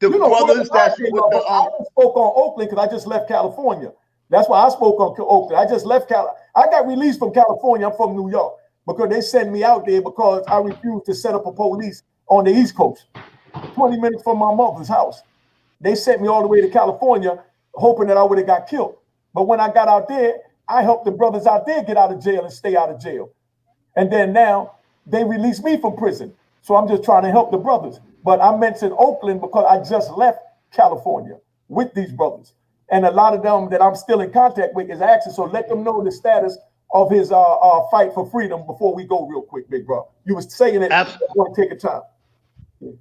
brothers that's with the I spoke on Oakland because I just left California. That's why I spoke on Oakland. I just left I got released from California. I'm from New York, because they sent me out there because I refused to set up a police on the East Coast, 20 minutes from my mother's house. They sent me all the way to California, hoping that I would have got killed. But when I got out there, I helped the brothers out there get out of jail and stay out of jail. And then now they released me from prison. So I'm just trying to help the brothers. But I mentioned Oakland because I just left California with these brothers. And a lot of them that I'm still in contact with is asking. So let them know the status of his fight for freedom before we go real quick, big bro. You was saying it. I want to take a time.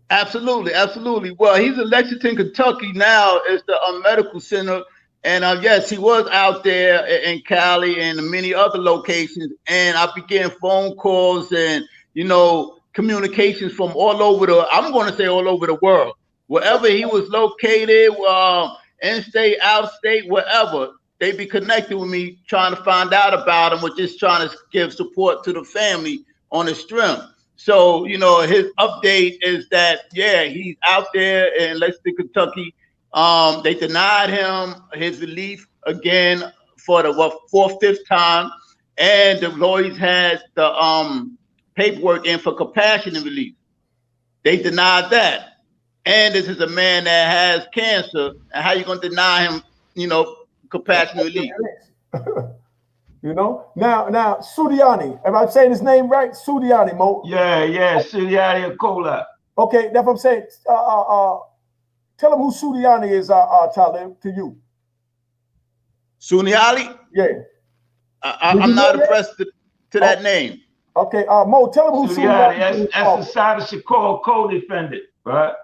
Absolutely, absolutely. Well, he's in Lexington, Kentucky now. It's the medical center. And yes, he was out there in Cali and many other locations. And I began phone calls and, you know, communications from all over I'm going to say all over the world. Wherever he was located, in-state, out-state, wherever, they be connected with me, trying to find out about him, or just trying to give support to the family on the stream. So, you know, his update is that, yeah, he's out there in Lexington, Kentucky. They denied him his relief again for the fifth time, and the lawyers had the paperwork in for compassionate relief. They denied that, and this is a man that has cancer. And how you gonna deny him, you know, compassionate relief? You know, now Sudiani, am I saying his name right? Sudiani, Mo. Yeah, Sudiani Akola. Okay, that's what I'm saying. Tell him who Sudiani is, Talib, to you. Sudiani? Yeah. I'm not impressed to that name. Okay, Mo, tell him who Sudiani is. That's the side of Shakur co-defendant, right?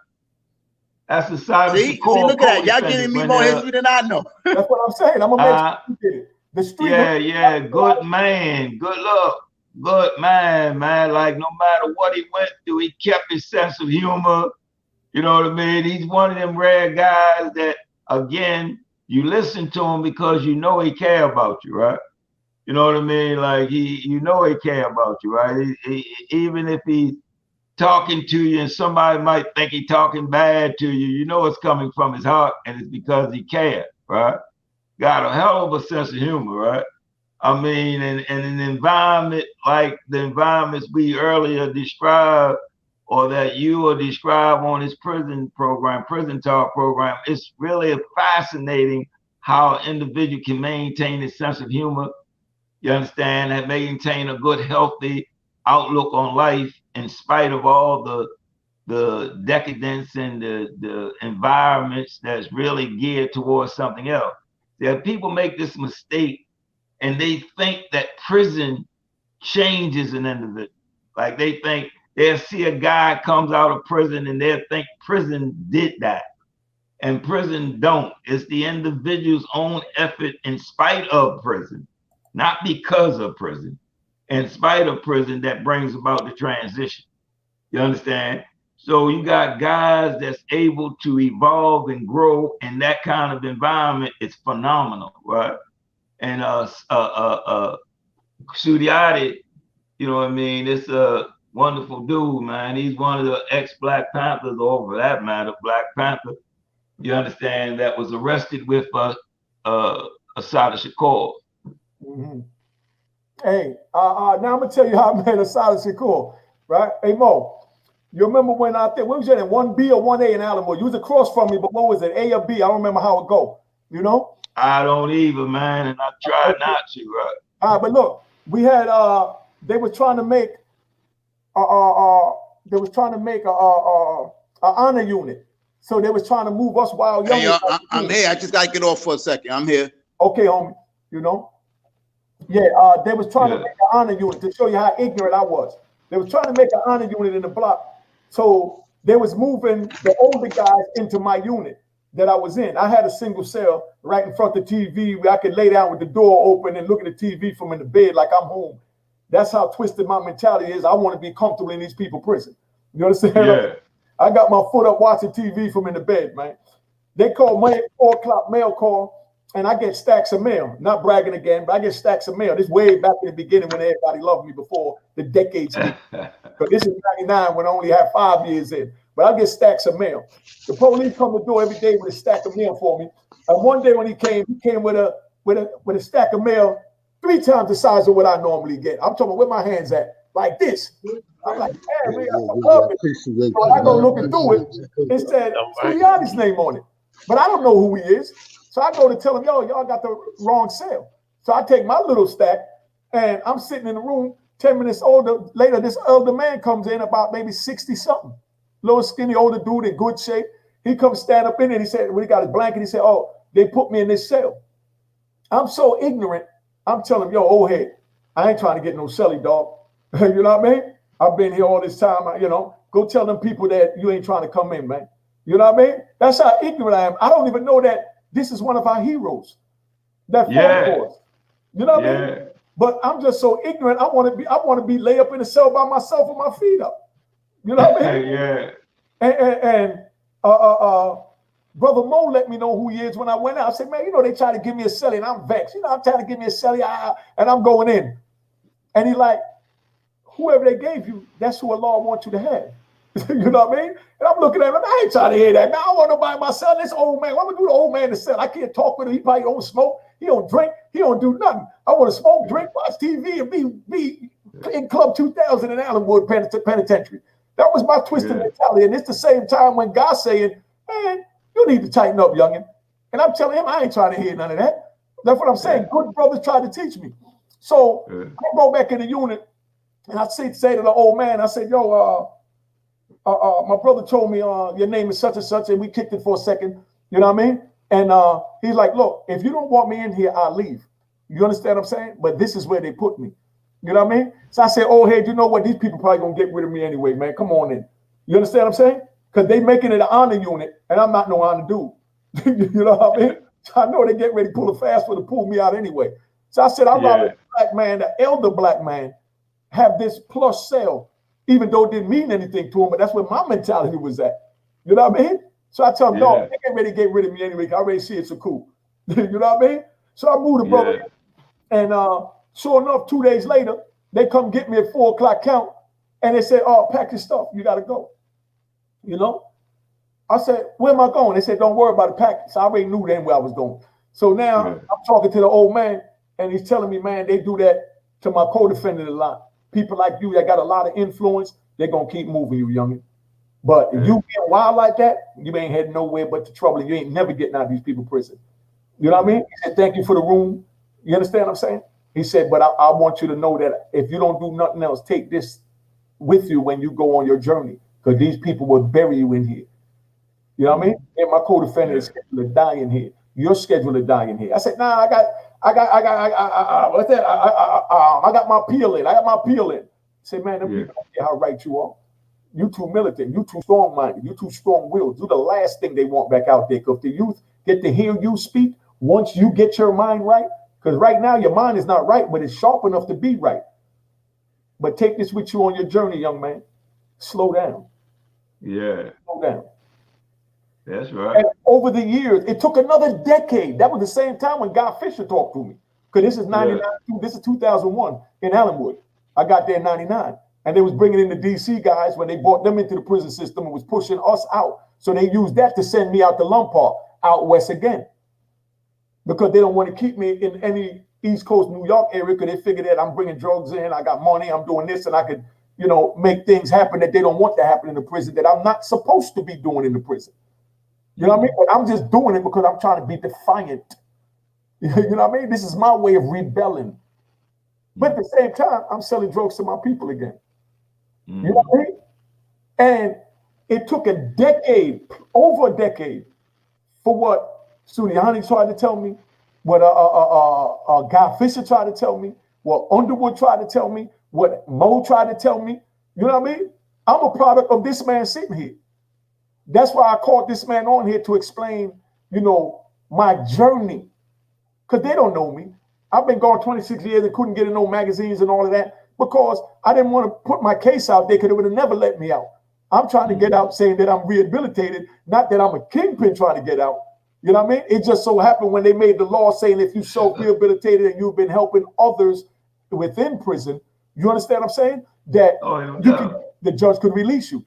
That's the side of Shakur. See, look at that. Y'all giving me more history than I know. That's what I'm saying. I'm gonna make sure you get it. The street. Yeah, good man. Good luck. Good man. Like, no matter what he went through, he kept his sense of humor. You know what I mean? He's one of them rare guys that, again, you listen to him because you know he care about you, right? You know what I mean? Like you know he care about you, right? Even if he's talking to you and somebody might think he's talking bad to you, you know it's coming from his heart and it's because he cares, right? Got a hell of a sense of humor, right? I mean, and an environment like the environments we earlier described, or that you will describe on this prison program, prison talk program, it's really fascinating how an individual can maintain a sense of humor, you understand, and maintain a good, healthy outlook on life in spite of all the decadence and the environments that's really geared towards something else. Yeah, people make this mistake and they think that prison changes an individual. Like they think they'll see a guy comes out of prison and they'll think prison did that. And prison don't. It's the individual's own effort in spite of prison, not because of prison. In spite of prison that brings about the transition. You understand? So you got guys that's able to evolve and grow in that kind of environment. It's phenomenal, right? And Sudiati, you know what I mean? It's a wonderful dude, man. He's one of the ex-Black Panthers, or for that matter, Black Panther. You understand, that was arrested with Talib Shakur. Mm-hmm. Hey, now I'm gonna tell you how I met Talib Shakur, right? Hey Mo, you remember when I think what was your name? 1B or 1A in Alamo? You was across from me, but what was it? A or B? I don't remember how it go. You know? I don't either, man, and I try not to, right? All right, but look, we had they were trying to make a honor unit. So they was trying to move us while young. Hey, I'm here. I just gotta get off for a second. I'm here. Okay, homie. You know? Yeah, they was trying to make an honor unit to show you how ignorant I was. They was trying to make an honor unit in the block. So they was moving the older guys into my unit that I was in. I had a single cell right in front of the TV where I could lay down with the door open and look at the TV from in the bed like I'm home. That's how twisted my mentality is. I want to be comfortable in these people's prison. You understand? Yeah. I got my foot up watching TV from in the bed, man. They call my 4 o'clock mail call, and I get stacks of mail. Not bragging again, but I get stacks of mail. This way back in the beginning when everybody loved me before the decades. But this is 99 when I only had 5 years in. But I get stacks of mail. The police come to the door every day with a stack of mail for me. And one day when he came with a stack of mail 3 times the size of what I normally get. I'm talking about where my hands at, like this. I'm like, man, man, I love it. So I go looking through it. It said Sudiati's name on it, but I don't know who he is. So I go to tell him, yo, y'all got the wrong cell. So I take my little stack, and I'm sitting in the room. 10 minutes later, this elder man comes in, about maybe 60-something, little skinny older dude in good shape. He comes stand up in it. He said, when he got his blanket, he said, oh, they put me in this cell. I'm so ignorant. I'm telling him, yo, old head, I ain't trying to get no celly, dog. You know what I mean? I've been here all this time, you know. Go tell them people that you ain't trying to come in, man. You know what I mean? That's how ignorant I am. I don't even know that this is one of our heroes. That fought for us. You know what I mean? But I'm just so ignorant. I want to be lay up in a cell by myself with my feet up. You know what I mean? Yeah. And Brother Moe let me know who he is when I went out. I said, man, you know, they try to give me a celly and I'm vexed. You know, I'm trying to give me a celly and I'm going in. And he like, whoever they gave you, that's who Allah wants you to have. You know what I mean? And I'm looking at him, I ain't trying to hear that. Man, I don't want nobody myself. This old man, what would do the old man to sell? I can't talk with him. He probably don't smoke. He don't drink. He don't do nothing. I want to smoke, drink, watch TV, and be in Club 2000 in Allenwood Penitentiary. That was my twisted mentality. And it's the same time when God's saying, man, you need to tighten up, youngin'. And I'm telling him, I ain't trying to hear none of that. That's what I'm saying. Good brothers tried to teach me. So I go back in the unit. And I say to the old man, I said, yo, my brother told me your name is such and such, and we kicked it for a second. You know what I mean? And he's like, look, if you don't want me in here, I'll leave. You understand what I'm saying? But this is where they put me. You know what I mean? So I said, oh, hey, you know what? These people probably going to get rid of me anyway, man. Come on in. You understand what I'm saying? Because they making it an honor unit, and I'm not no honor dude. You know what I mean? So I know they get ready to pull a fast one to pull me out anyway. So I said, I'd rather a black man, the elder black man, have this plus cell, even though it didn't mean anything to him, but that's where my mentality was at. You know what I mean? So I tell him, no, they get ready to get rid of me anyway. I already see it's so cool. You know what I mean? So I moved the brother, and Sure enough, 2 days later, they come get me at 4 o'clock count, and they say, "Oh, pack your stuff. You gotta go." You know. I said, "Where am I going?" They said, "Don't worry about the package." So I already knew then where I was going. So now I'm talking to the old man, and he's telling me, "Man, they do that to my co-defendant a lot. People like you that got a lot of influence, they're gonna keep moving you, youngin. But if you get wild like that, you ain't heading nowhere but to trouble, and you ain't never getting out of these people's prison." You know what I mean? He said, "Thank you for the room." You understand what I'm saying? He said, "But I want you to know that if you don't do nothing else, take this with you when you go on your journey, because these people will bury you in here." You know what I mean? And my co-defendant is scheduled to die in here. You're scheduled to die in here. I said, "Nah, I got my appeal in. I got my appeal in." I said, "Man, them people don't care how right you are. You too militant. You too strong-minded. You too strong-willed. Do the last thing they want back out there. Because the youth get to hear you speak once you get your mind right. Because right now your mind is not right, but it's sharp enough to be right. But take this with you on your journey, young man. Slow down. Yeah. Slow down." That's right. And over the years, it took another decade. That was the same time when Guy Fisher talked to me. Because this is 99, this is 2001 in Allenwood. I got there in 99. And they was bringing in the DC guys when they brought them into the prison system and was pushing us out. So they used that to send me out to Lompart, out west again. Because they don't want to keep me in any East Coast, New York area, because they figure that I'm bringing drugs in, I got money, I'm doing this, and I could, you know, make things happen that they don't want to happen in the prison that I'm not supposed to be doing in the prison. You know what I mean? But I'm just doing it because I'm trying to be defiant. You know what I mean? This is my way of rebelling. But at the same time, I'm selling drugs to my people again. You know what I mean? And it took a decade, over a decade, for what Suniani tried to tell me, what Guy Fisher tried to tell me, what Underwood tried to tell me, what Moe tried to tell me. You know what I mean? I'm a product of this man sitting here. That's why I called this man on here to explain, you know, my journey. Because they don't know me. I've been gone 26 years and couldn't get in no magazines and all of that because I didn't want to put my case out there because it would have never let me out. I'm trying to get out saying that I'm rehabilitated, not that I'm a kingpin trying to get out. You know what I mean? It just so happened when they made the law saying if you self-rehabilitated and you've been helping others within prison, you understand what I'm saying? That the judge could release you.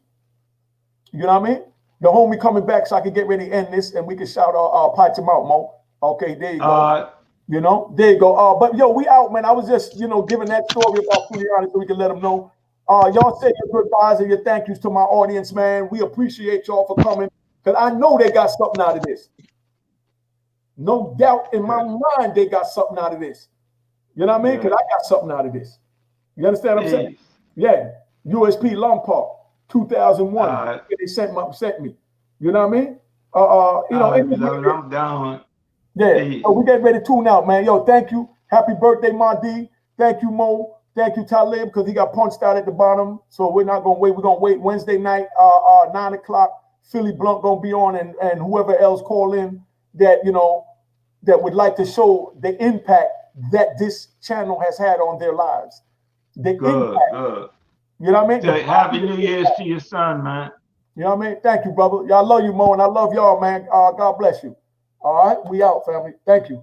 You know what I mean? The homie coming back so I can get ready to end this and we can shout pipe him out, Mo. Okay, there you go. You know, there you go. But yo, we out, man. I was just, you know, giving that story about Suniani so we can let them know. Y'all say your goodbyes and your thank yous to my audience, man. We appreciate y'all for coming because I know they got something out of this. No doubt in my mind they got something out of this. You know what I mean? Because I got something out of this. You understand what I'm saying? Yeah. USP Lompart, 2001. They sent me. You know what I mean? I'm down. Yeah. So we get ready to tune out, man. Yo, thank you. Happy birthday, Mahdi. Thank you, Mo. Thank you, Talib, because he got punched out at the bottom. So we're not gonna wait. We're gonna wait Wednesday night, 9 o'clock. Philly Blunt gonna be on, and whoever else call in that, you know, that would like to show the impact that this channel has had on their lives. The impact. You know what I mean? Happy New Year's to your son, man. You know what I mean? Thank you, brother. Y'all love you, Mo, and I love y'all, man. God bless you. All right, we out, family. Thank you.